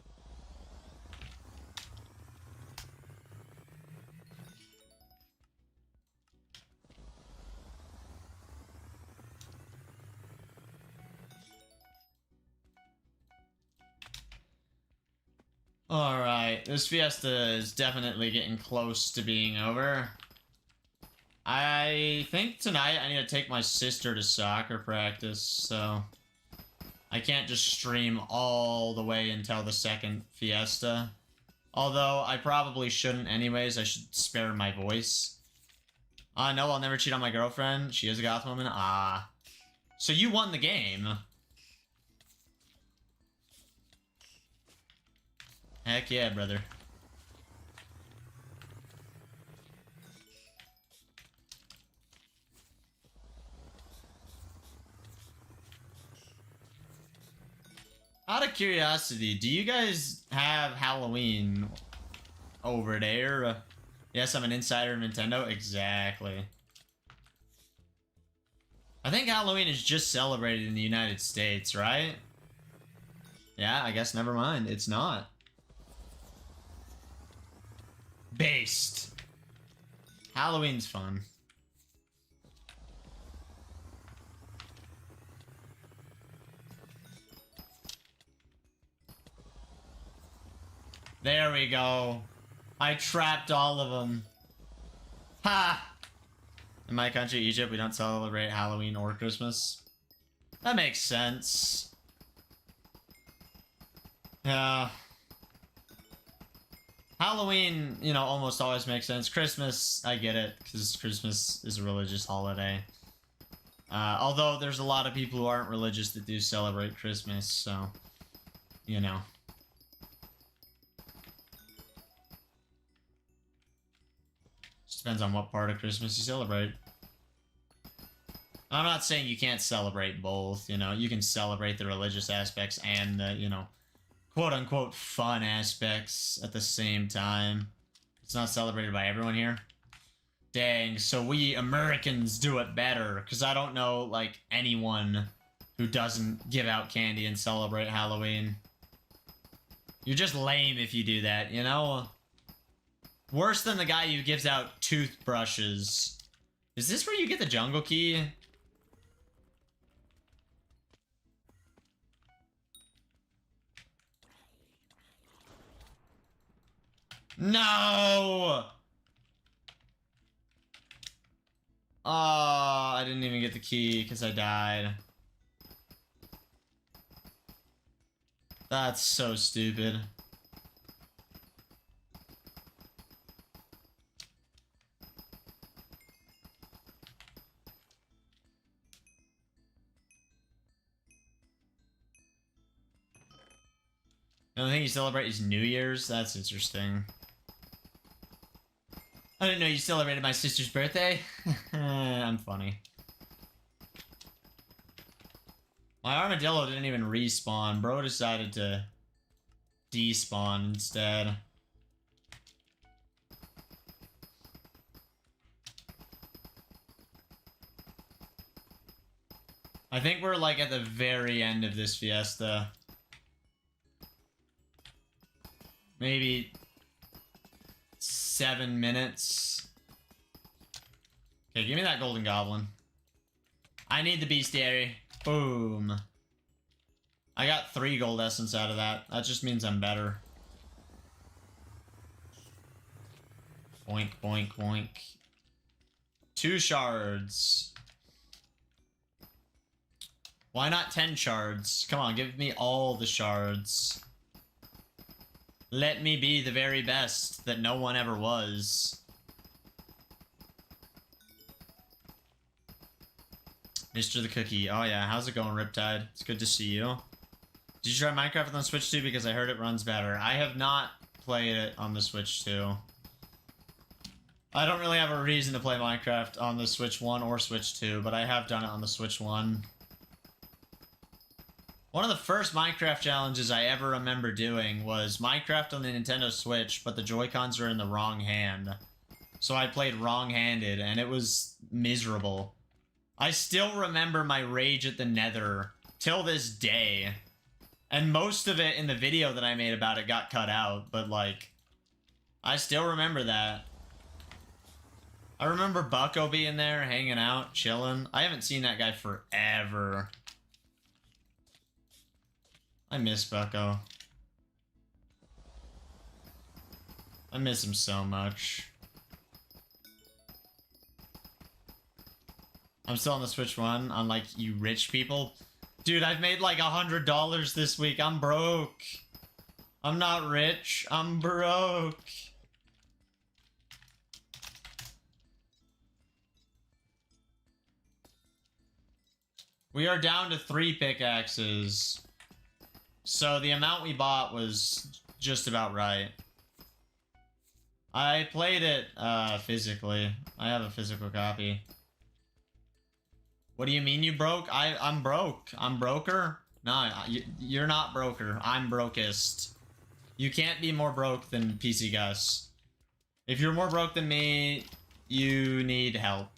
Alright, this Fiesta is definitely getting close to being over. I think tonight I need to take my sister to soccer practice, so I can't just stream all the way until the second Fiesta. Although, I probably shouldn't anyways, I should spare my voice. No, I'll never cheat on my girlfriend. She is a goth woman. So you won the game. Heck yeah, brother. Out of curiosity, do you guys have Halloween over there? Yes, I'm an insider of Nintendo. Exactly. I think Halloween is just celebrated in the United States, right? Yeah, I guess never mind. It's not. Based. Halloween's fun. There we go. I trapped all of them. Ha! In my country, Egypt, we don't celebrate Halloween or Christmas. That makes sense. Yeah. Halloween, you know, almost always makes sense. Christmas, I get it, because Christmas is a religious holiday. Although there's a lot of people who aren't religious that do celebrate Christmas, so, you know. Just depends on what part of Christmas you celebrate. I'm not saying you can't celebrate both, you know. You can celebrate the religious aspects and the, you know, quote-unquote fun aspects at the same time. It's not celebrated by everyone here. Dang, so we Americans do it better, because I don't know, like, anyone who doesn't give out candy and celebrate Halloween. You're just lame if you do that, you know? Worse than the guy who gives out toothbrushes. Is this where you get the jungle key? No! Oh, I didn't even get the key because I died. That's so stupid. The only thing you celebrate is New Year's? That's interesting. I didn't know you celebrated my sister's birthday. I'm funny. My armadillo didn't even respawn. Bro decided to despawn instead. I think we're like at the very end of this fiesta. Maybe 7 minutes. Okay, give me that golden goblin. I need the bestiary. Boom. I got 3 gold essence out of that. That just means I'm better. Boink, boink, boink. 2 shards. Why not 10 shards? Come on, give me all the shards. Let me be the very best that no one ever was. Mr. the Cookie. Oh yeah, how's it going, Riptide? It's good to see you. Did you try Minecraft on Switch 2? Because I heard it runs better. I have not played it on the Switch 2. I don't really have a reason to play Minecraft on the Switch 1 or Switch 2, but I have done it on the Switch 1. One of the first Minecraft challenges I ever remember doing was Minecraft on the Nintendo Switch, but the Joy-Cons are in the wrong hand. So I played wrong-handed, and it was miserable. I still remember my rage at the Nether till this day. And most of it in the video that I made about it got cut out, but like, I still remember that. I remember Bucko being there, hanging out, chilling. I haven't seen that guy forever. I miss Bucko. I miss him so much. I'm still on the Switch 1, unlike you rich people. Dude, I've made like $100 this week. I'm broke. I'm not rich. I'm broke. We are down to 3 pickaxes. So the amount we bought was just about right. I played it physically. I have a physical copy. What do you mean you broke? I'm broke. I'm broker? No, you're not broker. I'm brokest. You can't be more broke than pcgus. If you're more broke than me, you need help.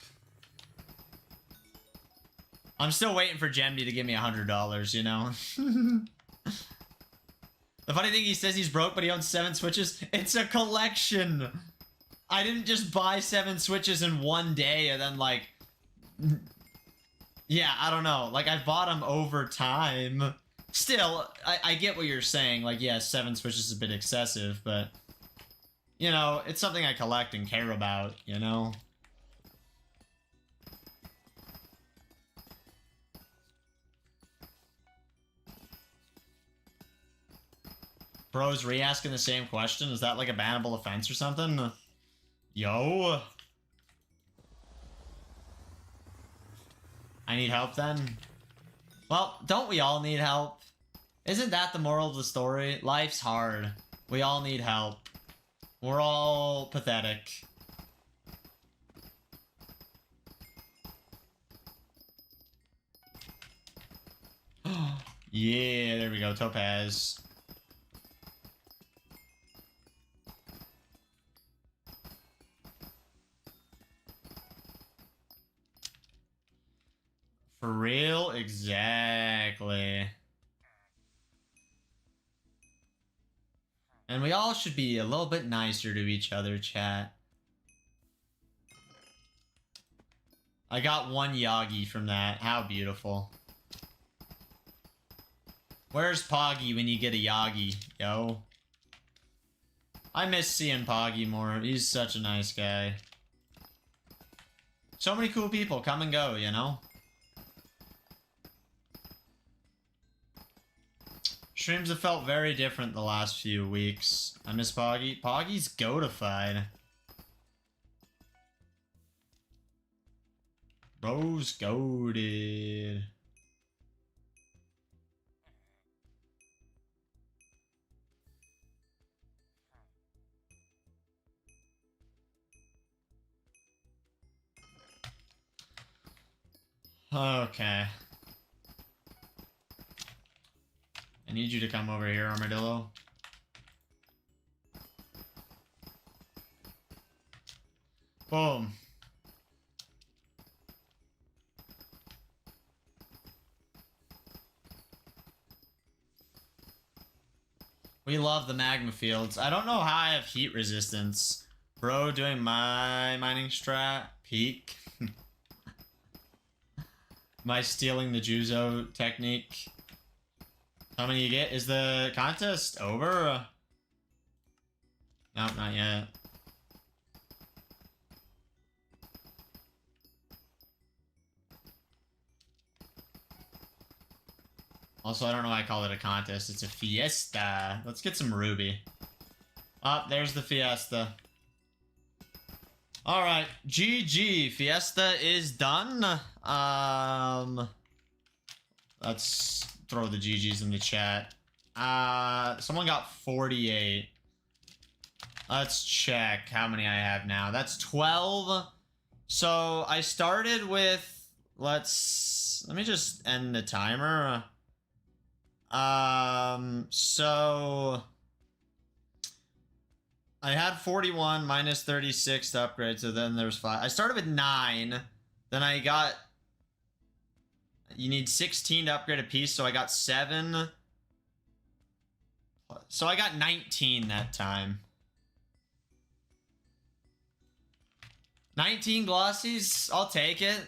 I'm still waiting for Gemdy to give me $100, you know? The funny thing, he says he's broke, but he owns 7 Switches. It's a collection! I didn't just buy 7 Switches in one day and then, like... Yeah, I don't know. Like, I bought them over time. Still, I get what you're saying. Like, yeah, 7 Switches is a bit excessive, but... You know, it's something I collect and care about, you know? Bro's re-asking the same question. Is that like a bannable offense or something? Yo. I need help then? Well, don't we all need help? Isn't that the moral of the story? Life's hard. We all need help. We're all pathetic. Yeah, there we go, topaz. For real? Exactly. And we all should be a little bit nicer to each other, chat. I got one Yagi from that. How beautiful. Where's Poggy when you get a Yagi, yo? I miss seeing Poggy more. He's such a nice guy. So many cool people come and go, you know? Streams have felt very different the last few weeks. I miss Poggy. Poggy's goatified. Bro's goated. Okay. I need you to come over here, Armadillo. Boom. We love the magma fields. I don't know how I have heat resistance. Bro doing my mining strat. Peak. My stealing the Juzo technique. How many you get? Is the contest over? Nope, not yet. Also, I don't know why I call it a contest. It's a fiesta. Let's get some ruby. Oh, there's the fiesta. Alright, GG. Fiesta is done. Let's throw the GGs in the chat. Someone got 48. Let's check how many I have now. That's 12. So I started with, let me just end the timer. So I had 41 minus 36 to upgrade, so then there's 5. I started with 9, then I got, you need 16 to upgrade a piece, so I got 7. So I got 19 that time. 19 glossies, I'll take it.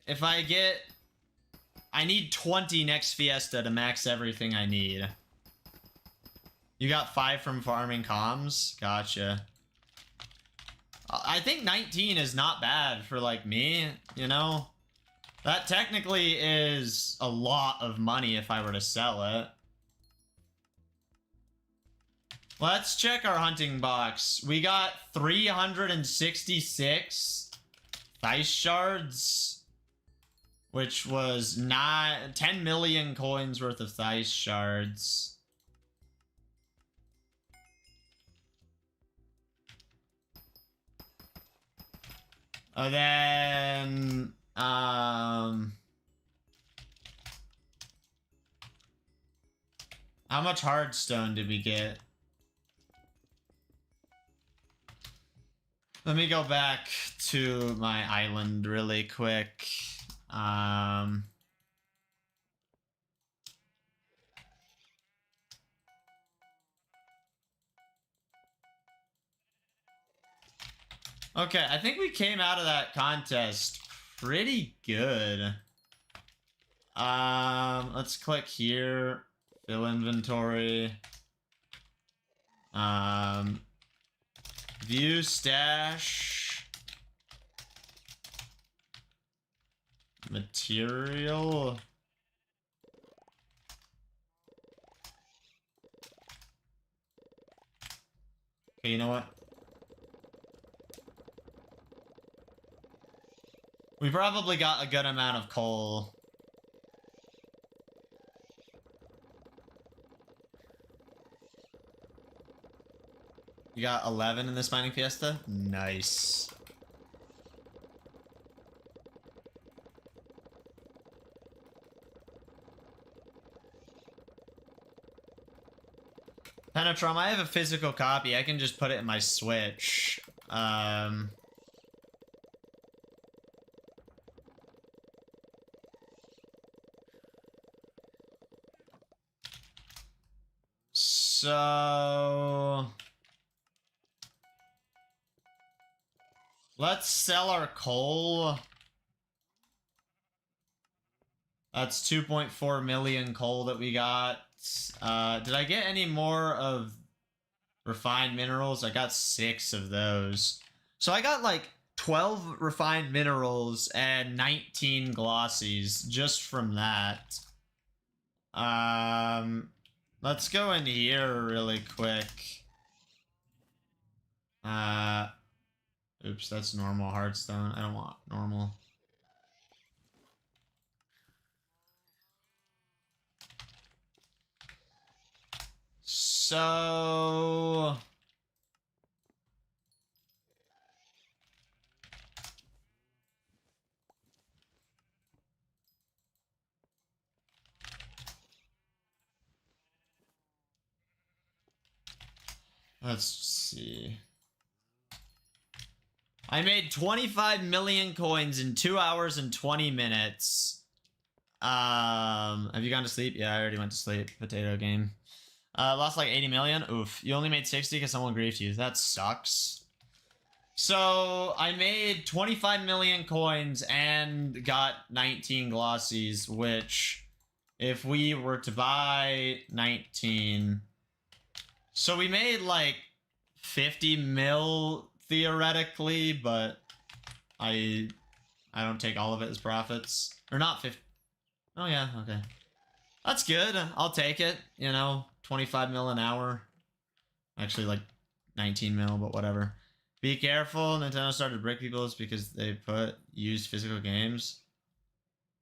If I get, I need 20 next Fiesta to max everything I need. You got 5 from farming comms? Gotcha. I think 19 is not bad for, like, me, you know? That technically is a lot of money if I were to sell it. Let's check our hunting box. We got 366 Thice shards, which was 10 million coins worth of Thice shards. Then, how much hardstone did we get? Let me go back to my island really quick. Okay, I think we came out of that contest pretty good. Let's click here, fill inventory. View stash. Material. Okay, you know what? We probably got a good amount of coal. You got 11 in this Mining Fiesta? Nice. Penetrum, I have a physical copy. I can just put it in my Switch. So... let's sell our coal. That's 2.4 million coal that we got. Did I get any more of refined minerals? I got 6 of those. So I got like 12 refined minerals and 19 glossies just from that. Let's go in here really quick. Oops, that's normal hardstone. I don't want normal. So... let's see. I made 25 million coins in 2 hours and 20 minutes. Have you gone to sleep? Yeah, I already went to sleep. Potato game. Lost like 80 million. Oof. You only made 60 because someone griefed you. That sucks. So, I made 25 million coins and got 19 glossies, which, if we were to buy 19... so we made like 50 mil theoretically, but I don't take all of it as profits. Or not 50. Oh yeah, okay. That's good. I'll take it, you know, 25 mil an hour. Actually like 19 mil, but whatever. Be careful, Nintendo started to brick people because they put used physical games.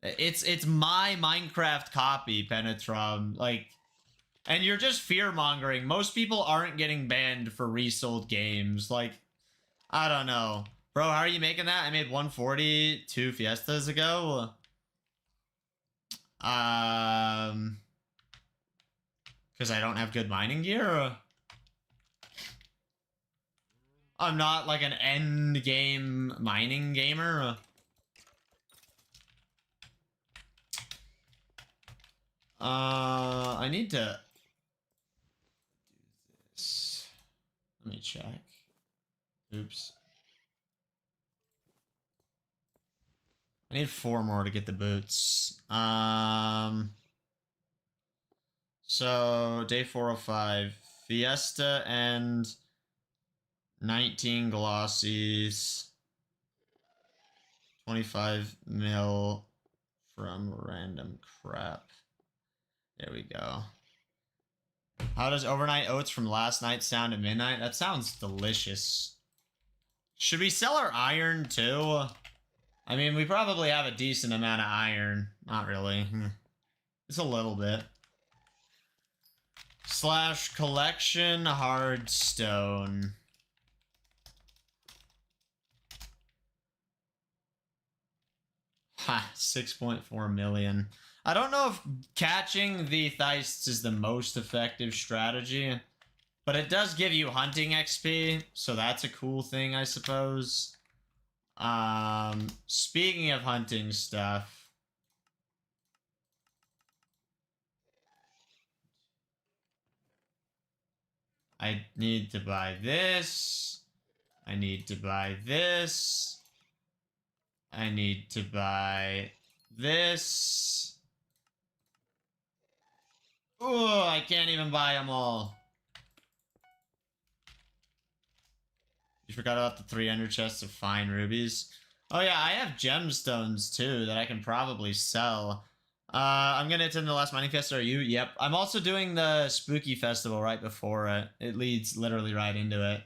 It's my Minecraft copy, Penetrum. Like, and you're just fear-mongering. Most people aren't getting banned for resold games. Like, I don't know. Bro, how are you making that? I made 140 2 Fiestas ago. Because I don't have good mining gear? I'm not like an end game mining gamer. I need to do this. Let me check. Oops. I need 4 more to get the boots. So day 405, Fiesta and 19 glossies, 25 mil from random crap. There we go. How does overnight oats from last night sound at midnight? That sounds delicious. Should we sell our iron too? I mean, we probably have a decent amount of iron. Not really. It's a little bit. Slash collection hardstone. Ha, 6.4 million. I don't know if catching the theists is the most effective strategy, but it does give you hunting XP, so that's a cool thing, I suppose. Speaking of hunting stuff, I need to buy this. I need to buy this. I need to buy this. Oh, I can't even buy them all. You forgot about the 300 chests of fine rubies. Oh yeah, I have gemstones too that I can probably sell. I'm gonna attend the last Mining Fiesta. Are you? Yep. I'm also doing the Spooky Festival right before it. It leads literally right into it.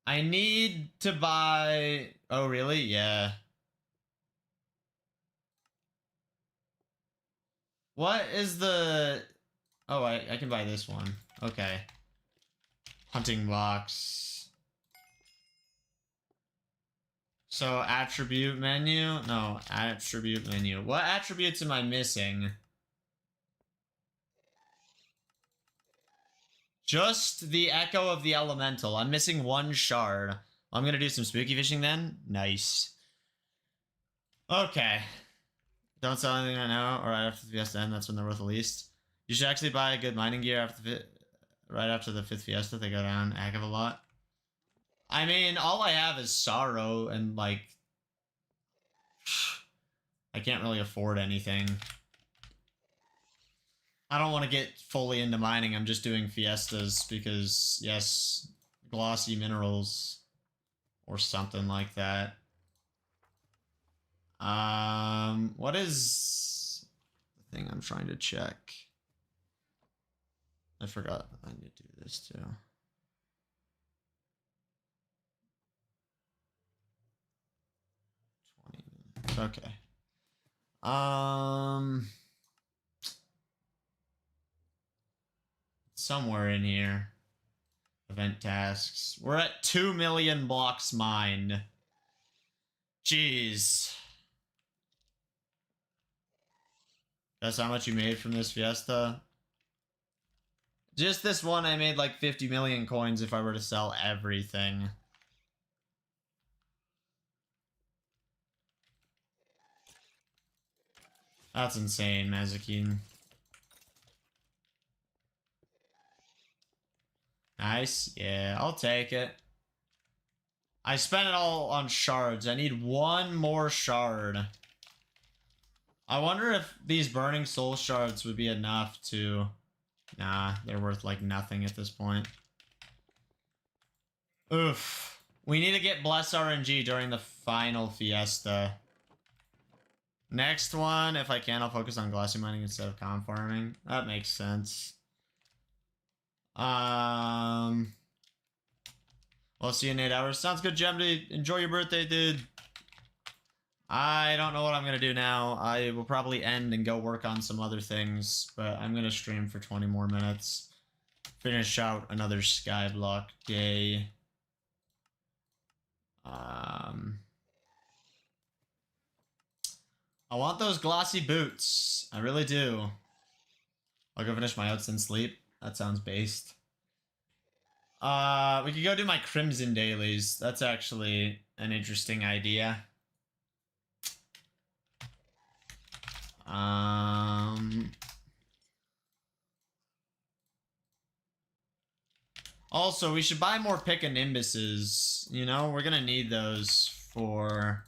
I need to buy... Oh, really? Yeah. What is the... Oh, I can buy this one. Okay. Hunting box. So, attribute menu? No, attribute menu. What attributes am I missing? Just the Echo of the Elemental. I'm missing one shard. I'm gonna do some spooky fishing then. Nice. Okay. Don't sell anything right now or right after the Fiesta end. That's when they're worth the least. You should actually buy a good mining gear after right after the 5th Fiesta. They go down a heck of a lot. I mean, all I have is sorrow and, like... I can't really afford anything. I don't want to get fully into mining. I'm just doing Fiestas because, yes, glossy minerals or something like that. What is the thing I'm trying to check? I forgot I need to do this too. 20 minutes. Okay. Somewhere in here. Event tasks. We're at 2 million blocks mined. Jeez. That's how much you made from this Fiesta? Just this one, I made like 50 million coins if I were to sell everything. That's insane, Mazikeen. Nice. Yeah, I'll take it. I spent it all on shards. I need one more shard. I wonder if these burning soul shards would be enough to... Nah, they're worth like nothing at this point. Oof. We need to get Bless RNG during the final Fiesta. Next one, if I can, I'll focus on glassy mining instead of com farming. That makes sense. I'll see you in 8 hours. Sounds good, Gemdy. Enjoy your birthday, dude. I don't know what I'm gonna do now. I will probably end and go work on some other things, but I'm gonna stream for 20 more minutes. Finish out another Skyblock day. I want those glossy boots. I really do. I'll go finish my oats and sleep. That sounds based. We could go do my Crimson dailies. That's actually an interesting idea. Also, we should buy more pickanimbuses. You know, we're gonna need those for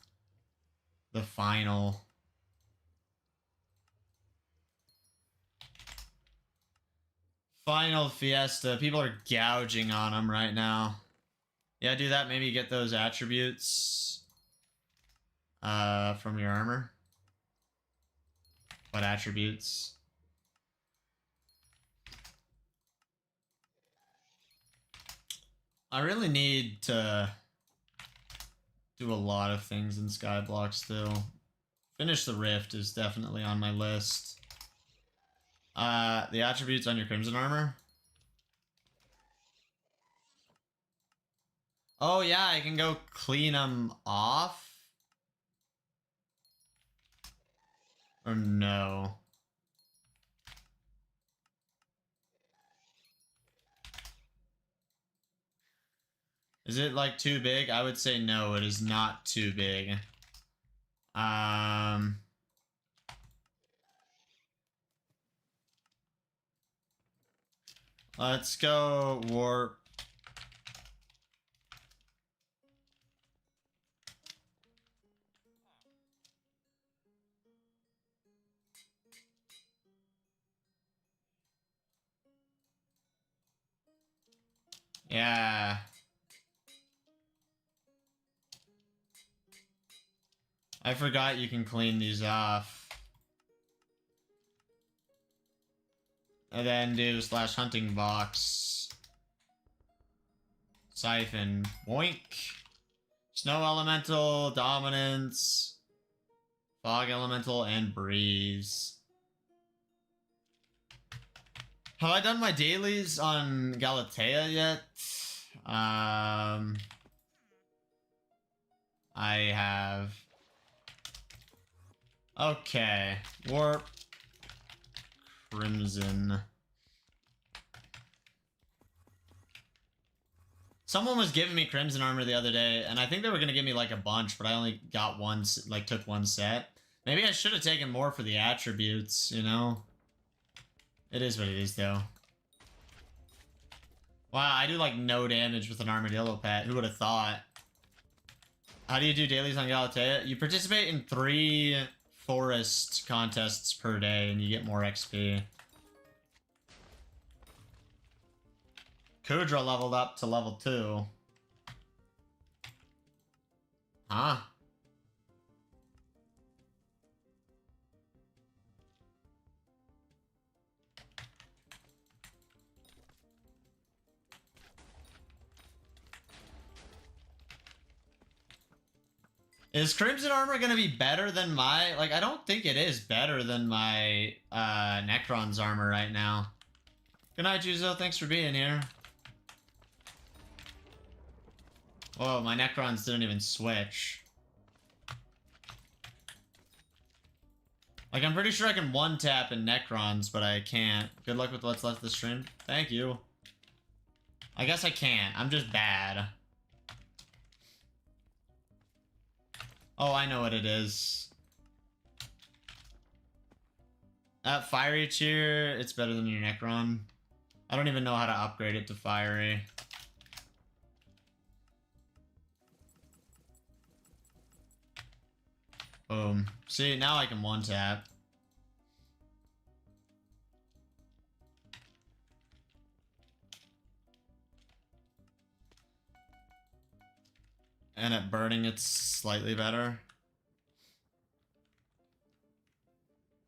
the final. Final Fiesta. People are gouging on them right now. Yeah, do that. Maybe get those attributes from your armor. What attributes? I really need to do a lot of things in Skyblock still. Finish the Rift is definitely on my list. The attributes on your Crimson armor. Oh yeah, I can go clean them off. Or no. Is it like too big? I would say no, it is not too big. Let's go warp. Yeah. I forgot you can clean these off. And then do /hunting box. Siphon. Boink. Snow Elemental, Dominance, Fog Elemental, and Breeze. Have I done my dailies on Galatea yet? I have. Okay. Warp. Crimson. Someone was giving me Crimson armor the other day, and I think they were gonna give me like a bunch, but I only got one, like took one set. Maybe I should have taken more for the attributes, you know? It is what it is, though. Wow, I do like no damage with an armadillo pet. Who would have thought? How do you do dailies on Galatea? You participate in 3 forest contests per day, and you get more XP. Kudra leveled up to level 2. Huh? Is Crimson armor gonna be better than my... Like, I don't think it is better than my Necron's armor right now. Good night, Juzo. Thanks for being here. Whoa, my Necrons didn't even switch. Like, I'm pretty sure I can one-tap in Necrons, but I can't. Good luck with what's left of the stream. Thank you. I guess I can't. I'm just bad. Oh, I know what it is. At Fiery Cheer, it's better than your Necron. I don't even know how to upgrade it to Fiery. Boom. See, now I can one-tap. And at burning, it's slightly better.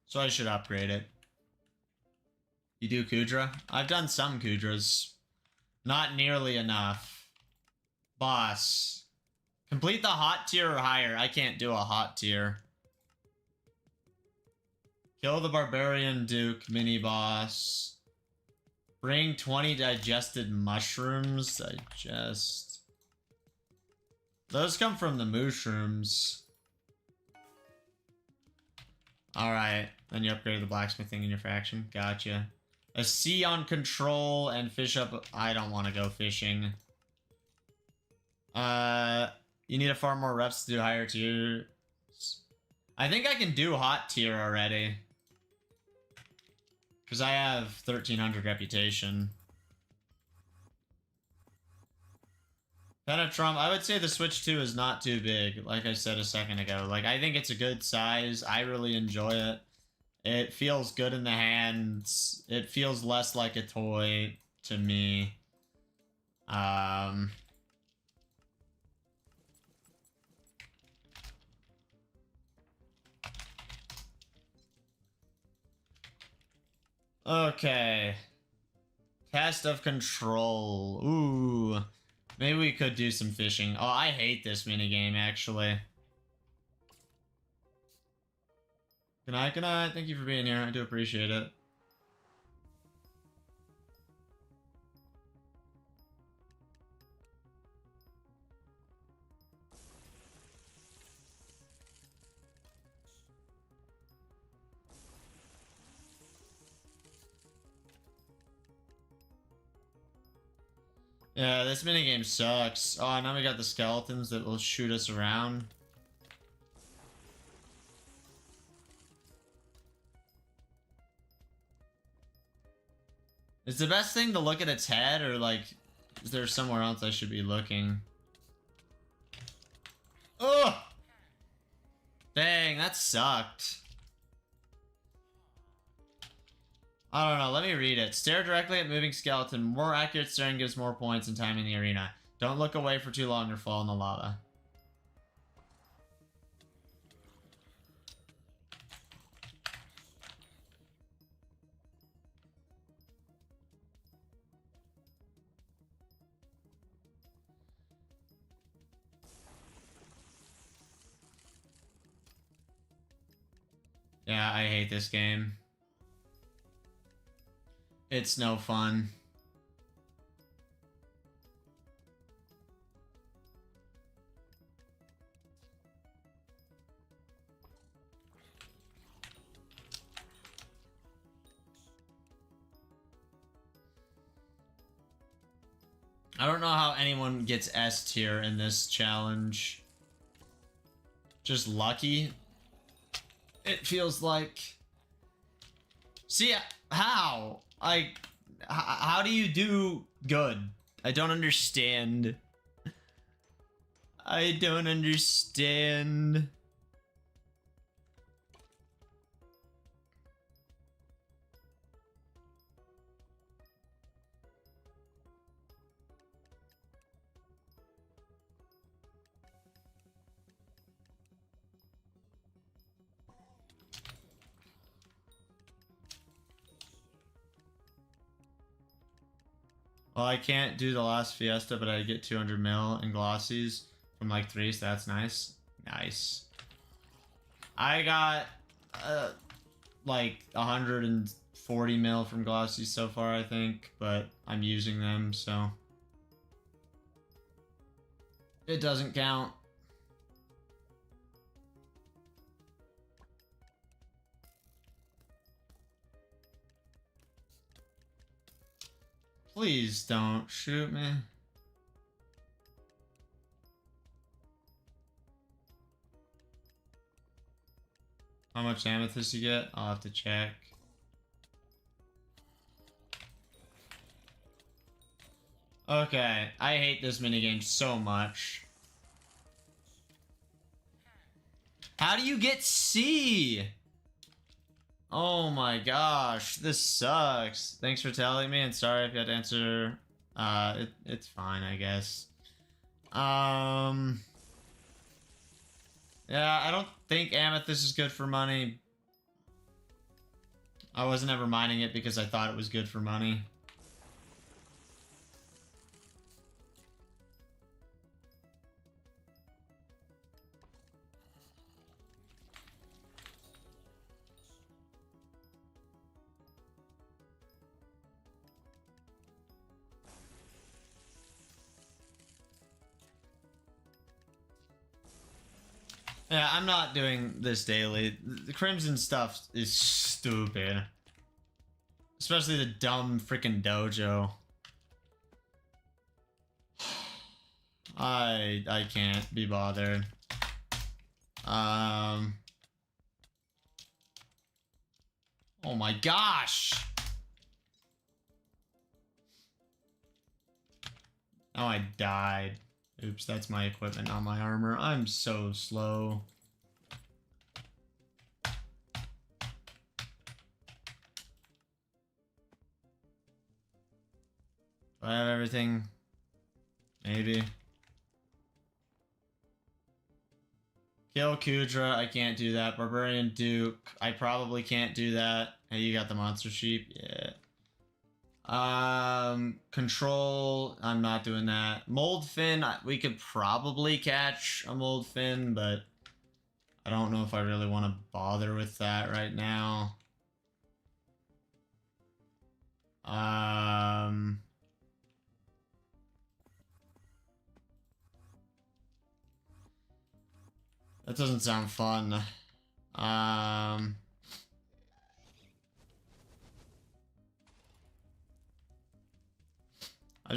So I should upgrade it. You do Kudra? I've done some Kudras. Not nearly enough. Boss. Complete the hot tier or higher. I can't do a hot tier. Kill the Barbarian Duke mini boss. Bring 20 digested mushrooms. Digest. Those come from the mushrooms. Alright. Then you upgrade the blacksmithing in your faction. Gotcha. A sea on control and fish up. I don't want to go fishing. You need to farm more reps to do higher tiers. I think I can do hot tier already. Because I have 1300 reputation. Penetrum, I would say the Switch 2 is not too big, like I said a second ago. Like, I think it's a good size. I really enjoy it. It feels good in the hands. It feels less like a toy to me. Okay. Test of control. Ooh. Maybe we could do some fishing. Oh, I hate this minigame, actually. Good night, good night. Thank you for being here. I do appreciate it. Yeah, this minigame sucks. Oh, now we got the skeletons that will shoot us around. Is the best thing to look at its head, or like, is there somewhere else I should be looking? Ugh! Dang, that sucked. I don't know, let me read it. Stare directly at moving skeleton. More accurate staring gives more points and time in the arena. Don't look away for too long or fall in the lava. Yeah, I hate this game. It's no fun. I don't know how anyone gets S tier in this challenge. Just lucky, it feels like. See, how? How do you do good? I don't understand. I don't understand. Well, I can't do the last Fiesta, but I get 200 mil in glossies from like 3, so that's nice. Nice. I got like 140 mil from glossies so far, I think, but I'm using them, so it doesn't count. Please don't shoot me. How much amethyst you get? I'll have to check. Okay, I hate this minigame so much. How do you get C? Oh my gosh, this sucks. Thanks for telling me, and sorry if you had to answer. It's fine, I guess. Yeah, I don't think amethyst is good for money. I wasn't ever mining it because I thought it was good for money. Yeah, I'm not doing this daily. The Crimson stuff is stupid. Especially the dumb freaking dojo. I can't be bothered. Oh my gosh! Oh, I died. Oops, that's my equipment, not my armor. I'm so slow. Do I have everything? Maybe. Kill Kudra, I can't do that. Barbarian Duke, I probably can't do that. Hey, you got the monster sheep? Yeah. Control, I'm not doing that. Mold fin, we could probably catch a mold fin, but I don't know if I really want to bother with that right now. That doesn't sound fun. I've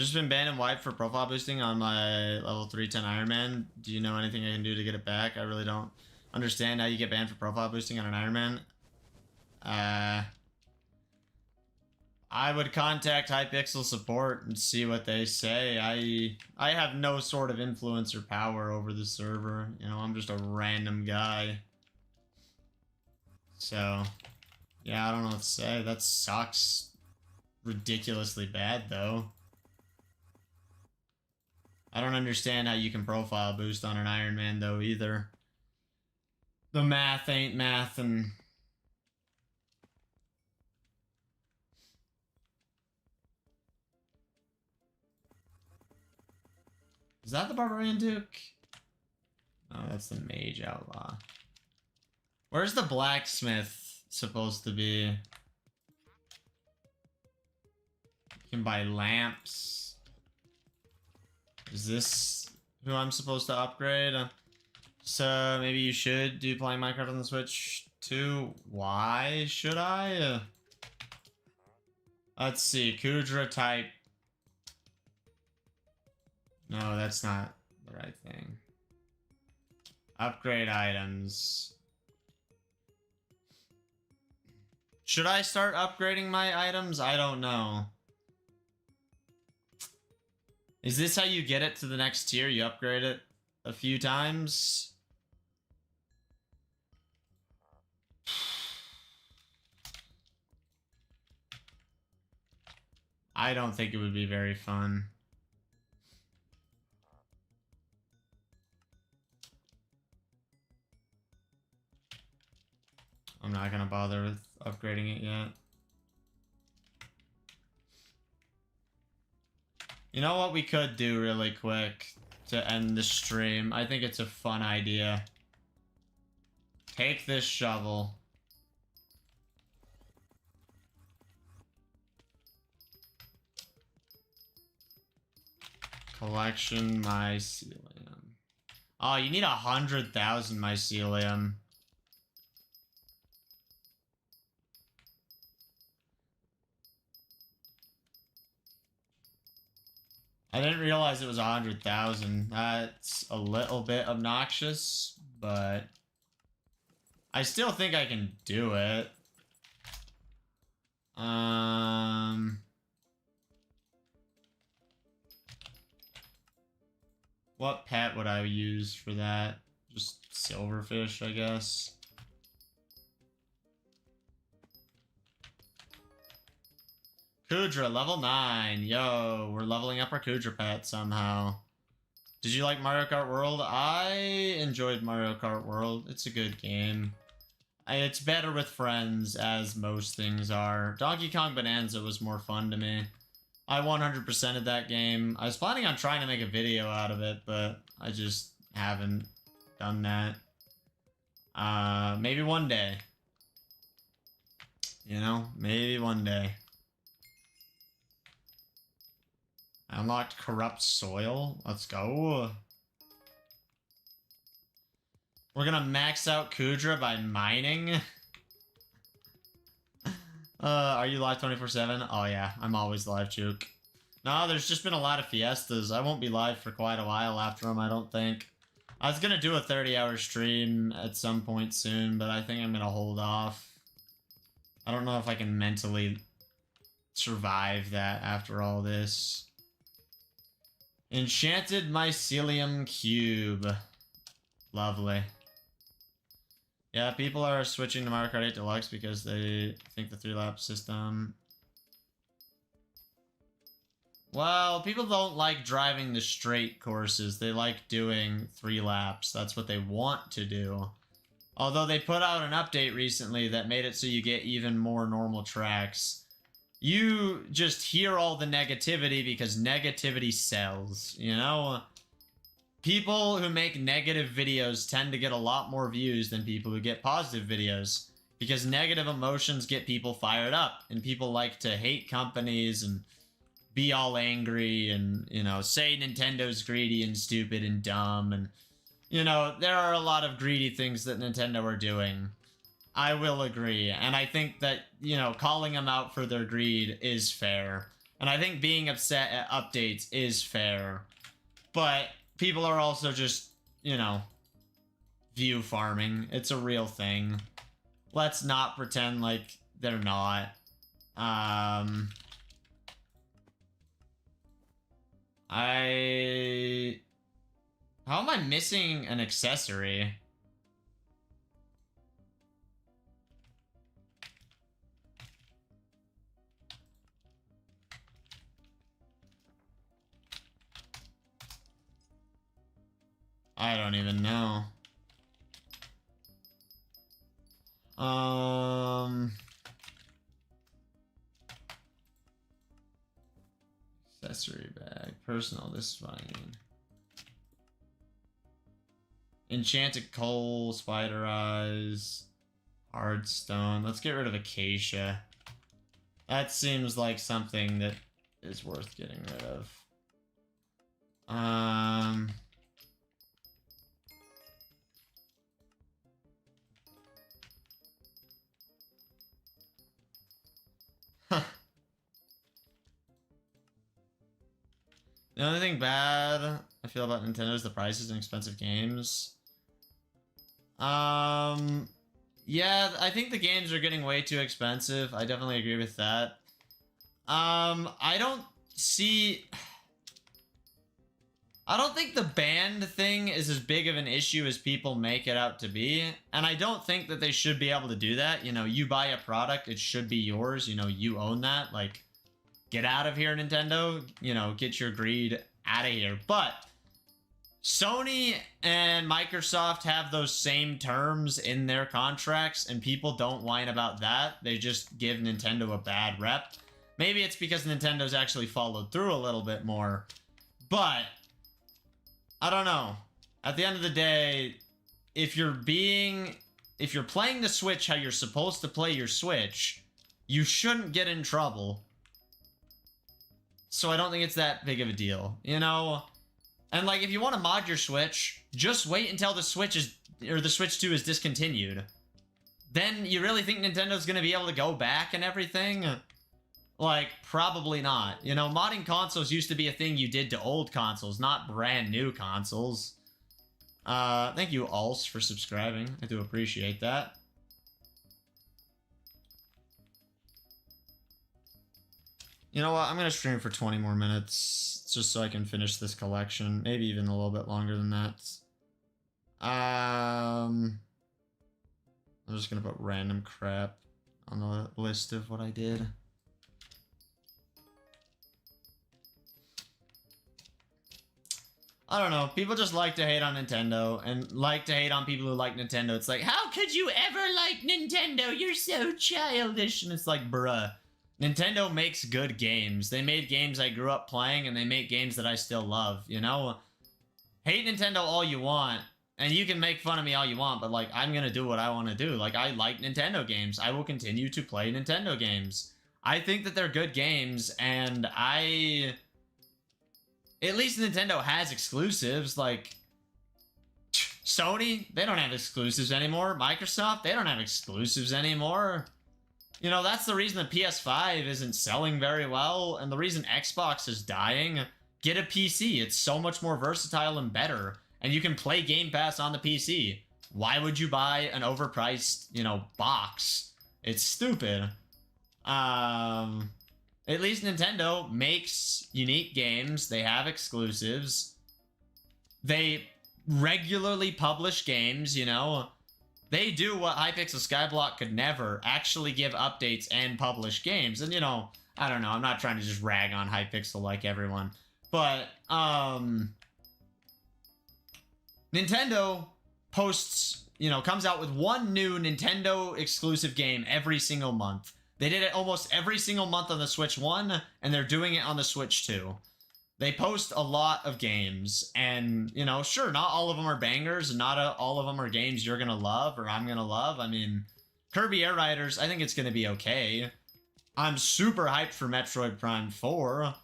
just been banned and wiped for profile boosting on my level 310 Iron Man. Do you know anything I can do to get it back? I really don't understand how you get banned for profile boosting on an Iron Man. I would contact Hypixel support and see what they say. I have no sort of influence or power over the server. You know, I'm just a random guy. So, yeah, I don't know what to say. That sucks ridiculously bad, though. I don't understand how you can profile boost on an Iron Man, though, either. The math ain't math, and... Is that the Barbarian Duke? Oh, that's the Mage Outlaw. Where's the blacksmith supposed to be? You can buy lamps. Is this who I'm supposed to upgrade? So maybe you should do playing Minecraft on the Switch too. Why should I? Let's see, Kudra type. No, that's not the right thing. Upgrade items. Should I start upgrading my items? I don't know. Is this how you get it to the next tier? You upgrade it a few times? I don't think it would be very fun. I'm not gonna bother with upgrading it yet. You know what we could do really quick to end the stream? I think it's a fun idea. Take this shovel. Collection mycelium. Oh, you need 100,000 mycelium. I didn't realize it was 100,000. That's a little bit obnoxious, but I still think I can do it. What pet would I use for that? Just silverfish, I guess. Kudra, level 9. Yo, we're leveling up our Kudra pet somehow. Did you like Mario Kart World? I enjoyed Mario Kart World. It's a good game. It's better with friends, as most things are. Donkey Kong Bonanza was more fun to me. I 100%ed that game. I was planning on trying to make a video out of it, but I just haven't done that. Maybe one day. You know, maybe one day. I unlocked Corrupt Soil. Let's go. We're gonna max out Kudra by mining. Are you live 24/7? Oh yeah, I'm always live, Juke. No, there's just been a lot of fiestas. I won't be live for quite a while after them, I don't think. I was gonna do a 30-hour stream at some point soon, but I think I'm gonna hold off. I don't know if I can mentally survive that after all this. Enchanted Mycelium Cube. Lovely. Yeah, people are switching to Mario Kart 8 Deluxe because they think the 3-lap system... Well, people don't like driving the straight courses. They like doing 3 laps. That's what they want to do. Although they put out an update recently that made it so you get even more normal tracks. You just hear all the negativity because negativity sells, you know? People who make negative videos tend to get a lot more views than people who get positive videos. Because negative emotions get people fired up. And people like to hate companies and be all angry and, you know, say Nintendo's greedy and stupid and dumb. And, you know, there are a lot of greedy things that Nintendo are doing. I will agree. And I think that, you know, calling them out for their greed is fair. And I think being upset at updates is fair. But people are also just, you know, view farming. It's a real thing. Let's not pretend like they're not. How am I missing an accessory? I don't even know. Accessory bag. Personal, this is what I need. Enchanted coal, spider eyes. Hardstone. Let's get rid of Acacia. That seems like something that is worth getting rid of. The only thing bad I feel about Nintendo is the prices and expensive games. Yeah, I think the games are getting way too expensive. I definitely agree with that. I don't think the band thing is as big of an issue as people make it out to be. And I don't think that they should be able to do that. You know, you buy a product, it should be yours. You know, you own that. Like, get out of here, Nintendo. You know, get your greed out of here. But Sony and Microsoft have those same terms in their contracts, and people don't whine about that. They just give Nintendo a bad rep. Maybe it's because Nintendo's actually followed through a little bit more. But I don't know. At the end of the day, if you're playing the Switch how you're supposed to play your Switch, you shouldn't get in trouble. So I don't think it's that big of a deal, you know? And like, if you want to mod your Switch, just wait until the Switch 2 is discontinued. Then you really think Nintendo's gonna be able to go back and everything? Like, probably not. You know, modding consoles used to be a thing you did to old consoles, not brand new consoles. Thank you, Alls, for subscribing. I do appreciate that. You know what? I'm gonna stream for 20 more minutes, just so I can finish this collection. Maybe even a little bit longer than that. I'm just gonna put random crap on the list of what I did. I don't know. People just like to hate on Nintendo and like to hate on people who like Nintendo. It's like, how could you ever like Nintendo? You're so childish. And it's like, bruh. Nintendo makes good games. They made games I grew up playing, and they make games that I still love, you know? Hate Nintendo all you want, and you can make fun of me all you want, but, like, I'm gonna do what I want to do. Like, I like Nintendo games. I will continue to play Nintendo games. I think that they're good games, and at least Nintendo has exclusives, like... Sony, they don't have exclusives anymore. Microsoft, they don't have exclusives anymore. You know, that's the reason the PS5 isn't selling very well, and the reason Xbox is dying. Get a PC. It's so much more versatile and better, and you can play Game Pass on the PC. Why would you buy an overpriced, you know, box? It's stupid. At least Nintendo makes unique games. They have exclusives. They regularly publish games, you know. They do what Hypixel Skyblock could never, actually give updates and publish games. And, you know, I don't know, I'm not trying to just rag on Hypixel like everyone. But, Nintendo posts, you know, comes out with one new Nintendo exclusive game every single month. They did it almost every single month on the Switch 1, and they're doing it on the Switch 2. They post a lot of games, and, you know, sure, not all of them are bangers, and not all of them are games you're gonna love, or I'm gonna love. I mean, Kirby Air Riders, I think it's gonna be okay. I'm super hyped for Metroid Prime 4.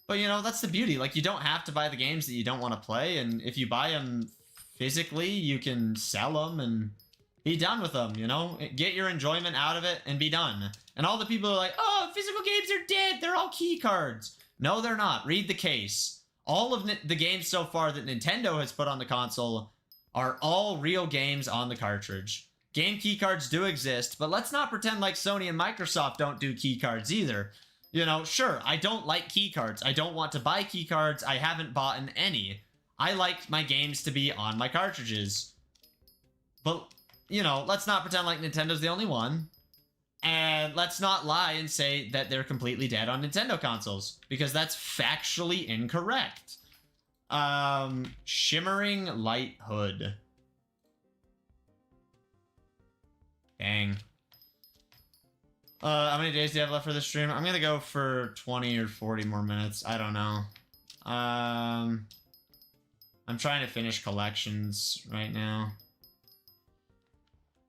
But, you know, that's the beauty. Like, you don't have to buy the games that you don't want to play, and if you buy them physically, you can sell them and be done with them, you know? Get your enjoyment out of it and be done. And all the people are like, oh, physical games are dead, they're all key cards. No, they're not. Read the case. All of the games so far that Nintendo has put on the console are all real games on the cartridge. Game keycards do exist, but let's not pretend like Sony and Microsoft don't do keycards either. You know, sure, I don't like keycards. I don't want to buy keycards. I haven't bought any. I like my games to be on my cartridges. But, you know, let's not pretend like Nintendo's the only one. And let's not lie and say that they're completely dead on Nintendo consoles, because that's factually incorrect. Shimmering Light Hood. Dang. How many days do you have left for this stream? I'm gonna go for 20 or 40 more minutes. I don't know. I'm trying to finish collections right now.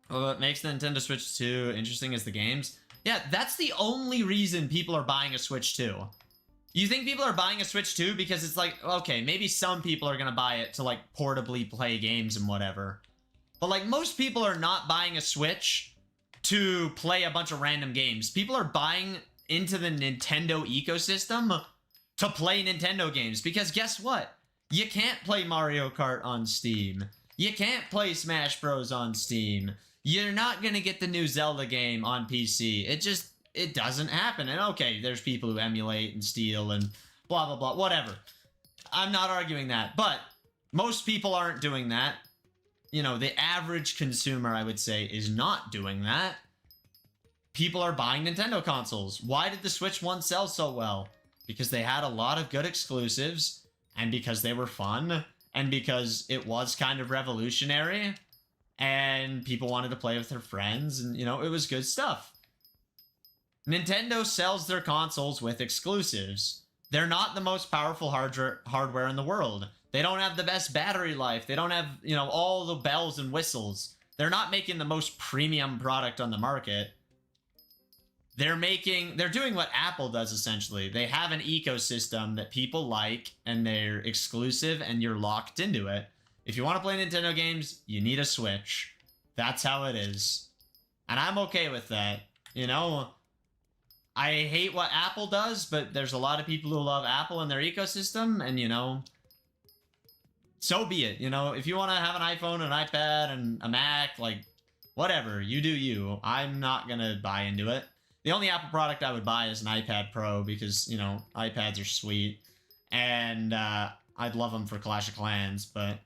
What makes the Nintendo Switch 2 interesting is the games. Yeah, that's the only reason people are buying a Switch 2. You think people are buying a Switch 2 because it's like, okay, maybe some people are gonna buy it to like portably play games and whatever. But like most people are not buying a Switch to play a bunch of random games. People are buying into the Nintendo ecosystem to play Nintendo games because guess what? You can't play Mario Kart on Steam. You can't play Smash Bros on Steam. You're not gonna get the new Zelda game on PC. It doesn't happen. And okay, there's people who emulate and steal and blah, blah, blah, whatever. I'm not arguing that, but most people aren't doing that. You know, the average consumer, I would say, is not doing that. People are buying Nintendo consoles. Why did the Switch 1 sell so well? Because they had a lot of good exclusives, and because they were fun, and because it was kind of revolutionary, and people wanted to play with their friends, and, you know, it was good stuff. Nintendo sells their consoles with exclusives. They're not the most powerful hardware in the world. They don't have the best battery life. They don't have, you know, all the bells and whistles. They're not making the most premium product on the market. They're doing what Apple does, essentially. They have an ecosystem that people like, and they're exclusive, and you're locked into it. If you want to play Nintendo games, you need a Switch. That's how it is. And I'm okay with that. You know, I hate what Apple does, but there's a lot of people who love Apple and their ecosystem, and, you know, so be it. You know, if you want to have an iPhone, an iPad, and a Mac, like, whatever, you do you. I'm not gonna buy into it. The only Apple product I would buy is an iPad Pro because, you know, iPads are sweet. And I'd love them for Clash of Clans, but...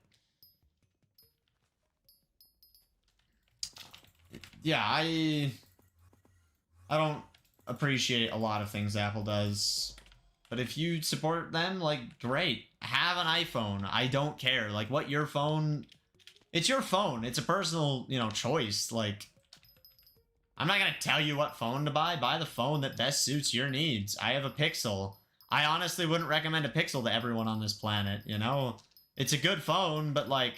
yeah, I don't appreciate a lot of things Apple does. But if you support them, like, great. Have an iPhone. I don't care. Like, what your phone... it's your phone. It's a personal, you know, choice. Like... I'm not gonna tell you what phone to buy. Buy the phone that best suits your needs. I have a Pixel. I honestly wouldn't recommend a Pixel to everyone on this planet, you know? It's a good phone, but, like,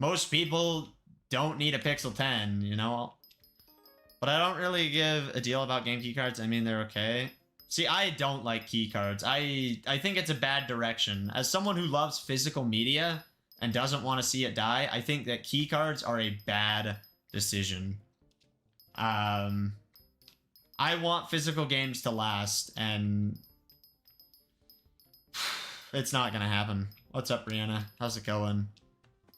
most people don't need a Pixel 10, you know? But I don't really give a deal about game keycards. I mean, they're okay. See, I don't like keycards. I think it's a bad direction. As someone who loves physical media and doesn't want to see it die, I think that keycards are a bad decision. I want physical games to last, and it's not gonna happen. What's up, Brianna? How's it going?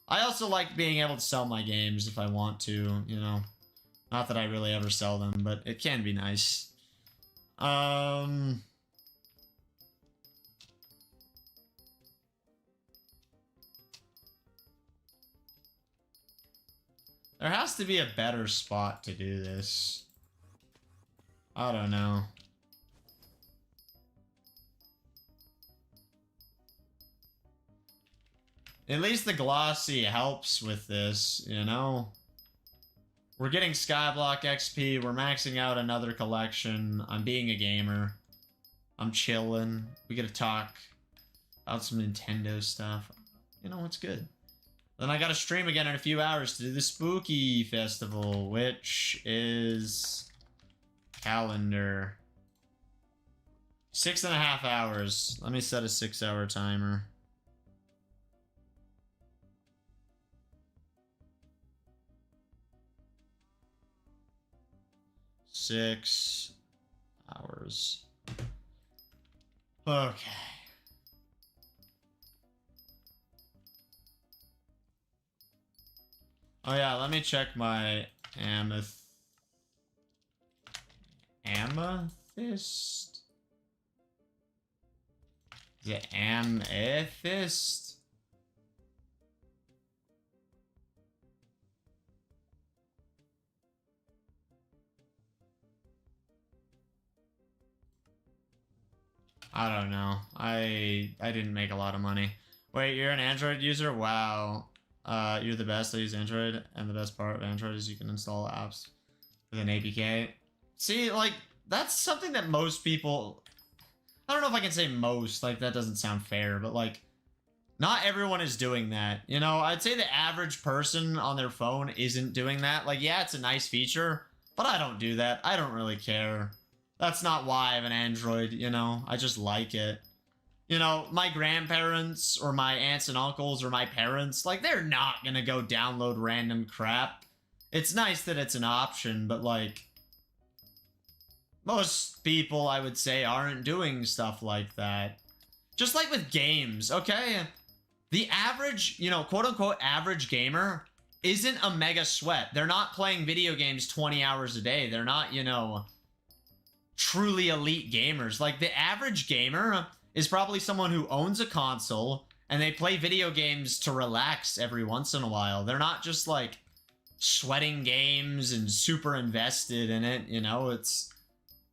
I also like being able to sell my games if I want to, you know. Not that I really ever sell them, but it can be nice. There has to be a better spot to do this. I don't know. At least the glossy helps with this, you know? We're getting Skyblock XP, we're maxing out another collection, I'm being a gamer. I'm chilling. We get to talk about some Nintendo stuff. You know, it's good. Then I gotta stream again in a few hours to do the Spooky Festival, which is... calendar. 6.5 hours. Let me set a 6-hour timer. Six hours. Okay. Oh yeah, let me check my amethyst? Is it amethyst? I don't know. I didn't make a lot of money. Wait, you're an Android user? Wow. You're the best. I use Android, and the best part of Android is you can install apps with an APK. See, like, that's something that most people... I don't know if I can say most, like, that doesn't sound fair, but, like, Not everyone is doing that. You know, I'd say the average person on their phone isn't doing that. Like, yeah, it's a nice feature, but I don't do that. I don't really care. That's not why I have an Android, you know? I just like it. You know, my grandparents or my aunts and uncles or my parents, like, they're not gonna go download random crap. It's nice that it's an option, but, like, most people, I would say, aren't doing stuff like that. Just like with games, okay? The average, you know, quote-unquote average gamer isn't a mega sweat. They're not playing video games 20 hours a day. They're not, you know, truly elite gamers. Like, the average gamer is probably someone who owns a console and they play video games to relax every once in a while. They're not just, like, sweating games and super invested in it, you know? It's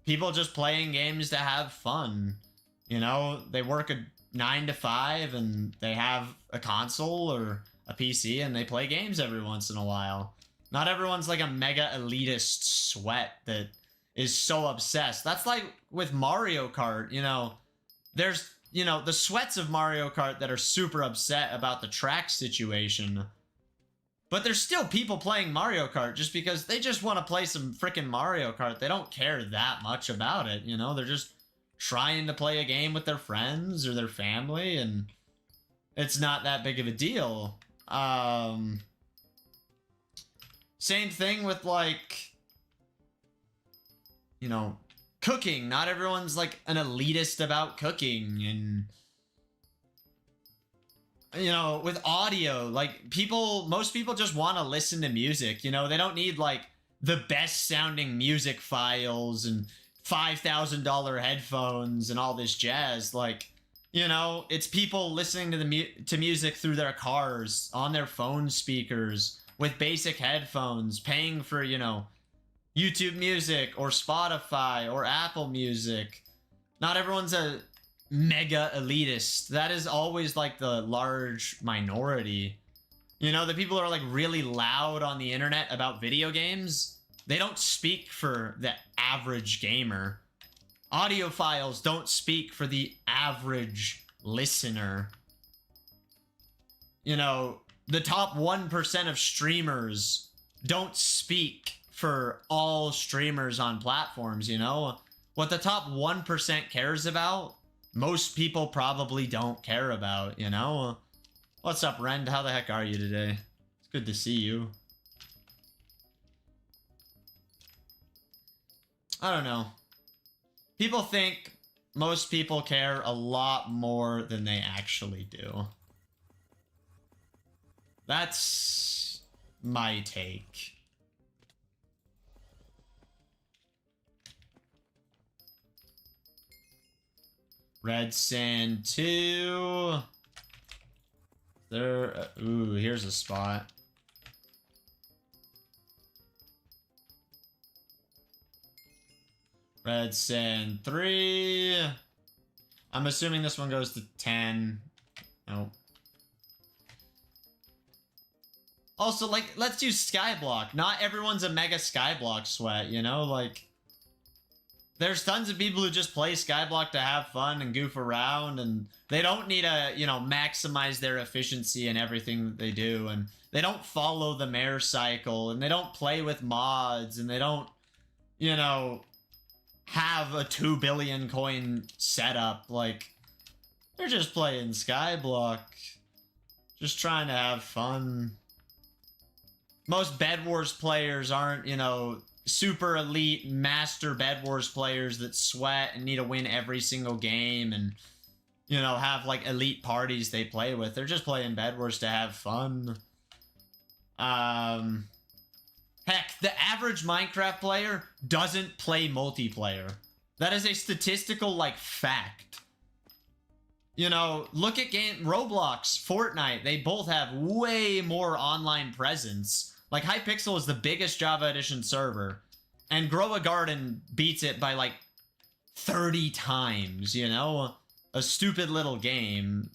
people just playing games to have fun. You know, they work a 9 to 5 and they have a console or a PC and they play games every once in a while. Not everyone's like a mega elitist sweat that is so obsessed. That's like with Mario Kart, you know, there's, you know, the sweats of Mario Kart that are super upset about the track situation. But there's still people playing Mario Kart just because they just want to play some freaking Mario Kart. They don't care that much about it, you know? They're just trying to play a game with their friends or their family, and it's not that big of a deal. Same thing with, like, you know, cooking. Not everyone's like an elitist about cooking. And, you know, with audio, like, most people just want to listen to music, you know? They don't need, like, the best sounding music files and $5,000 headphones and all this jazz. Like, you know, it's people listening to music through their cars, on their phone speakers, with basic headphones, paying for, you know, YouTube Music or Spotify or Apple Music. Not everyone's a mega elitist. That is always like the large minority. You know, the people who are like really loud on the internet about video games, they don't speak for the average gamer. Audiophiles don't speak for the average listener. You know, the top 1% of streamers don't speak for all streamers on platforms, you know? What the top 1% cares about, most people probably don't care about, you know? What's up, Rend? How the heck are you today? It's good to see you. I don't know. People think most people care a lot more than they actually do. That's my take. Red Sand 2. There. Ooh, here's a spot. Red Sand 3. I'm assuming this one goes to 10. Nope. Also, like, let's do Skyblock. Not everyone's a mega Skyblock sweat, you know? Like, there's tons of people who just play Skyblock to have fun and goof around, and they don't need to, you know, maximize their efficiency in everything that they do, and they don't follow the mare cycle, and they don't play with mods, and they don't, you know, have a 2 billion coin setup. Like, they're just playing Skyblock, just trying to have fun. Most Bed Wars players aren't, you know, super elite master Bed Wars players that sweat and need to win every single game and, you know, have like elite parties they play with. They're just playing Bed Wars to have fun. Heck, the average Minecraft player doesn't play multiplayer. That is a statistical, like, fact. You know, look at Roblox, Fortnite. They both have way more online presence. Like, Hypixel is the biggest Java Edition server, and Grow a Garden beats it by, like, 30 times, you know? A stupid little game.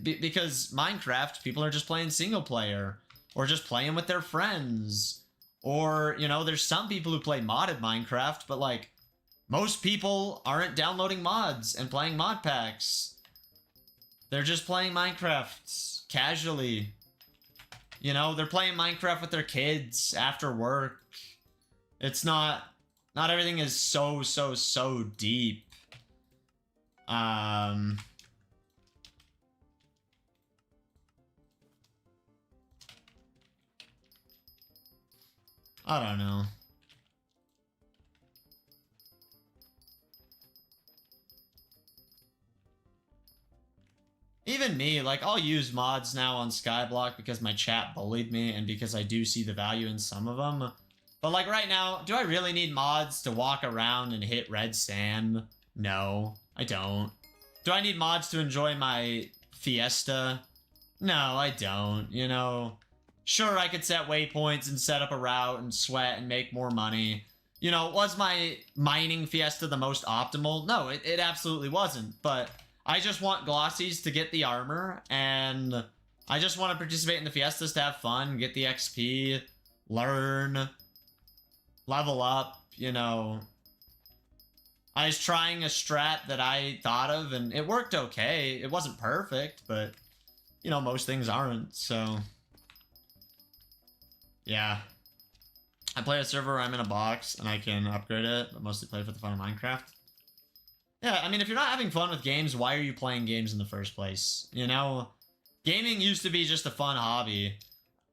Because Minecraft, people are just playing single player, or just playing with their friends. Or, you know, there's some people who play modded Minecraft, but, like, most people aren't downloading mods and playing mod packs. They're just playing Minecraft casually. You know, they're playing Minecraft with their kids after work. It's not everything is so deep. I don't know. Even me, like, I'll use mods now on Skyblock because my chat bullied me and because I do see the value in some of them. But, like, right now, do I really need mods to walk around and hit red sand? No, I don't. Do I need mods to enjoy my Fiesta? No, I don't, you know. Sure, I could set waypoints and set up a route and sweat and make more money. You know, was my Mining Fiesta the most optimal? No, it absolutely wasn't, but I just want glossies to get the armor, and I just want to participate in the Fiestas to have fun, get the XP, learn, level up, you know. I was trying a strat that I thought of, and it worked okay. It wasn't perfect, but, you know, most things aren't, so. Yeah. I play a server where I'm in a box, and I can upgrade it, but mostly play for the fun of Minecraft. Yeah, I mean, if you're not having fun with games, why are you playing games in the first place? You know, gaming used to be just a fun hobby,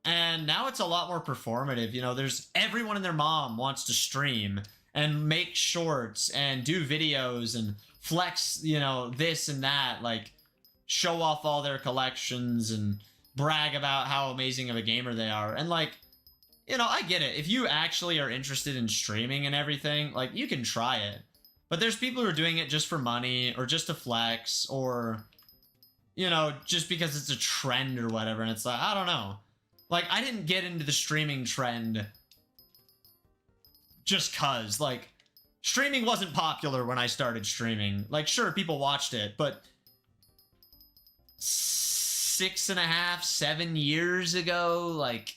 and now it's a lot more performative. You know, there's everyone and their mom wants to stream and make shorts and do videos and flex, you know, this and that, like show off all their collections and brag about how amazing of a gamer they are. And like, you know, I get it. If you actually are interested in streaming and everything, like, you can try it. But there's people who are doing it just for money or just to flex or, you know, just because it's a trend or whatever. And it's like, I don't know. Like, I didn't get into the streaming trend just cuz. Like, streaming wasn't popular when I started streaming. Like, sure, people watched it, but 6.5, 7 years ago, like,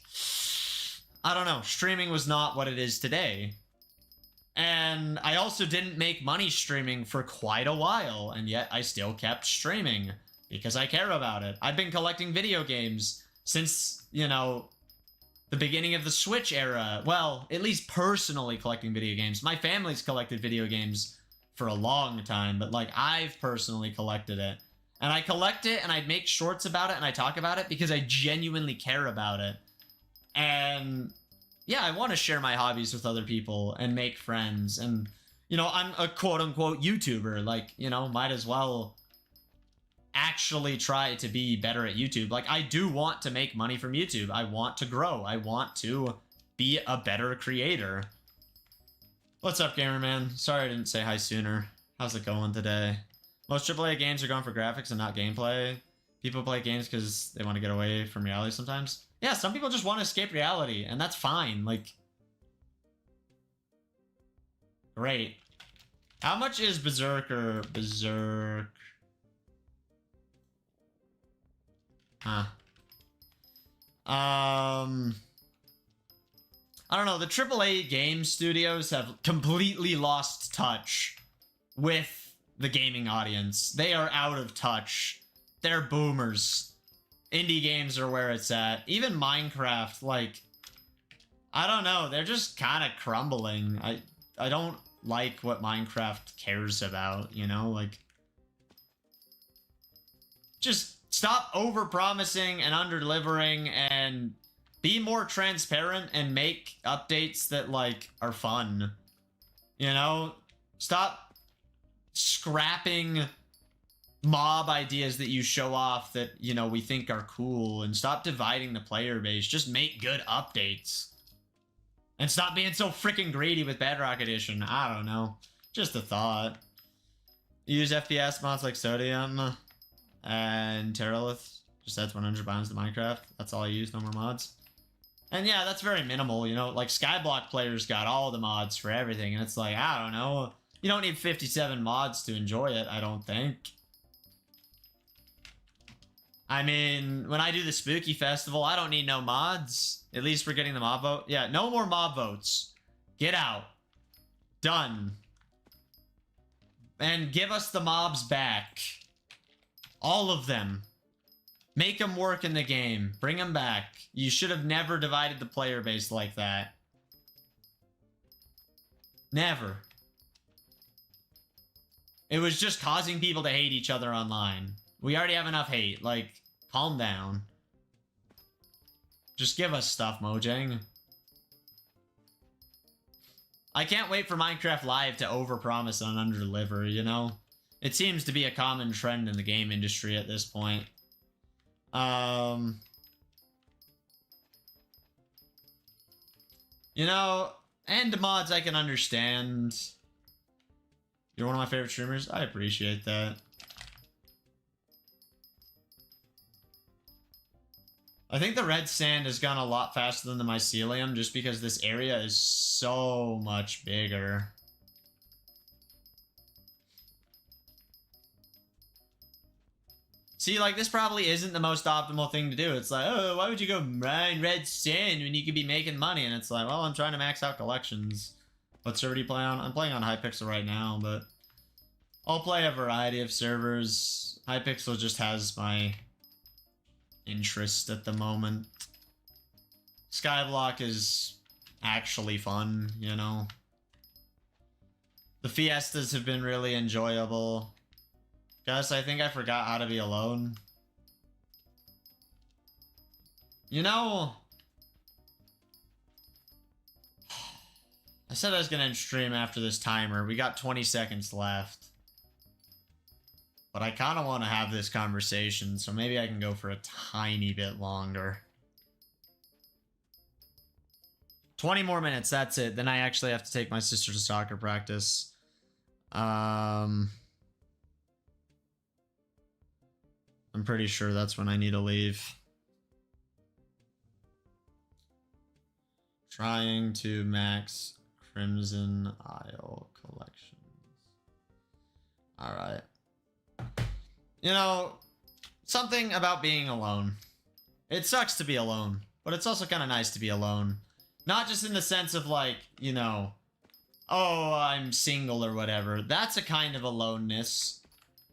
I don't know. Streaming was not what it is today. And I also didn't make money streaming for quite a while, and yet I still kept streaming because I care about it. I've been collecting video games since, you know, the beginning of the Switch era. Well, at least personally collecting video games. My family's collected video games for a long time, but like, I've personally collected it. And I collect it and I make shorts about it and I talk about it because I genuinely care about it. And yeah, I want to share my hobbies with other people and make friends. And, you know, I'm a quote-unquote YouTuber. Like, you know, might as well actually try to be better at YouTube. Like, I do want to make money from YouTube. I want to grow. I want to be a better creator. What's up, gamer man? Sorry I didn't say hi sooner. How's it going today? Most AAA games are going for graphics and not gameplay. People play games because they want to get away from reality sometimes. Yeah, some people just want to escape reality, and that's fine. Like, great. How much is Berserker? Berserk. Huh. I don't know. The AAA game studios have completely lost touch with the gaming audience. They are out of touch. They're boomers. Indie games are where it's at. Even Minecraft, like, I don't know. They're just kind of crumbling. I don't like what Minecraft cares about, you know? Like, just stop over-promising and under-delivering and be more transparent and make updates that, like, are fun. You know? Stop scrapping mob ideas that you show off that, you know, we think are cool, and stop dividing the player base. Just make good updates. And stop being so freaking greedy with Bedrock Edition. I don't know. Just a thought. Use FPS mods like Sodium and Terralith. Just adds 100 bounds to Minecraft. That's all I use, no more mods. And yeah, that's very minimal, you know? Like, Skyblock players got all the mods for everything, and it's like, I don't know. You don't need 57 mods to enjoy it, I don't think. I mean, when I do the Spooky Festival, I don't need no mods. At least we're getting the mob vote. Yeah, no more mob votes. Get out. Done. And give us the mobs back. All of them. Make them work in the game. Bring them back. You should have never divided the player base like that. Never. It was just causing people to hate each other online. We already have enough hate. Like, calm down. Just give us stuff, Mojang. I can't wait for Minecraft Live to overpromise and underdeliver, you know? It seems to be a common trend in the game industry at this point. You know, and mods I can understand. You're one of my favorite streamers. I appreciate that. I think the red sand has gone a lot faster than the mycelium just because this area is so much bigger. See, like, this probably isn't the most optimal thing to do. It's like, oh, why would you go mine red sand when you could be making money? And it's like, well, I'm trying to max out collections. What server do you play on? I'm playing on Hypixel right now, but I'll play a variety of servers. Hypixel just has my interest at the moment. Skyblock is actually fun, you know. The fiestas have been really enjoyable. Gus, I think I forgot how to be alone. You know, I said I was gonna end stream after this timer. We got 20 seconds left. But I kind of want to have this conversation, so maybe I can go for a tiny bit longer. 20 more minutes, that's it. Then I actually have to take my sister to soccer practice. I'm pretty sure that's when I need to leave. Trying to max Crimson Isle collections. Alright. You know, something about being alone. It sucks to be alone, but it's also kind of nice to be alone. Not just in the sense of like, you know, oh, I'm single or whatever. That's a kind of aloneness.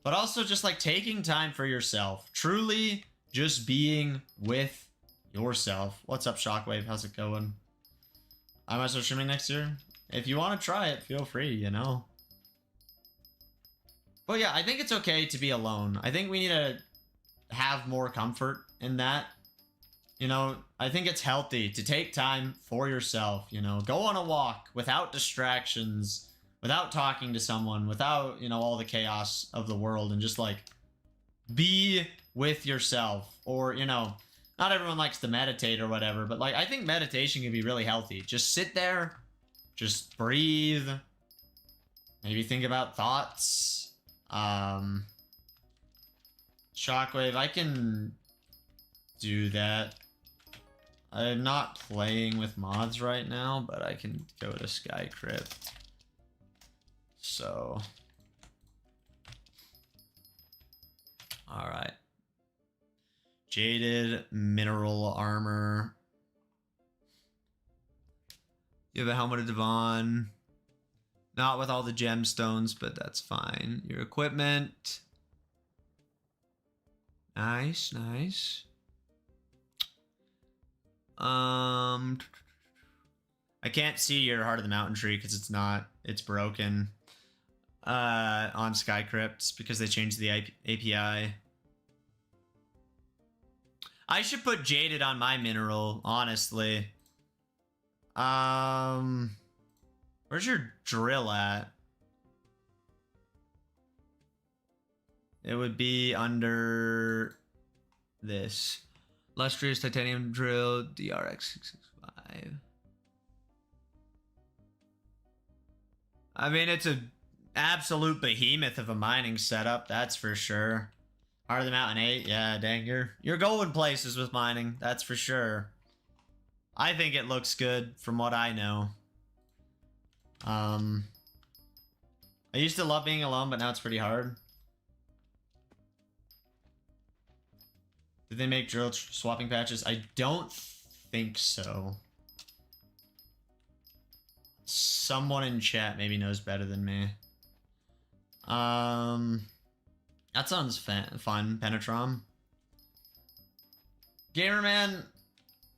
But also just like taking time for yourself. Truly just being with yourself. What's up, Shockwave? How's it going? I might start streaming next year. If you want to try it, feel free, you know. But yeah, I think it's okay to be alone. I think we need to have more comfort in that. You know, I think it's healthy to take time for yourself, you know. Go on a walk without distractions, without talking to someone, without, you know, all the chaos of the world, and just like be with yourself. Or, you know, not everyone likes to meditate or whatever, but like I think meditation can be really healthy. Just sit there, just breathe, maybe think about thoughts. Shockwave, I can do that. I'm not playing with mods right now, but I can go to Skycrypt. So, alright. Jaded mineral armor. You have a helmet of Devon. Not with all the gemstones, but that's fine. Your equipment. Nice, nice. I can't see your Heart of the Mountain tree because it's broken. On Skycrypt because they changed the API. I should put Jaded on my mineral, honestly. Where's your drill at? It would be under this. Lustrous titanium drill, DRX665. I mean, it's a absolute behemoth of a mining setup, that's for sure. Heart of the Mountain 8, yeah, dang, you're going places with mining, that's for sure. I think it looks good from what I know. I used to love being alone, but now it's pretty hard. Did they make drill swapping patches? I don't think so. Someone in chat maybe knows better than me. That sounds fun, Penetrom. Gamerman,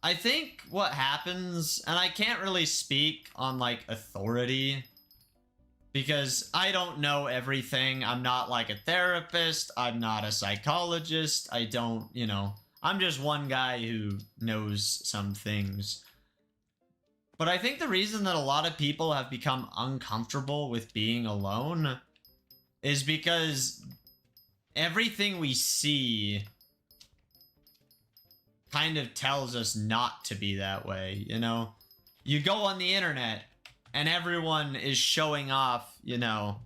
I think what happens, and I can't really speak on like authority because I don't know everything. I'm not like a therapist. I'm not a psychologist. I don't, you know, I'm just one guy who knows some things. But I think the reason that a lot of people have become uncomfortable with being alone is because everything we see kind of tells us not to be that way, you know? You go on the internet and everyone is showing off, you know,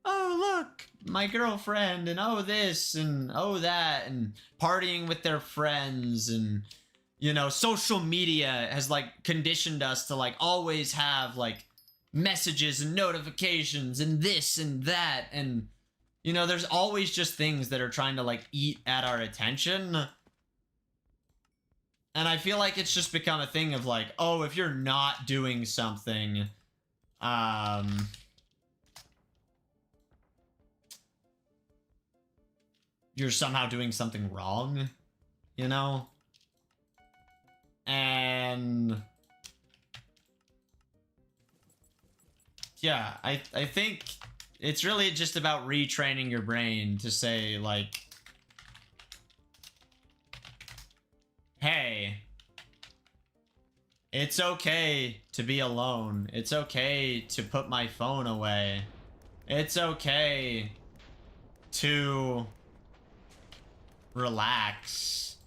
oh, look, my girlfriend, and oh, this, and oh, that, and partying with their friends, and, you know, social media has, like, conditioned us to, like, always have, like, messages and notifications and this and that, and, you know, there's always just things that are trying to, like, eat at our attention. And I feel like it's just become a thing of, like, oh, if you're not doing something, you're somehow doing something wrong, you know? And yeah, I think it's really just about retraining your brain to say, like, hey, it's okay to be alone. It's okay to put my phone away. It's okay to relax.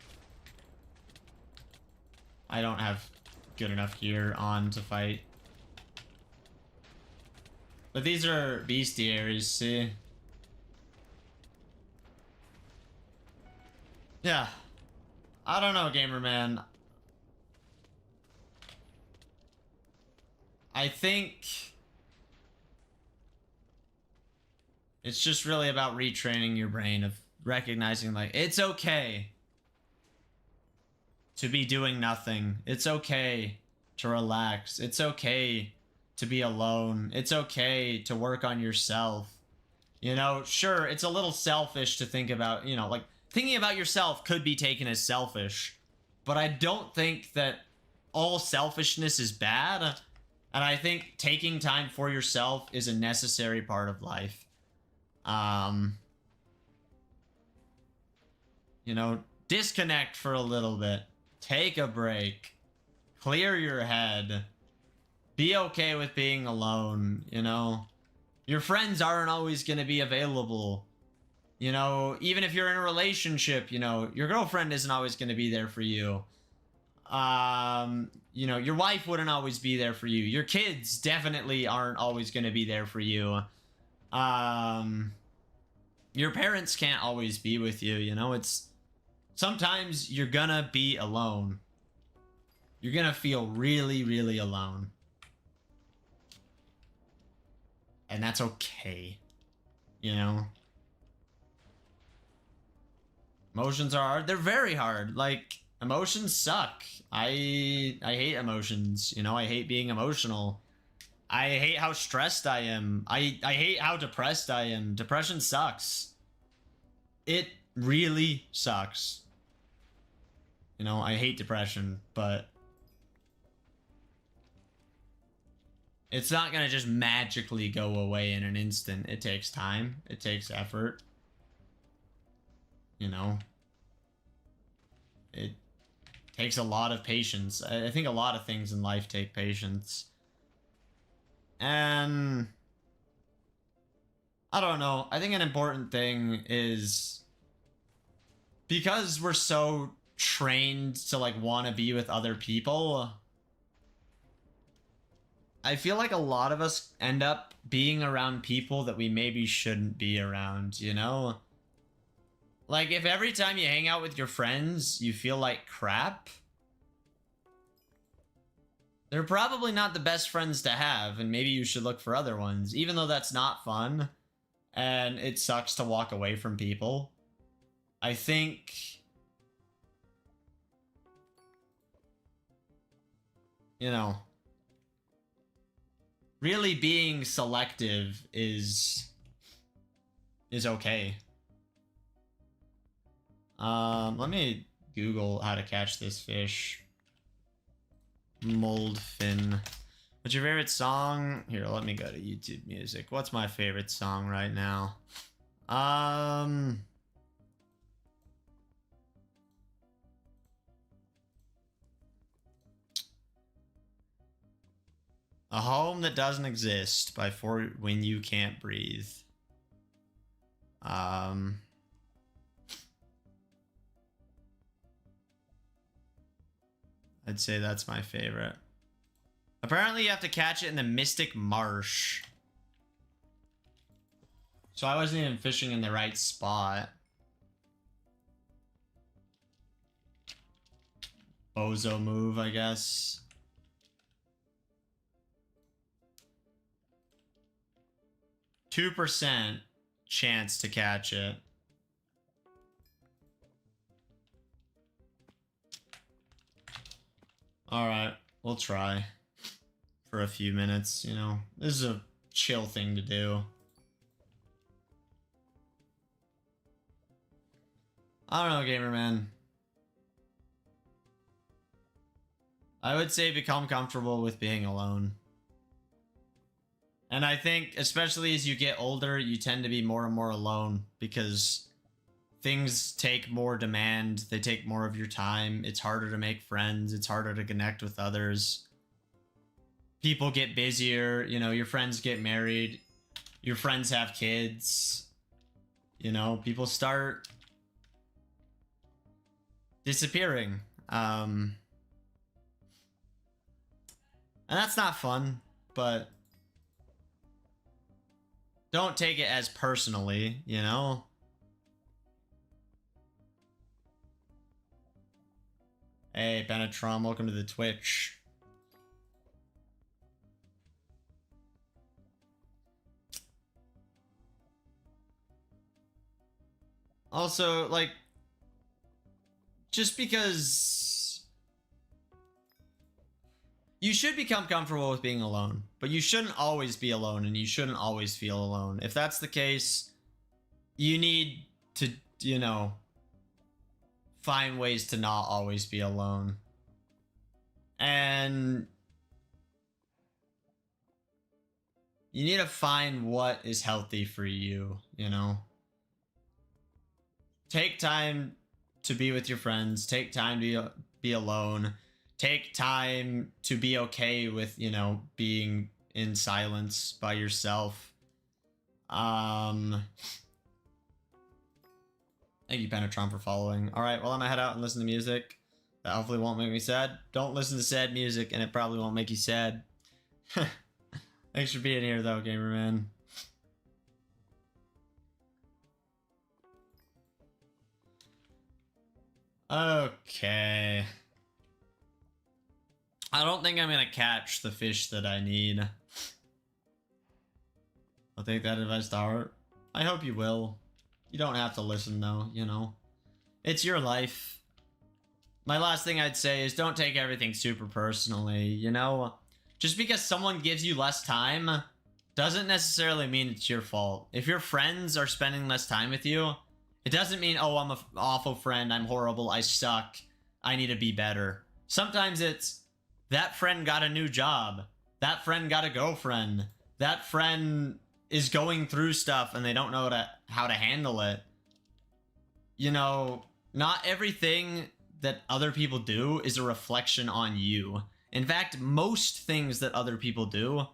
I don't have good enough gear on to fight. But these are bestiaries, see? Yeah. I don't know, gamer man. I think it's just really about retraining your brain of recognizing, like, it's okay to be doing nothing. It's okay to relax. It's okay to be alone. It's okay to work on yourself. You know, sure, it's a little selfish to think about, you know, like, thinking about yourself could be taken as selfish, but I don't think that all selfishness is bad. And I think taking time for yourself is a necessary part of life. You know, disconnect for a little bit. Take a break. Clear your head. Be okay with being alone, you know? Your friends aren't always going to be available. You know, even if you're in a relationship, you know, your girlfriend isn't always going to be there for you. You know, your wife wouldn't always be there for you. Your kids definitely aren't always going to be there for you. Your parents can't always be with you, you know? It's sometimes you're gonna be alone. You're gonna feel really, really alone. And that's okay. You know? Emotions are hard. They're very hard. Like, emotions suck. I hate emotions. You know, I hate being emotional. I hate how stressed I am. I hate how depressed I am. Depression sucks. It really sucks. You know, I hate depression, but it's not gonna just magically go away in an instant. It takes time. It takes effort. You know? It takes a lot of patience. I think a lot of things in life take patience. And I don't know. I think an important thing is because we're so trained to, like, want to be with other people, I feel like a lot of us end up being around people that we maybe shouldn't be around, you know? Like, if every time you hang out with your friends, you feel like crap, they're probably not the best friends to have, and maybe you should look for other ones, even though that's not fun, and it sucks to walk away from people. I think you know, really being selective is okay. Let me Google how to catch this fish. Mold fin. What's your favorite song? Here, let me go to YouTube Music. What's my favorite song right now? A Home That Doesn't Exist by When You Can't Breathe. I'd say that's my favorite. Apparently you have to catch it in the Mystic Marsh. So I wasn't even fishing in the right spot. Bozo move, I guess. %2 chance to catch it. Alright, we'll try. For a few minutes, you know. This is a chill thing to do. I don't know, gamer man. I would say become comfortable with being alone. And I think, especially as you get older, you tend to be more and more alone because things take more demand. They take more of your time. It's harder to make friends. It's harder to connect with others. People get busier. You know, your friends get married. Your friends have kids. You know, people start disappearing. And that's not fun, but don't take it as personally, you know? Hey, Penetron, welcome to the Twitch. Also, like, just because you should become comfortable with being alone, but you shouldn't always be alone and you shouldn't always feel alone. If that's the case, you need to, you know, find ways to not always be alone. And you need to find what is healthy for you, you know? Take time to be with your friends. Take time to be alone. Take time to be okay with, you know, being in silence by yourself. Thank you, Penetron, for following. Alright, well, I'm gonna head out and listen to music. That hopefully won't make me sad. Don't listen to sad music, and it probably won't make you sad. Thanks for being here, though, gamer man. Okay. I don't think I'm gonna catch the fish that I need. I'll take that advice to heart. I hope you will. You don't have to listen though, you know. It's your life. My last thing I'd say is don't take everything super personally, you know? Just because someone gives you less time doesn't necessarily mean it's your fault. If your friends are spending less time with you, it doesn't mean, oh, I'm an awful friend, I'm horrible, I suck, I need to be better. Sometimes it's, that friend got a new job, that friend got a girlfriend, that friend is going through stuff and they don't know how to handle it. You know, not everything that other people do is a reflection on you. In fact, most things that other people do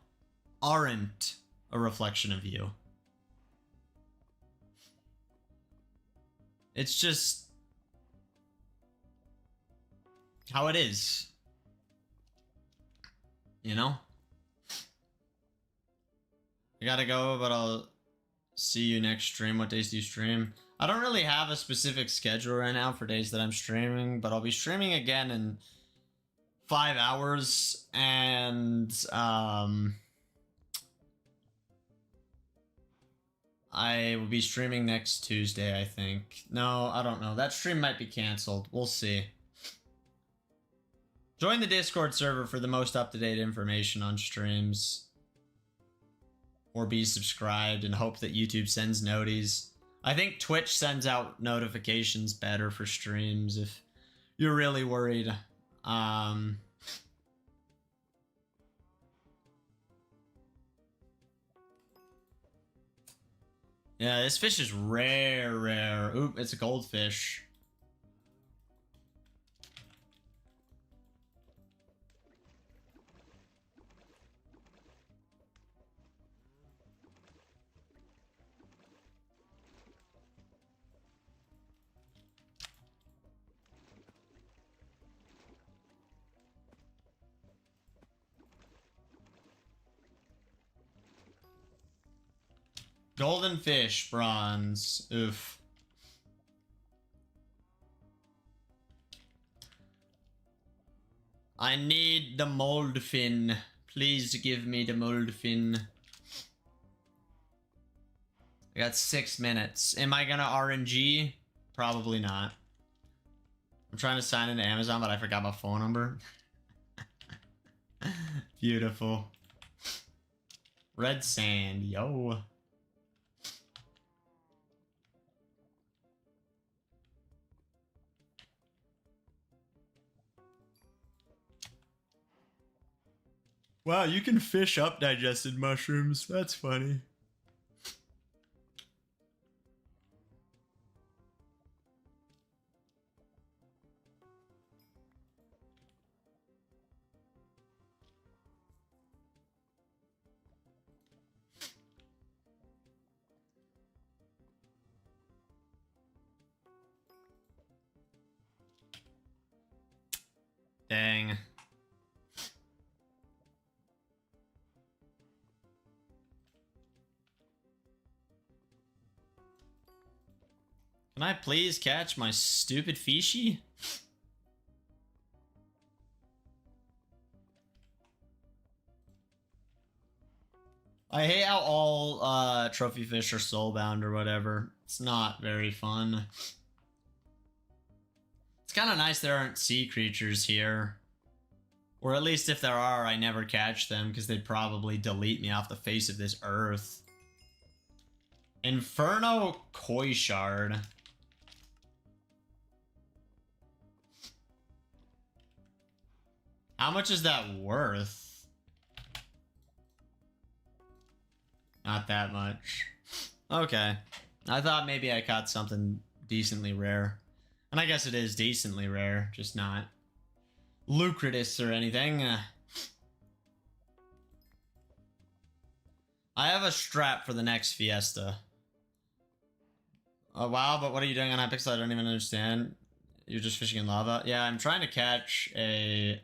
aren't a reflection of you. It's just how it is. You know? I gotta go, but I'll see you next stream. What days do you stream? I don't really have a specific schedule right now for days that I'm streaming, but I'll be streaming again in 5 hours, and I will be streaming next Tuesday, I think. No, I don't know. That stream might be canceled. We'll see. Join the Discord server for the most up-to-date information on streams. Or be subscribed and hope that YouTube sends noties. I think Twitch sends out notifications better for streams if you're really worried. Yeah, this fish is rare. Oop, it's a goldfish. Golden fish, bronze. Oof. I need the mold fin. Please give me the mold fin. I got 6 minutes. Am I gonna RNG? Probably not. I'm trying to sign into Amazon, but I forgot my phone number. Beautiful. Red sand, yo. Wow, you can fish up digested mushrooms. That's funny. Dang. Can I please catch my stupid fishy? I hate how all trophy fish are soulbound or whatever. It's not very fun. It's kind of nice there aren't sea creatures here. Or at least if there are, I never catch them because they'd probably delete me off the face of this earth. Inferno Koi Shard. How much is that worth? Not that much. Okay. I thought maybe I caught something decently rare. And I guess it is decently rare, just not lucrative or anything. I have a strap for the next Fiesta. Oh wow, but what are you doing on Hypixel? I don't even understand. You're just fishing in lava? Yeah, I'm trying to catch a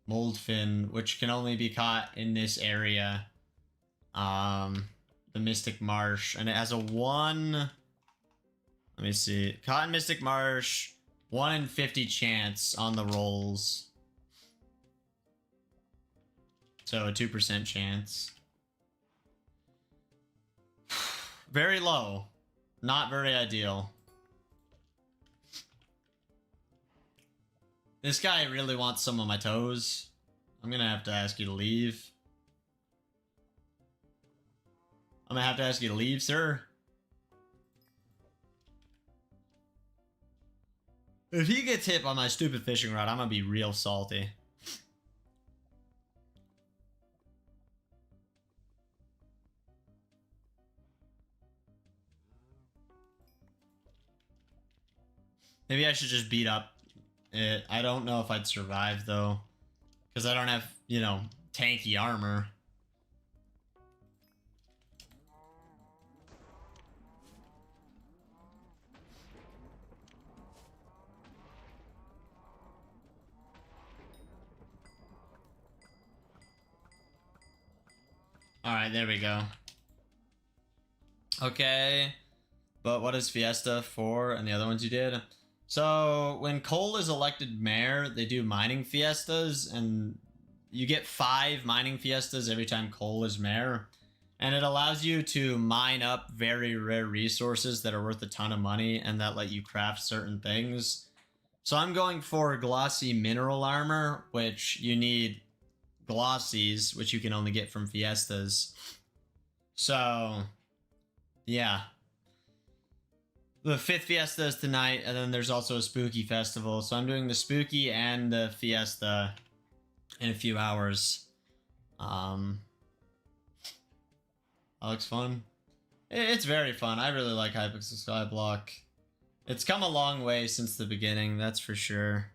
mold fin, which can only be caught in this area. The Mystic Marsh. And it has a 1... Let me see. Caught in Mystic Marsh. 1 in 50 chance on the rolls. So a 2% chance. Very low. Not very ideal. This guy really wants some of my toes. I'm gonna have to ask you to leave. I'm gonna have to ask you to leave, sir. If he gets hit by my stupid fishing rod, I'm gonna be real salty. Maybe I should just beat up it. I don't know if I'd survive, though. Because I don't have, you know, tanky armor. Alright, there we go. Okay. But what is Fiesta for and the other ones you did? So, when Cole is elected mayor, they do mining fiestas, and you get 5 mining fiestas every time Cole is mayor. And it allows you to mine up very rare resources that are worth a ton of money and that let you craft certain things. So I'm going for glossy mineral armor, which you need glossies, which you can only get from fiestas. So, yeah. The 5th Fiesta is tonight, and then there's also a Spooky Festival. So I'm doing the Spooky and the Fiesta in a few hours. That looks fun. It's very fun. I really like Hypixel Skyblock. It's come a long way since the beginning, that's for sure.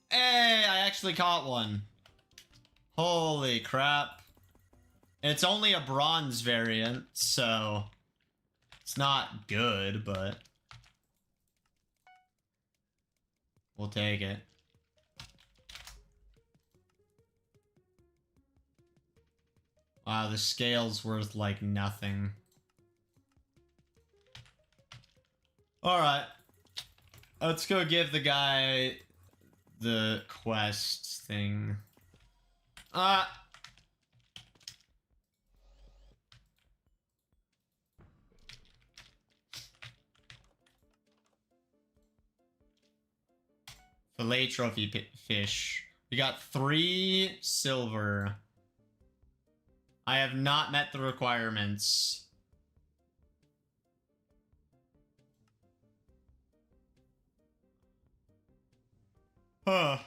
Hey, I actually caught one. Holy crap. It's only a bronze variant, so it's not good, but we'll take it. Wow, the scale's worth like nothing. Alright. Let's go give the guy the quest thing. Fillet trophy fish. We got 3 silver. I have not met the requirements. Huh.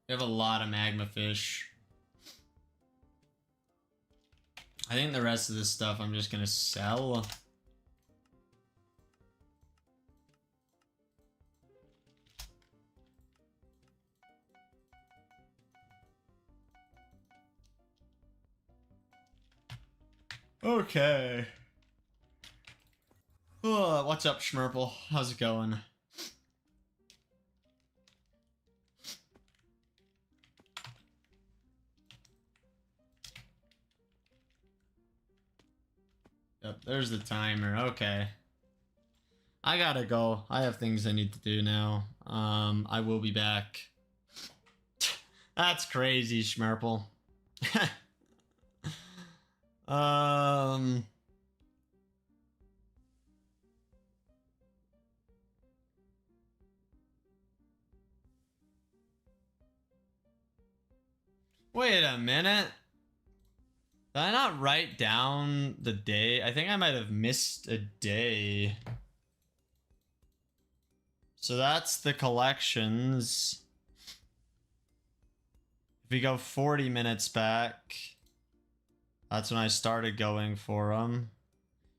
We have a lot of magma fish. I think the rest of this stuff I'm just gonna sell. Okay. Oh, what's up, Schmerple? How's it going? Yep, there's the timer. Okay. I gotta go. I have things I need to do now. I will be back. That's crazy, Schmerple. Wait a minute. Did I not write down the day? I think I might have missed a day. So that's the collections. If we go 40 minutes back, that's when I started going for them.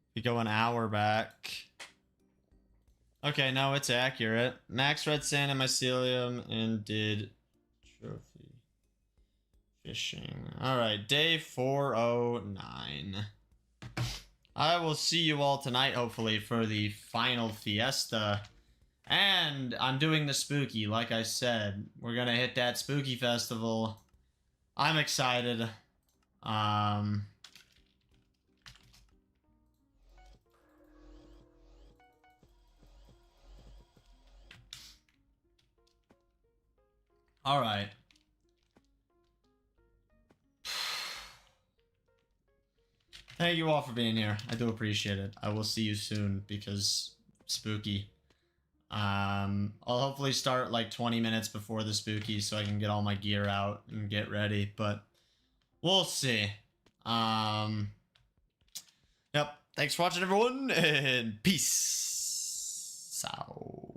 If we go an hour back. Okay, no, it's accurate. Max red sand and mycelium and did trophy fishing. Alright, day 409. I will see you all tonight, hopefully, for the final fiesta. And I'm doing the spooky, like I said. We're gonna hit that spooky festival. I'm excited. Alright. Thank you all for being here. I do appreciate it. I will see you soon because spooky. I'll hopefully start like 20 minutes before the spooky so I can get all my gear out and get ready, but we'll see. Yep. Thanks for watching, everyone, and peace out.